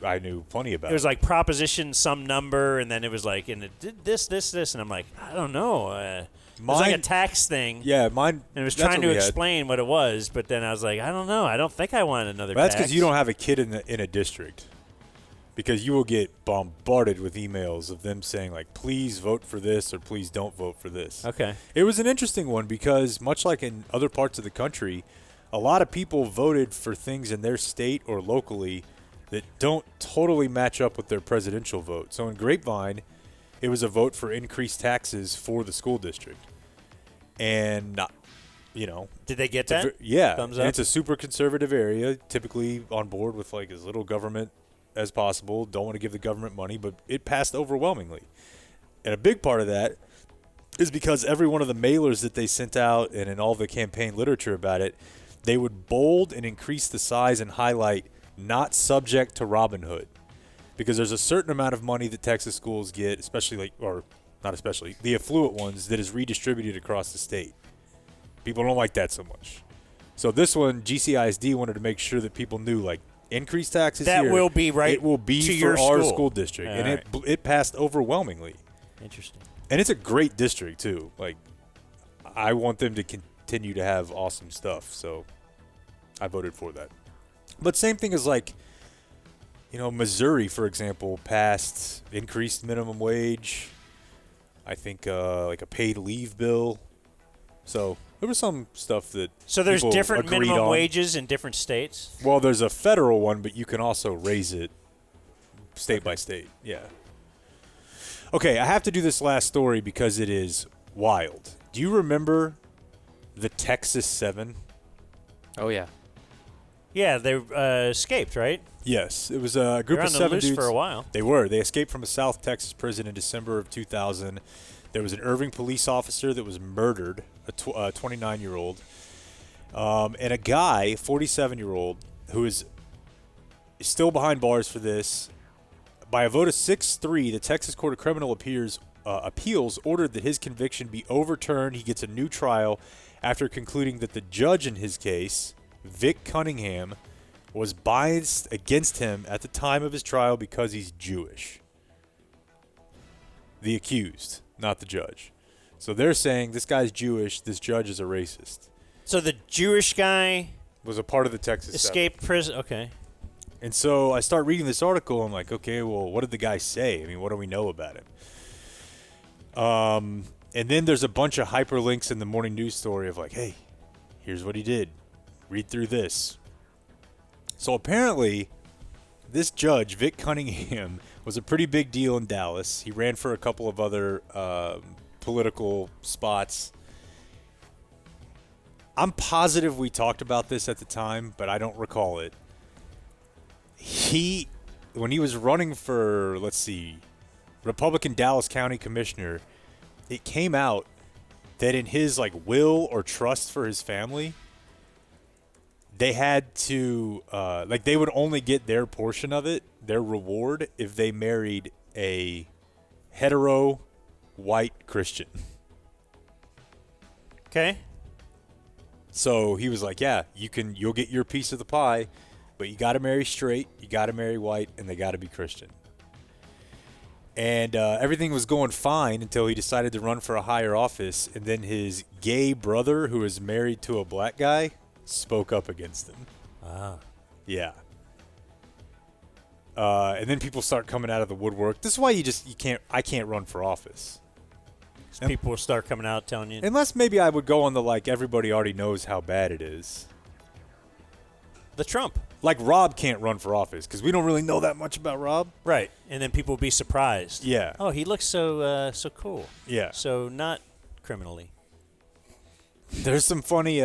plenty about. It was like proposition some number, and then it was like, and it did this, and I'm like, I don't know. It was like a tax thing. Yeah, mine... And it was trying to explain what it was, but then I was like, I don't know. I don't think I want another tax. That's because you don't have a kid in a district. Because you will get bombarded with emails of them saying, like, please vote for this or please don't vote for this. Okay. It was an interesting one because, much like in other parts of the country, a lot of people voted for things in their state or locally that don't totally match up with their presidential vote. So in Grapevine, it was a vote for increased taxes for the school district. And, Did they get that? Yeah. Thumbs and up? it's a super conservative area, typically on board with, like, as little government as possible, don't want to give the government money, but it passed overwhelmingly. And a big part of that is because every one of the mailers that they sent out and in all the campaign literature about it, they would bold and increase the size and highlight not subject to Robin Hood. Because there's a certain amount of money that Texas schools get, the affluent ones, that is redistributed across the state. People don't like that so much. So this one, GCISD wanted to make sure that people knew, like, increased taxes that here, will be right. It will be to for your our school. school district, All and right. it passed overwhelmingly. Interesting. And it's a great district too. Like, I want them to continue to have awesome stuff, so I voted for that. But same thing as, like, Missouri, for example, passed increased minimum wage. I think like a paid leave bill. So there was some stuff that So there's people different agreed minimum on. wages in different states? Well, there's a federal one, but you can also raise it state by state. Yeah. Okay, I have to do this last story because it is wild. Do you remember the Texas 7? Oh, yeah. Yeah, they escaped, right? Yes, it was a group They're of on the 7 loose dudes. for a while. They were. They escaped from a South Texas prison in December of 2000. There was an Irving police officer that was murdered, a 29-year-old, and a guy, 47-year-old, who is still behind bars for this. By a vote of 6-3, the Texas Court of Criminal Appeals ordered that his conviction be overturned. He gets a new trial after concluding that the judge in his case, Vic Cunningham, was biased against him at the time of his trial because he's Jewish. The accused, not the judge. So they're saying this guy's Jewish, this judge is a racist. So the Jewish guy was a part of the Texas escaped prison. Okay. And so I start reading this article. I'm like, okay, well, what did the guy say? I mean, what do we know about him? And then there's a bunch of hyperlinks in the morning news story of like, hey, here's what he did. Read through this. So apparently, this judge, Vic Cunningham, was a pretty big deal in Dallas. He ran for a couple of other political spots. I'm positive we talked about this at the time, but I don't recall it. When he was running for, let's see, Republican Dallas County Commissioner, it came out that in his like will or trust for his family, they had to they would only get their portion of it, their reward, if they married a hetero white Christian. Okay. So he was like, yeah, you'll get your piece of the pie, but you got to marry straight, you got to marry white, and they got to be Christian. And everything was going fine until he decided to run for a higher office, and then his gay brother, who is married to a black guy, spoke up against him. Ah. Yeah. And then people start coming out of the woodwork. This is why I can't run for office. People will start coming out telling you. Unless maybe I would go on the like everybody already knows how bad it is. The Trump. Like Rob can't run for office because we don't really know that much about Rob. Right. And then people will be surprised. Yeah. Oh, he looks so cool. Yeah. So not criminally. There's some funny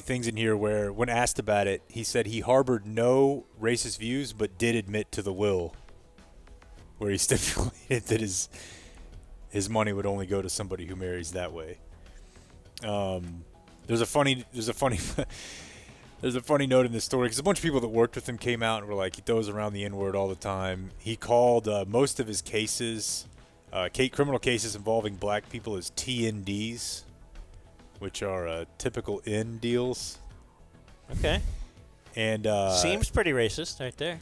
things in here where when asked about it, he said he harbored no racist views but did admit to the will where he stipulated that his money would only go to somebody who marries that way. There's a funny note in this story because a bunch of people that worked with him came out and were like, he throws around the N-word all the time. He called most of his cases, criminal cases involving black people, as TNDs, which are typical N deals. Okay. And seems pretty racist right there.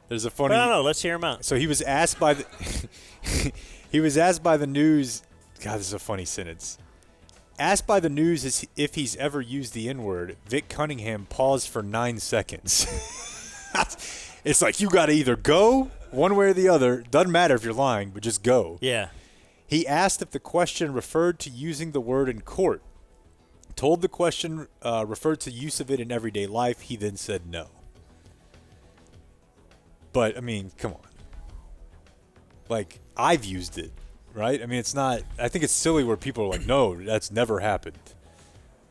There's a funny. I don't know. Let's hear him out. So he was asked by the news. God, this is a funny sentence. Asked by the news if he's ever used the N-word, Vic Cunningham paused for 9 seconds. It's like, you got to either go one way or the other. Doesn't matter if you're lying, but just go. Yeah. He asked if the question referred to using the word in court. Told the question referred to use of it in everyday life. He then said no. But, I mean, come on. Like, I've used it. Right? I mean, it's not. I think it's silly where people are like, "No, that's never happened."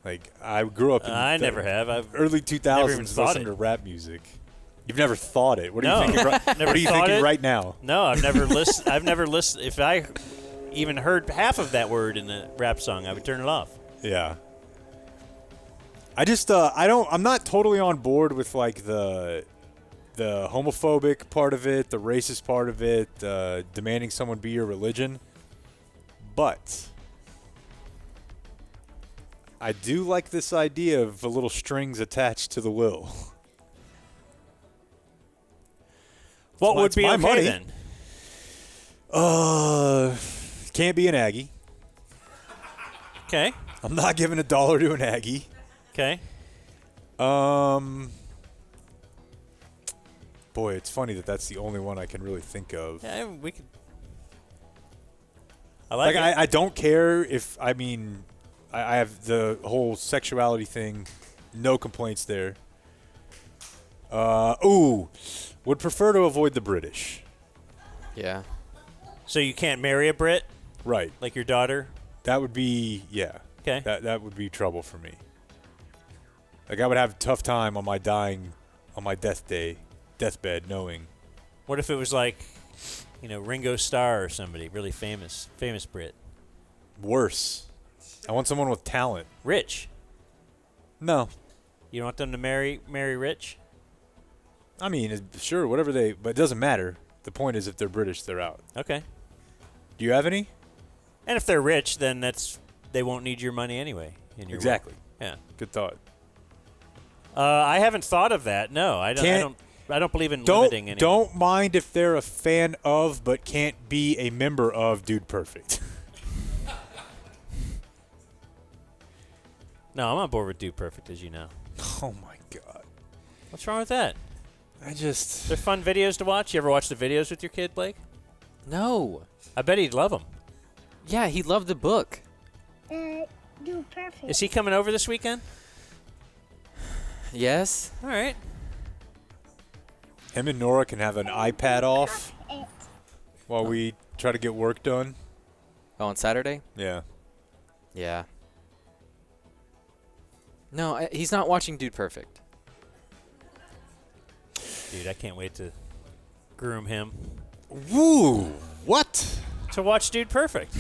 Like, I grew up in I never have. I've early 2000s listening to rap music. You've never thought it. What are you thinking? What are you thinking right now? No, I've never listened. I've never listened. If I even heard half of that word in a rap song, I would turn it off. Yeah. I just I'm not totally on board with like the homophobic part of it, the racist part of it, demanding someone be your religion. But I do like this idea of the little strings attached to the will. What would be okay money. then? Can't be an Aggie. Okay. I'm not giving $1 to an Aggie. Okay. Boy, it's funny that's the only one I can really think of. Yeah, we could. I like it. I don't care if, I mean, I have the whole sexuality thing, no complaints there. Would prefer to avoid the British. Yeah. So you can't marry a Brit? Right. Like your daughter? That would be, yeah. Okay. That would be trouble for me. Like, I would have a tough time on my deathbed, knowing. What if it was like, Ringo Starr or somebody really famous Brit? Worse. I want someone with talent. Rich? No. You don't want them to marry rich? I mean, sure, whatever but it doesn't matter. The point is, if they're British, they're out. Okay. Do you have any? And if they're rich, then they won't need your money anyway. Exactly. Yeah. Good thought. I haven't thought of that. No, I don't believe in limiting anyone. Don't mind if they're a fan of, but can't be a member of Dude Perfect. No, I'm on board with Dude Perfect, as you know. Oh my God. What's wrong with that? They're fun videos to watch. You ever watch the videos with your kid, Blake? No. I bet he'd love them. Yeah, he loved the book. Dude Perfect. Is he coming over this weekend? Yes. All right. Him and Nora can have an iPad off while we try to get work done. Oh, on Saturday? Yeah. Yeah. No, he's not watching Dude Perfect. Dude, I can't wait to groom him. Woo! What? To watch Dude Perfect.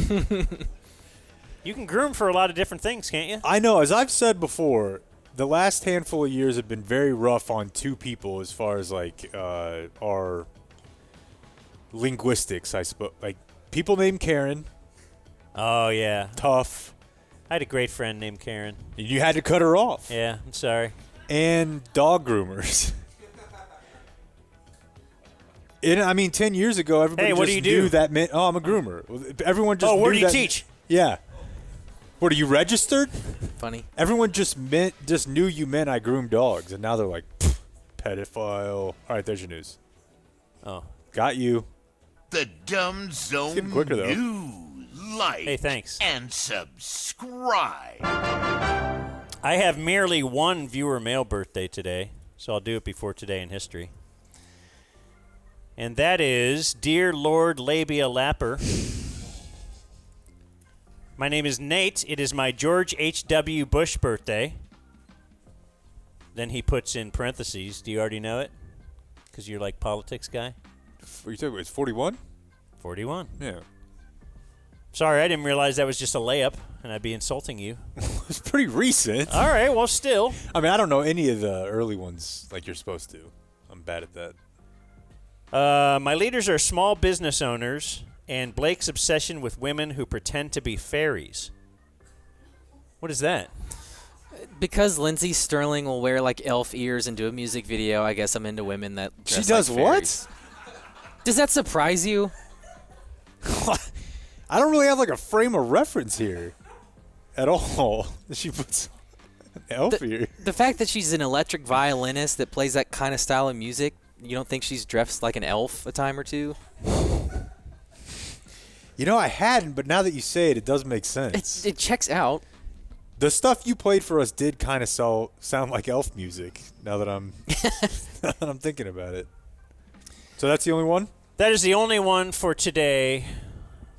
You can groom for a lot of different things, can't you? I know. As I've said before, the last handful of years have been very rough on two people as far as, like, our linguistics, I suppose. Like, people named Karen. Oh, yeah. Tough. I had a great friend named Karen. You had to cut her off. Yeah, I'm sorry. And dog groomers. 10 years ago, everybody what just do you knew do? that meant, oh, I'm a groomer. Everyone just where knew do you that- teach? Yeah. What, are you registered? Funny. Everyone just knew you meant I groom dogs, and now they're like, pedophile. All right, there's your news. Oh. Got you. The Dumb Zone getting quicker, though. News. Like Hey, thanks. and subscribe. I have merely one viewer mail birthday today, so I'll do it before today in history. And that is Dear Lord Labia Lapper. My name is Nate. It is my George H.W. Bush birthday. Then he puts in parentheses. Do you already know it? Because you're like politics guy. What are you talking about? It's 41? 41. Yeah. Sorry, I didn't realize that was just a layup, and I'd be insulting you. It's pretty recent. All right, well, still. I mean, I don't know any of the early ones like you're supposed to. I'm bad at that. My leaders are small business owners and Blake's obsession with women who pretend to be fairies. What is that? Because Lindsay Sterling will wear like elf ears and do a music video, I guess I'm into women that dress She does like what? fairies. Does that surprise you? I don't really have like a frame of reference here at all. She puts an elf ear. The fact that she's an electric violinist that plays that kind of style of music, you don't think she's dressed like an elf a time or two? I hadn't, but now that you say it, it does make sense. It checks out. The stuff you played for us did kind of sound like elf music. Now that I'm thinking about it. So that's the only one? That is the only one for today,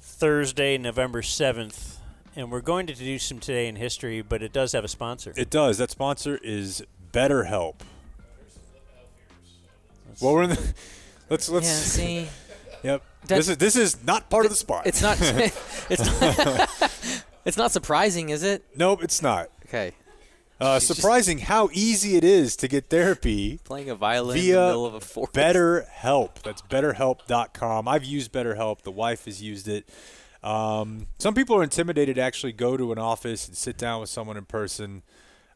Thursday, November 7th. And we're going to do some Today in History, but it does have a sponsor. It does. That sponsor is BetterHelp. Well, we're in the. Let's. Yeah, see. Yep. This is not part of the spot. It's not. It's not surprising, is it? Nope, it's not. Okay. Surprising how easy it is to get therapy. Playing a violin via in the middle of a forest. BetterHelp. That's BetterHelp.com. I've used BetterHelp. The wife has used it. Some people are intimidated to actually go to an office and sit down with someone in person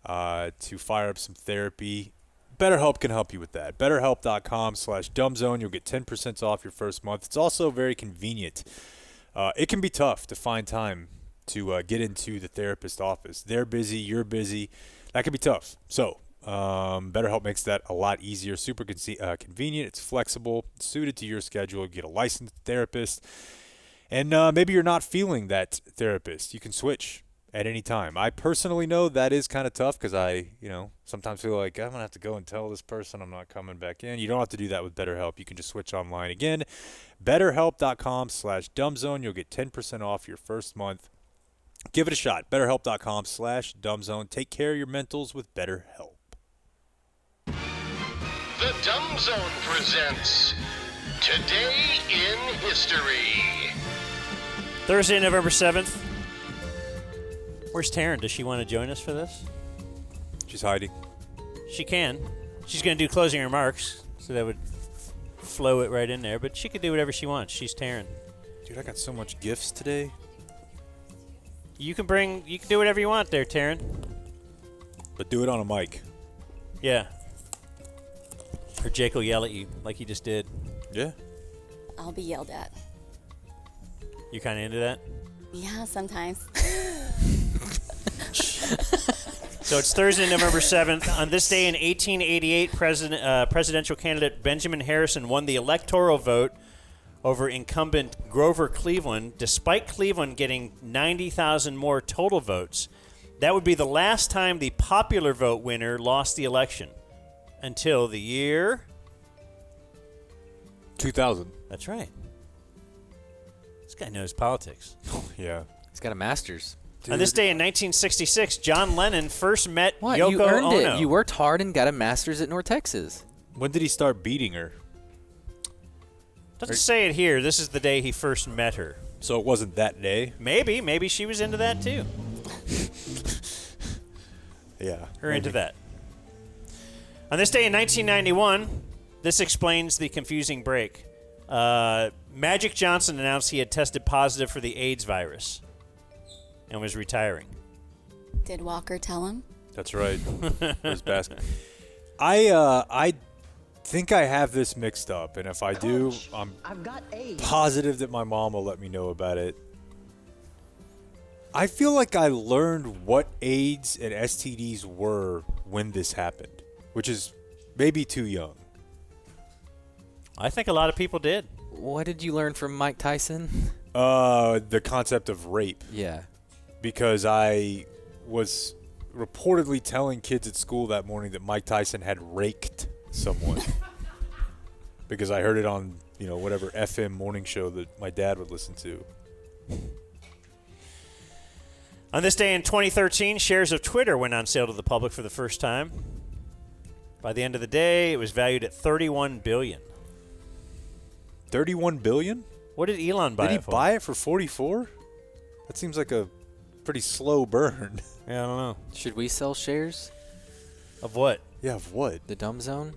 to fire up some therapy. BetterHelp can help you with that. BetterHelp.com/dumbzone. You'll get 10% off your first month. It's also very convenient. It can be tough to find time to get into the therapist office. They're busy. You're busy. That can be tough. So BetterHelp makes that a lot easier. Super convenient. It's flexible, suited to your schedule. You get a licensed therapist. And maybe you're not feeling that therapist. You can switch at any time. I personally know that is kind of tough because I, sometimes feel like I'm going to have to go and tell this person I'm not coming back in. You don't have to do that with BetterHelp. You can just switch online. Again, BetterHelp.com/dumbzone. You'll get 10% off your first month. Give it a shot. BetterHelp.com/dumbzone. Take care of your mentals with BetterHelp. The Dumb Zone presents Today in History. Thursday, November 7th. Where's Taryn? Does she want to join us for this? She's hiding. She can. She's going to do closing remarks, so that would flow it right in there. But she could do whatever she wants. She's Taryn. Dude, I got so much gifts today. You can do whatever you want there, Taryn. But do it on a mic. Yeah. Or Jake will yell at you like he just did. Yeah. I'll be yelled at. You kind of into that? Yeah, sometimes. So it's Thursday, November 7th. On this day in 1888, presidential candidate Benjamin Harrison won the electoral vote over incumbent Grover Cleveland, despite Cleveland getting 90,000 more total votes. That would be the last time the popular vote winner lost the election. Until the year 2000. That's right. This guy knows politics. Yeah. He's got a master's. On this day in 1966, John Lennon first met What? Yoko You earned Ono. it. You worked hard and got a master's at North Texas. When did he start beating her? Doesn't say it here. This is the day he first met her. So it wasn't that day? Maybe she was into that too. Yeah. Her into that. On this day in 1991, this explains the confusing break. Magic Johnson announced he had tested positive for the AIDS virus and was retiring. Did Walker tell him? That's right. His basket. I think I have this mixed up, and if I do, I'm positive that my mom will let me know about it. I feel like I learned what AIDS and STDs were when this happened, which is maybe too young. I think a lot of people did. What did you learn from Mike Tyson? The concept of rape. Yeah. Because I was reportedly telling kids at school that morning that Mike Tyson had raked someone. Because I heard it on, whatever FM morning show that my dad would listen to. On this day in 2013, shares of Twitter went on sale to the public for the first time. By the end of the day, it was valued at $31 billion. $31 billion? What did Elon buy it for? Did he buy it for 44? That seems like a pretty slow burn. Yeah, I don't know. Should we sell shares? Of what? Yeah, of what? The Dumb Zone?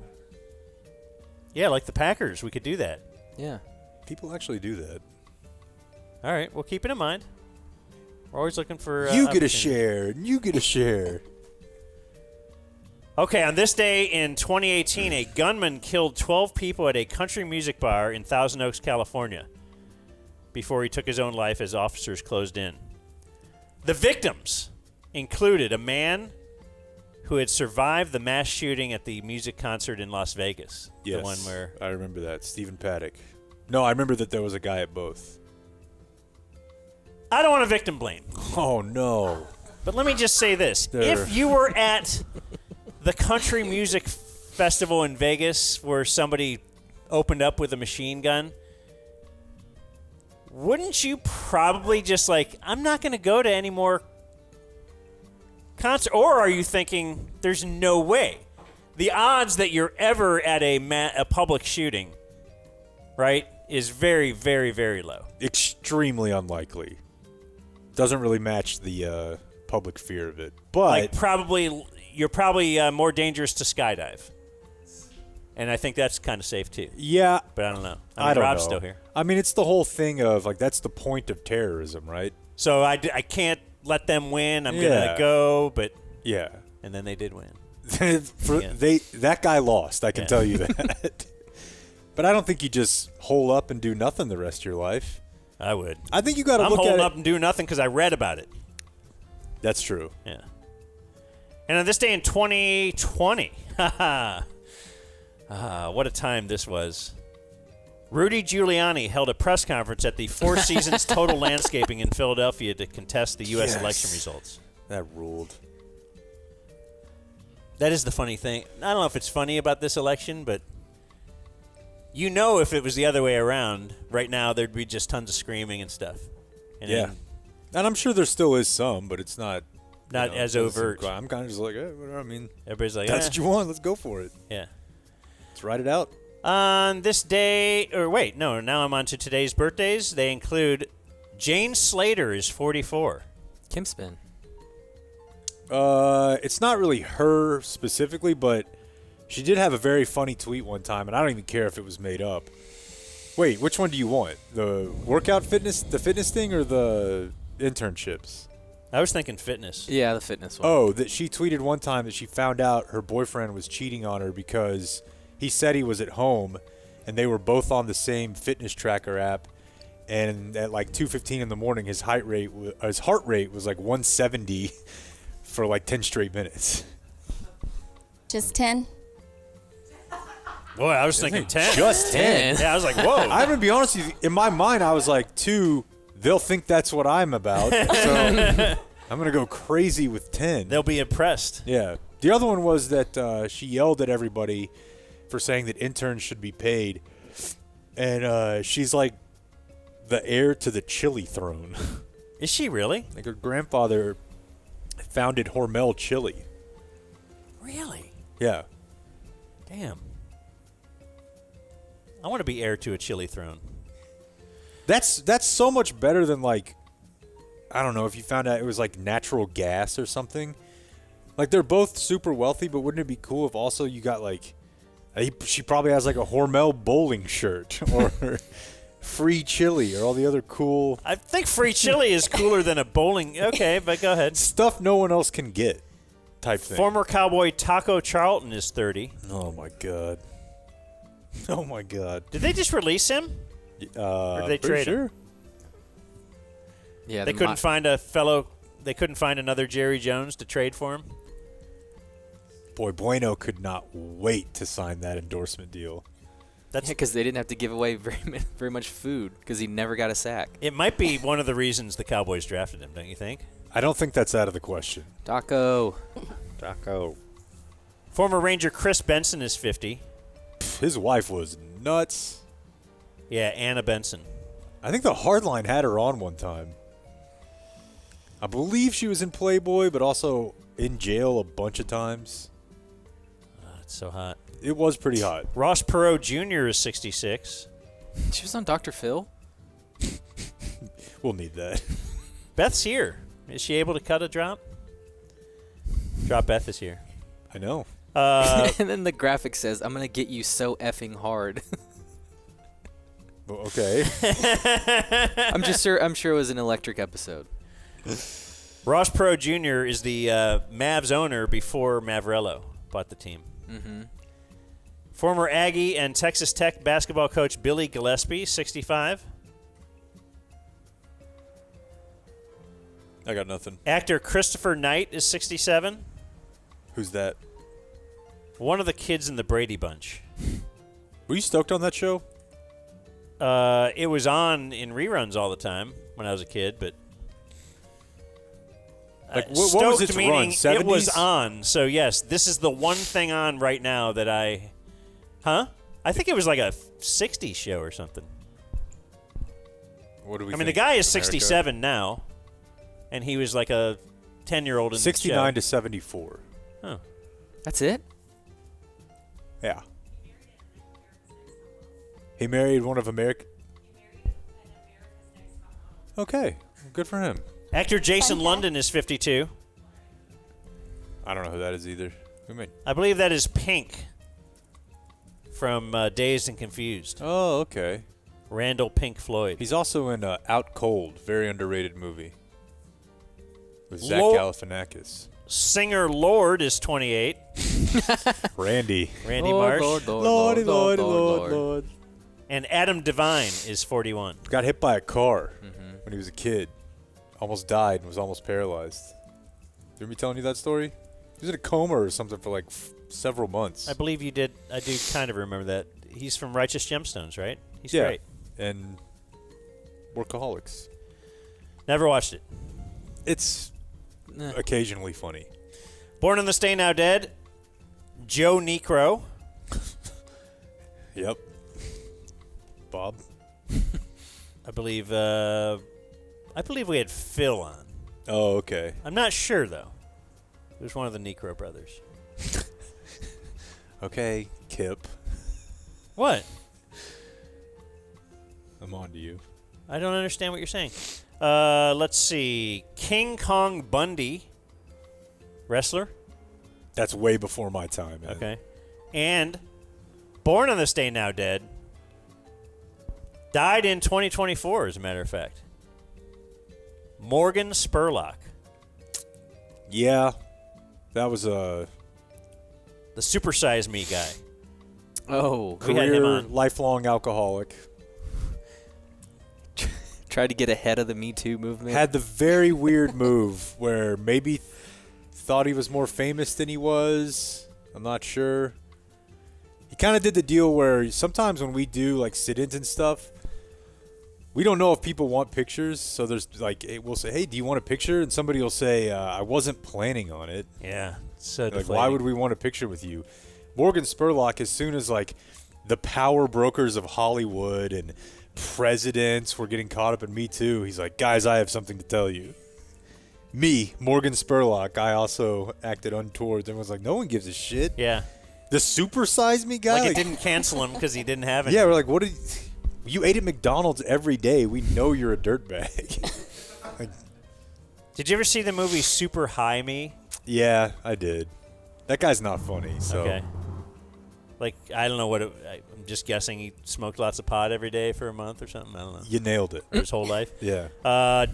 Yeah, like the Packers. We could do that. Yeah. People actually do that. All right, we'll keep it in mind. We're always looking for... you get a share, and you get a share. Okay, on this day in 2018, a gunman killed 12 people at a country music bar in Thousand Oaks, California, before he took his own life as officers closed in. The victims included a man who had survived the mass shooting at the music concert in Las Vegas. Yes, the one where I remember that. Stephen Paddock. No, I remember that there was a guy at both. I don't want to victim blame. Oh, no. But let me just say this. If you were at the country music festival in Vegas where somebody opened up with a machine gun, wouldn't you probably just I'm not going to go to any more concert? Or are you thinking there's no way? The odds that you're ever at a public shooting, right, is very, very, very low. Extremely unlikely. Doesn't really match the public fear of it. But you're probably more dangerous to skydive. And I think that's kind of safe too. Yeah. But I don't know. I don't Rob's know. Still here. I mean, it's the whole thing of that's the point of terrorism, right? So I can't let them win. I'm gonna go, but yeah. And then they did win. That guy lost. I can tell you that. But I don't think you just hole up and do nothing the rest of your life. I would. I think you got to look at it. I'm holding up and do nothing because I read about it. That's true. Yeah. And on this day in 2020, what a time this was. Rudy Giuliani held a press conference at the Four Seasons Total Landscaping in Philadelphia to contest the U.S. election results. That ruled. That is the funny thing. I don't know if it's funny about this election, but you know if it was the other way around, right now there'd be just tons of screaming and stuff. And Yeah. then And I'm sure there still is some, but it's not as overt. I'm kind of just like, whatever. I mean, Everybody's like, that's what you want. Let's go for it. Yeah. Let's ride it out. On this day, now I'm on to today's birthdays. They include Jane Slater is 44. Kim Spin. It's not really her specifically, but she did have a very funny tweet one time, and I don't even care if it was made up. Wait, which one do you want? The the fitness thing, or the internships? I was thinking fitness. Yeah, the fitness one. Oh, that she tweeted one time that she found out her boyfriend was cheating on her because he said he was at home, and they were both on the same fitness tracker app. And at like 2:15 in the morning, his heart rate was like 170 for like 10 straight minutes. Just 10? Boy, I was thinking 10. Just 10. Yeah, I was like, whoa. I'm gonna be honest with you. In my mind, I was like, 2. They'll think that's what I'm about. So I'm gonna go crazy with 10. They'll be impressed. Yeah. The other one was that she yelled at everybody for saying that interns should be paid, and she's like the heir to the chili throne. Is she really? Like her grandfather founded Hormel Chili. Really? Yeah. Damn. I want to be heir to a chili throne. That's so much better than, like, I don't know, if you found out it was like natural gas or something. Like, they're both super wealthy, but wouldn't it be cool if also you got like she probably has like a Hormel bowling shirt or free chili or all the other cool. I think free chili is cooler than a bowling. Okay, but go ahead. Stuff no one else can get type thing. Former Cowboy Taco Charlton is 30. Oh my god. Oh my god. Did they just release him? Or did they pretty trade sure. him? Yeah, They couldn't find They couldn't find another Jerry Jones to trade for him. Boy, Bueno could not wait to sign that endorsement deal. That's because they didn't have to give away very much food because he never got a sack. It might be one of the reasons the Cowboys drafted him, don't you think? I don't think that's out of the question. Taco. Former Ranger Chris Benson is 50. His wife was nuts. Yeah, Anna Benson. I think the Hardline had her on one time. I believe she was in Playboy, but also in jail a bunch of times. It's so hot. It was pretty hot. Ross Perot Jr. is 66. She was on Dr. Phil. We'll need that. Beth's here. Is she able to cut a drop? Drop Beth is here. I know. And then the graphic says, "I'm gonna get you so effing hard." Well, okay. I'm sure it was an electric episode. Ross Perot Jr. is the Mavs owner before Mavrello bought the team. Mm-hmm. Former Aggie and Texas Tech basketball coach Billy Gillespie, 65. I got nothing. Actor Christopher Knight is 67. Who's that? One of the kids in the Brady Bunch. Were you stoked on that show? It was on in reruns all the time when I was a kid, but like what was its meaning run? 70s? It was on. So yes, this is the one thing on right now that I think it was like a 60s show or something. What do we I mean, the think, guy is America? 67 now, and he was like a 10-year-old in 69 the to show. 74. Oh. That's it? Yeah. He married one of America. Okay, good for him. Actor Jason London is 52. I don't know who that is either. Who made? I believe that is Pink from Dazed and Confused. Oh, okay. Randall Pink Floyd. He's also in Out Cold, very underrated movie with Zach Lord. Galifianakis. Singer Lord is 28. Randy Marsh. Lord. And Adam Devine is 41. Got hit by a car when he was a kid. Almost died and was almost paralyzed. Did me telling you that story? He was in a coma or something for like several months. I believe you did. I do kind of remember that. He's from Righteous Gemstones, right? He's great. And Workaholics. Never watched it. It's occasionally funny. Born on this Day Now Dead, Joe Necro. Yep. Bob. I believe we had Phil on. Oh, okay. I'm not sure, though. It was one of the Necro brothers. Okay, Kip. What? I'm on to you. I don't understand what you're saying. Let's see. King Kong Bundy, wrestler. That's way before my time, man. Okay. And born on this day now dead. Died in 2024, as a matter of fact. Morgan Spurlock. Yeah. That was the Super Size Me guy. Oh. We had him career on. lifelong alcoholic. Tried to get ahead of the Me Too movement. Had the very weird move where maybe thought he was more famous than he was. I'm not sure. He kind of did the deal where sometimes when we do like sit-ins and stuff, we don't know if people want pictures. So there's like, we'll say, hey, do you want a picture? And somebody will say, I wasn't planning on it. Yeah. So like, why would we want a picture with you? Morgan Spurlock, as soon as like the power brokers of Hollywood and presidents were getting caught up in Me Too, he's like, guys, I have something to tell you. Me, Morgan Spurlock, I also acted untoward. Everyone's like, no one gives a shit. Yeah. The Super Size Me guy? Like it didn't cancel him because he didn't have it. Yeah, we're like, what did you ate at McDonald's every day. We know you're a dirtbag. Like, did you ever see the movie Super High Me? Yeah, I did. That guy's not funny, so. Okay. Like, I don't know what I'm just guessing he smoked lots of pot every day for a month or something. I don't know. You nailed it. For his whole life. Yeah.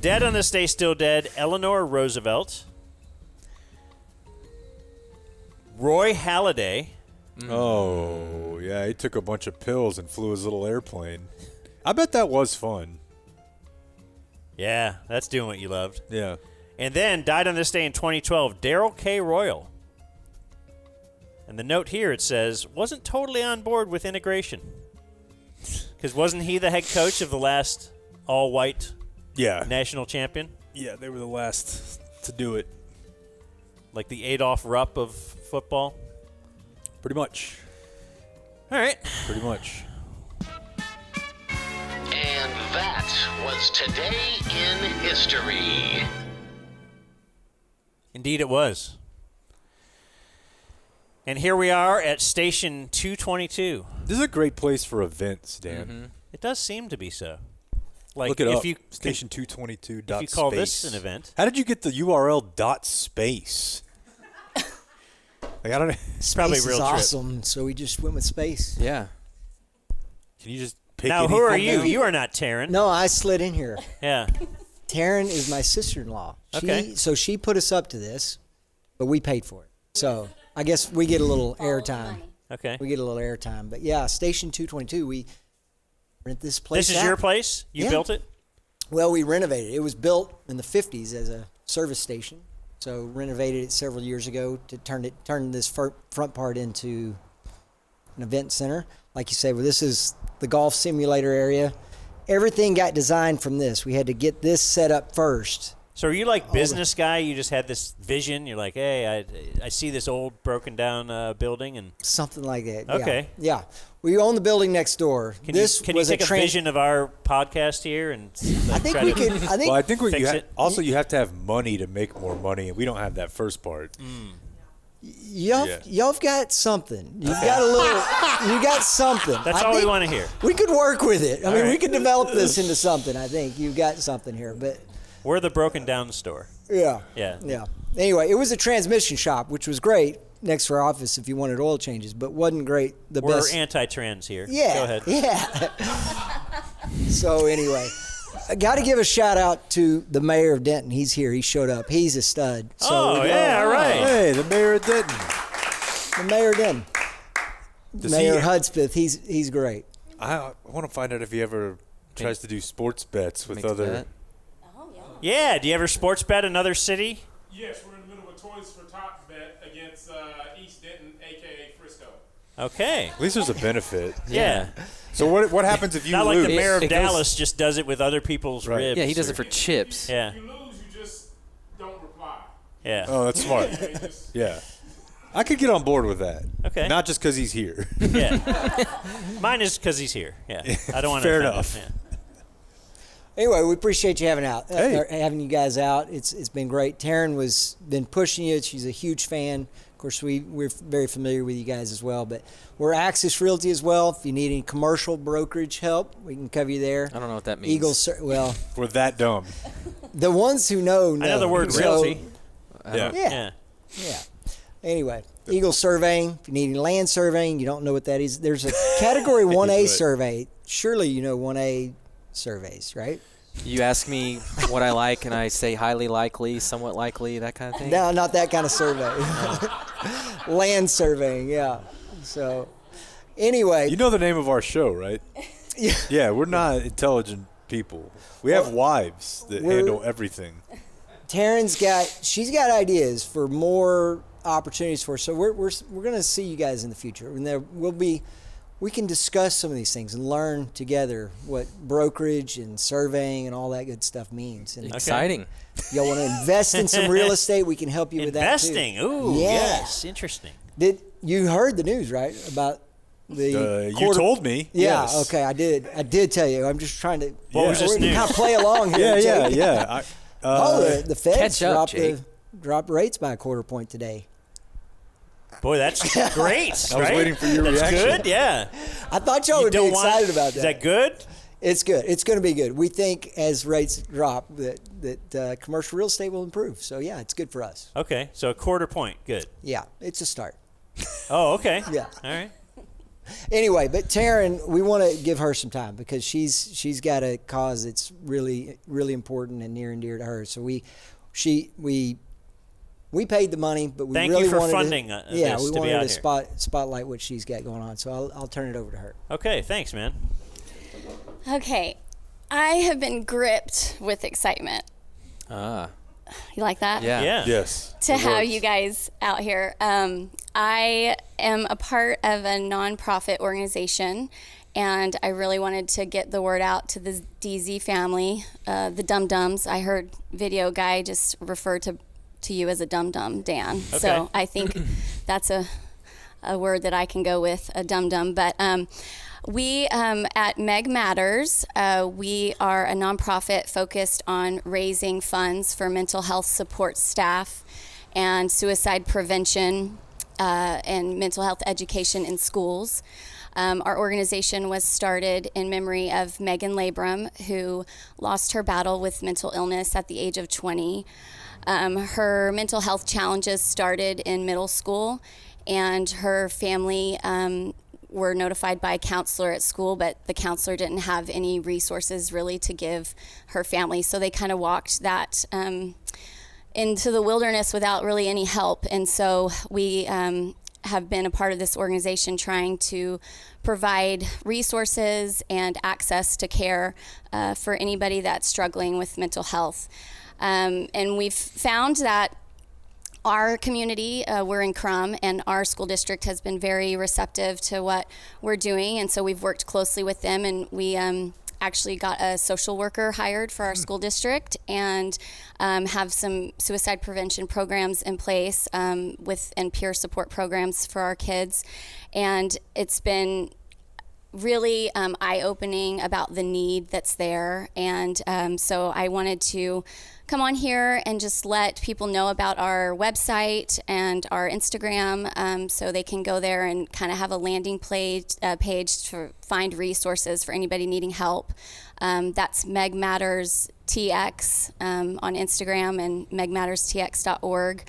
Dead on this day, still dead. Eleanor Roosevelt. Roy Halladay. Oh, yeah, he took a bunch of pills and flew his little airplane. I bet that was fun. Yeah, that's doing what you loved. Yeah. And then died on this day in 2012, Daryl K. Royal. And the note here, it says, wasn't totally on board with integration. Because wasn't he the head coach of the last all-white national champion? Yeah, they were the last to do it. Like the Adolph Rupp of football? Pretty much. All right. Pretty much. And that was Today in History. Indeed it was. And here we are at Station 222. This is a great place for events, Dan. Mm-hmm. It does seem to be so. Like look it if up. You Station 222. If you call this an event. How did you get the URL .space? Like, I don't know. It's probably Space real is trip. awesome, so we just went with space. Yeah. Can you just pick Now, who are you? You are not Taryn. No, I slid in here. Yeah. Taryn is my sister-in-law. Okay. So she put us up to this, but we paid for it. So I guess we get a little airtime. Okay. We get a little airtime. But yeah, Station 222, we rent this place This is out. your place? You built it? Well, we renovated it. It was built in the 50s as a service station. So renovated it several years ago to turn this front part into an event center. Like you say, well, this is the golf simulator area. Everything got designed from this. We had to get this set up first. So are you like business guy? You just had this vision. You're like, hey, I see this old broken down building and something like that. Okay. Yeah. We own the building next door. Can you take a vision of our podcast here and I think we could. I think. Well, I think fix it. Also, you have to have money to make more money, and we don't have that first part. Y'all got something. You got a little. You got something. That's all we want to hear. We could work with it. I All mean, we right. could develop this into something. I think you got something here, but. We're the broken down store. Yeah. Yeah. Anyway, it was a transmission shop, which was great next to our office if you wanted oil changes, but wasn't great. We're Best. anti-trans here. Yeah. Go ahead. Yeah. So anyway, I got to give a shout out to the mayor of Denton. He's here. He showed up. He's a stud. So Oh, yeah, right. Hey, the mayor of Denton. The mayor of Denton. Does Mayor he- Hudspeth. He's great. I want to find out if he ever tries to do sports bets with Make a other. bet. Yeah. Do you ever sports bet another city? Yes, we're in the middle of a Toys for Tots bet against East Denton, a.k.a. Frisco. Okay. At least there's a benefit. Yeah. So what happens if you Not lose? like the mayor of Dallas just does it with other people's ribs. Yeah, he does it for chips. Yeah. You lose, you just don't reply. Yeah. Oh, that's smart. Yeah. I could get on board with that. Okay. Not just because he's here. Yeah. Mine is because he's here. Yeah. I don't want to. Fair offend enough. him. Anyway, we appreciate you having Hey. having you guys out. It's been great. Taryn was been pushing you. She's a huge fan. Of course, we're very familiar with you guys as well. But we're Axis Realty as well. If you need any commercial brokerage help, we can cover you there. I don't know what that means. Eagles, well, We're that dumb. the ones who know. I know the word So- realty. Yeah. Anyway, Eagle surveying. If you need any land surveying, you don't know what that is. There's a Category 1A survey. Surely you know 1A surveys, right? You ask me what I like, and I say highly likely, somewhat likely, that kind of thing. No, not that kind of survey. Land surveying, yeah. So, anyway. You know the name of our show, right? Yeah, we're not intelligent people. We have wives that handle everything. Taryn's she's got ideas for more opportunities for us. So we're going to see you guys in the future, and there will be. We can discuss some of these things and learn together what brokerage and surveying and all that good stuff means. And Exciting. Y'all want to invest in some real estate? We can help you with that too. Investing. Ooh, Yeah. yes. Interesting. You heard the news, right? About the you told me. Yeah, Yes. okay, I did. I did tell you. I'm just trying to What was this news? kind of play along here. Yeah, Jake. yeah. The Feds catch up, Jake. dropped rates by a quarter point today. Boy, that's great. I was waiting for your That's reaction. good, yeah. I thought y'all would be excited about that. Is that good? It's good. It's going to be good. We think as rates drop that commercial real estate will improve. So, yeah, it's good for us. Okay, so a quarter point. Good. Yeah, it's a start. Oh, okay. Yeah. All right. Anyway, but Taryn, we want to give her some time because she's got a cause that's really, really important and near and dear to her. So we paid the money, but we Thank really you for wanted funding to, this we to be wanted out to here. spotlight what she's got going on. So I'll turn it over to her. Okay, thanks, man. Okay. I have been gripped with excitement. Ah. You like that? Yeah. Yes. To have you guys out here. I am a part of a nonprofit organization, and I really wanted to get the word out to the DZ family, the dum-dums. I heard video guy just refer to you as a dum-dum, Dan. Okay. So I think that's a word that I can go with, a dum-dum. But we at Meg Matters, we are a nonprofit focused on raising funds for mental health support staff and suicide prevention and mental health education in schools. Our organization was started in memory of Megan Labram, who lost her battle with mental illness at the age of 20. Her mental health challenges started in middle school, and her family were notified by a counselor at school, but the counselor didn't have any resources really to give her family. So they kind of walked that into the wilderness without really any help. And so we have been a part of this organization trying to provide resources and access to care for anybody that's struggling with mental health. And we've found that our community, we're in Crum, and our school district has been very receptive to what we're doing. And so we've worked closely with them, and we actually got a social worker hired for our school district and have some suicide prevention programs in place and peer support programs for our kids. And it's been really eye-opening about the need that's there. And so I wanted to come on here and just let people know about our website and our Instagram so they can go there and kind of have a landing page to find resources for anybody needing help. That's Meg Matters TX on Instagram and megmatterstx.org.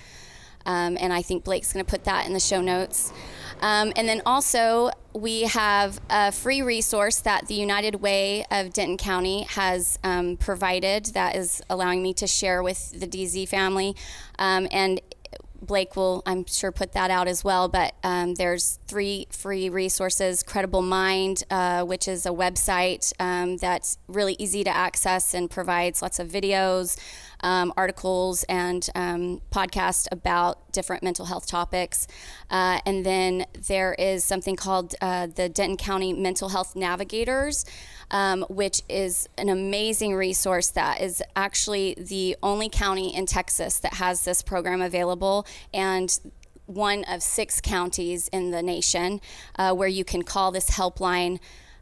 And I think Blake's going to put that in the show notes. And then also, we have a free resource that the United Way of Denton County has provided that is allowing me to share with the DZ family. And Blake will, I'm sure, put that out as well. But there's 3 free resources. Credible Mind, which is a website that's really easy to access and provides lots of videos, articles and podcasts about different mental health topics. And then there is something called the Denton County Mental Health Navigators, which is an amazing resource that is actually the only county in Texas that has this program available, and one of 6 counties in the nation where you can call this helpline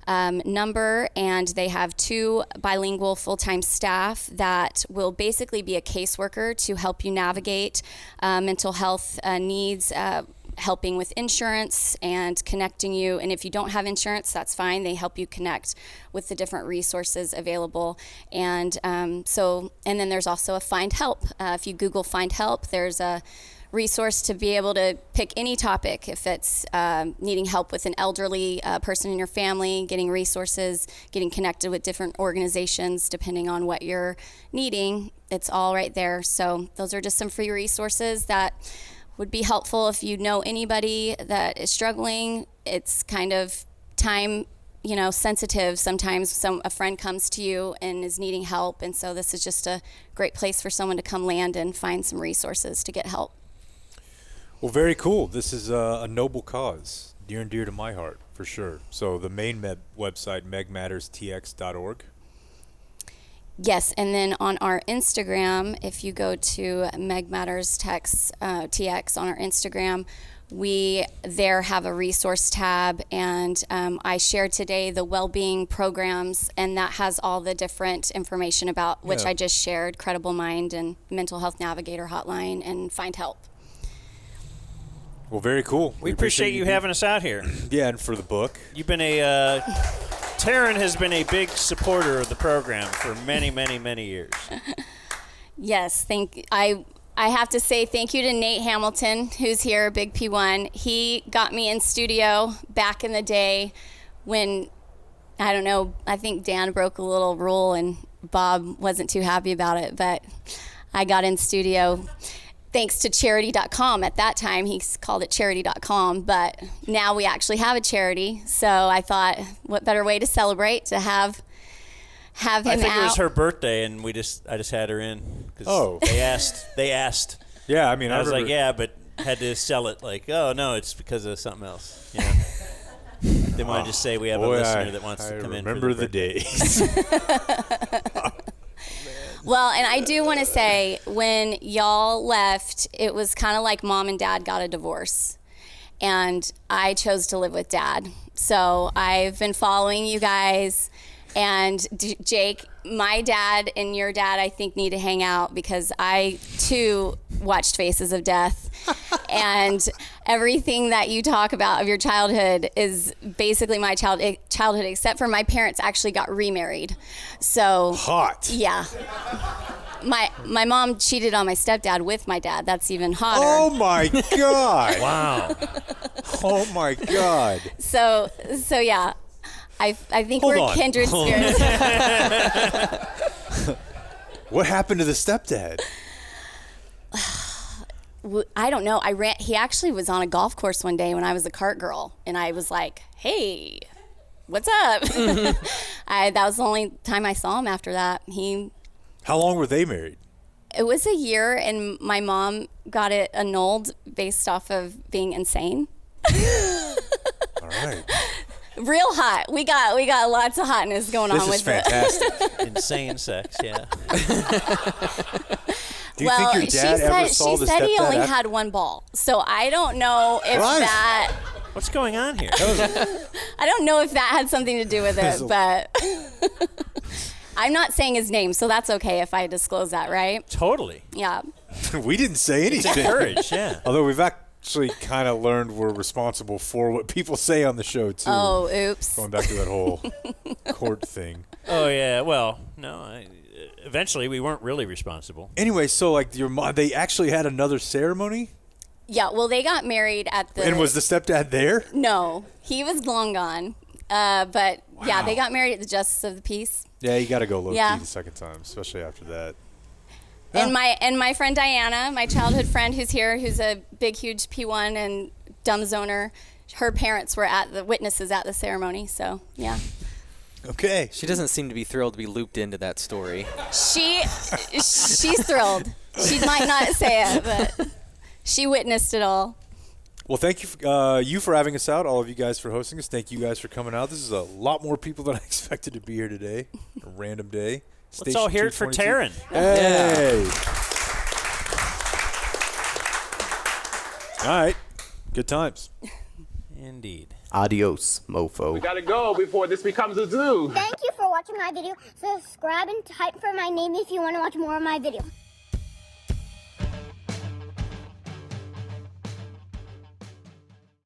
number, and they have 2 bilingual full-time staff that will basically be a caseworker to help you navigate mental health needs, helping with insurance and connecting you. And if you don't have insurance, that's fine. They help you connect with the different resources available. And and then there's also a Find Help. If you Google Find Help, there's a resource to be able to pick any topic. If it's needing help with an elderly person in your family, getting resources, getting connected with different organizations, depending on what you're needing, it's all right there. So those are just some free resources that would be helpful if you know anybody that is struggling. It's kind of time, sensitive. Sometimes a friend comes to you and is needing help, and so this is just a great place for someone to come land and find some resources to get help. Well, very cool. This is a noble cause, near and dear to my heart, for sure. So the main website, megmatterstx.org. Yes, and then on our Instagram, if you go to Meg Matters TX on our Instagram, we there have a resource tab, and I shared today the well-being programs, and that has all the different information about which I just shared, Credible Mind and Mental Health Navigator Hotline and Find Help. Well, very cool. We appreciate you having us out here. Yeah, and for the book. You've been Taryn has been a big supporter of the program for many, many, many years. Yes, I have to say thank you to Nate Hamilton, who's here, Big P1. He got me in studio back in the day when, I don't know, I think Dan broke a little rule and Bob wasn't too happy about it, but I got in studio thanks to charity.com. At that time, he called it charity.com, but now we actually have a charity. So I thought, what better way to celebrate to have him out. I think it was her birthday, and I just had her in. They asked. Yeah, I mean, I was like, yeah, but had to sell it like, oh, no, it's because of something else. They want to just say we have a listener that wants to come in. Remember the days. Well, and I do want to say, when y'all left, it was kind of like Mom and Dad got a divorce, and I chose to live with Dad. So I've been following you guys, and Jake, my dad and your dad, I think, need to hang out, because I, too, watched Faces of Death, and everything that you talk about of your childhood is basically my childhood, except for my parents actually got remarried. So hot. Yeah. My mom cheated on my stepdad with my dad. That's even hotter. Oh my God. Wow. Oh my God. So yeah. I think Hold we're on. kindred spirits. What happened to the stepdad? I don't know. He actually was on a golf course one day when I was a cart girl, and I was like, "Hey, what's up?" That was the only time I saw him after that. How long were they married? It was a year, and my mom got it annulled based off of being insane. All right. Real hot. We got lots of hotness going on with it. This is fantastic. Insane sex, yeah. Do you think your dad ever saw the stepdad? She said he only had one ball, so I don't know if that. What's going on here? I don't know if that had something to do with it, but I'm not saying his name, so that's okay if I disclose that, right? Totally. Yeah. We didn't say anything. It's encouraged, yeah. Although we've actually kind of learned we're responsible for what people say on the show, too. Oh, oops. Going back to that whole court thing. Oh, yeah. Well, no, eventually we weren't really responsible. Anyway, so like your mom, they actually had another ceremony? Yeah, well, they got married at the... And was the stepdad there? No, he was long gone. But, yeah, they got married at the Justice of the Peace. Yeah, you got to go low-key Yeah. the second time, especially after that. And my friend Diana, my childhood friend who's here, who's a big, huge P1 and dumb zoner, her parents were witnesses at the ceremony, so, yeah. Okay. She doesn't seem to be thrilled to be looped into that story. She's thrilled. She might not say it, but she witnessed it all. Well, thank you for having us out, all of you guys for hosting us. Thank you guys for coming out. This is a lot more people than I expected to be here today. A random day. Let's all hear it for Taryn. Hey. All right. Good times. Indeed. Adios, mofo. We gotta go before this becomes a zoo. Thank you for watching my video. Subscribe and type for my name if you want to watch more of my videos.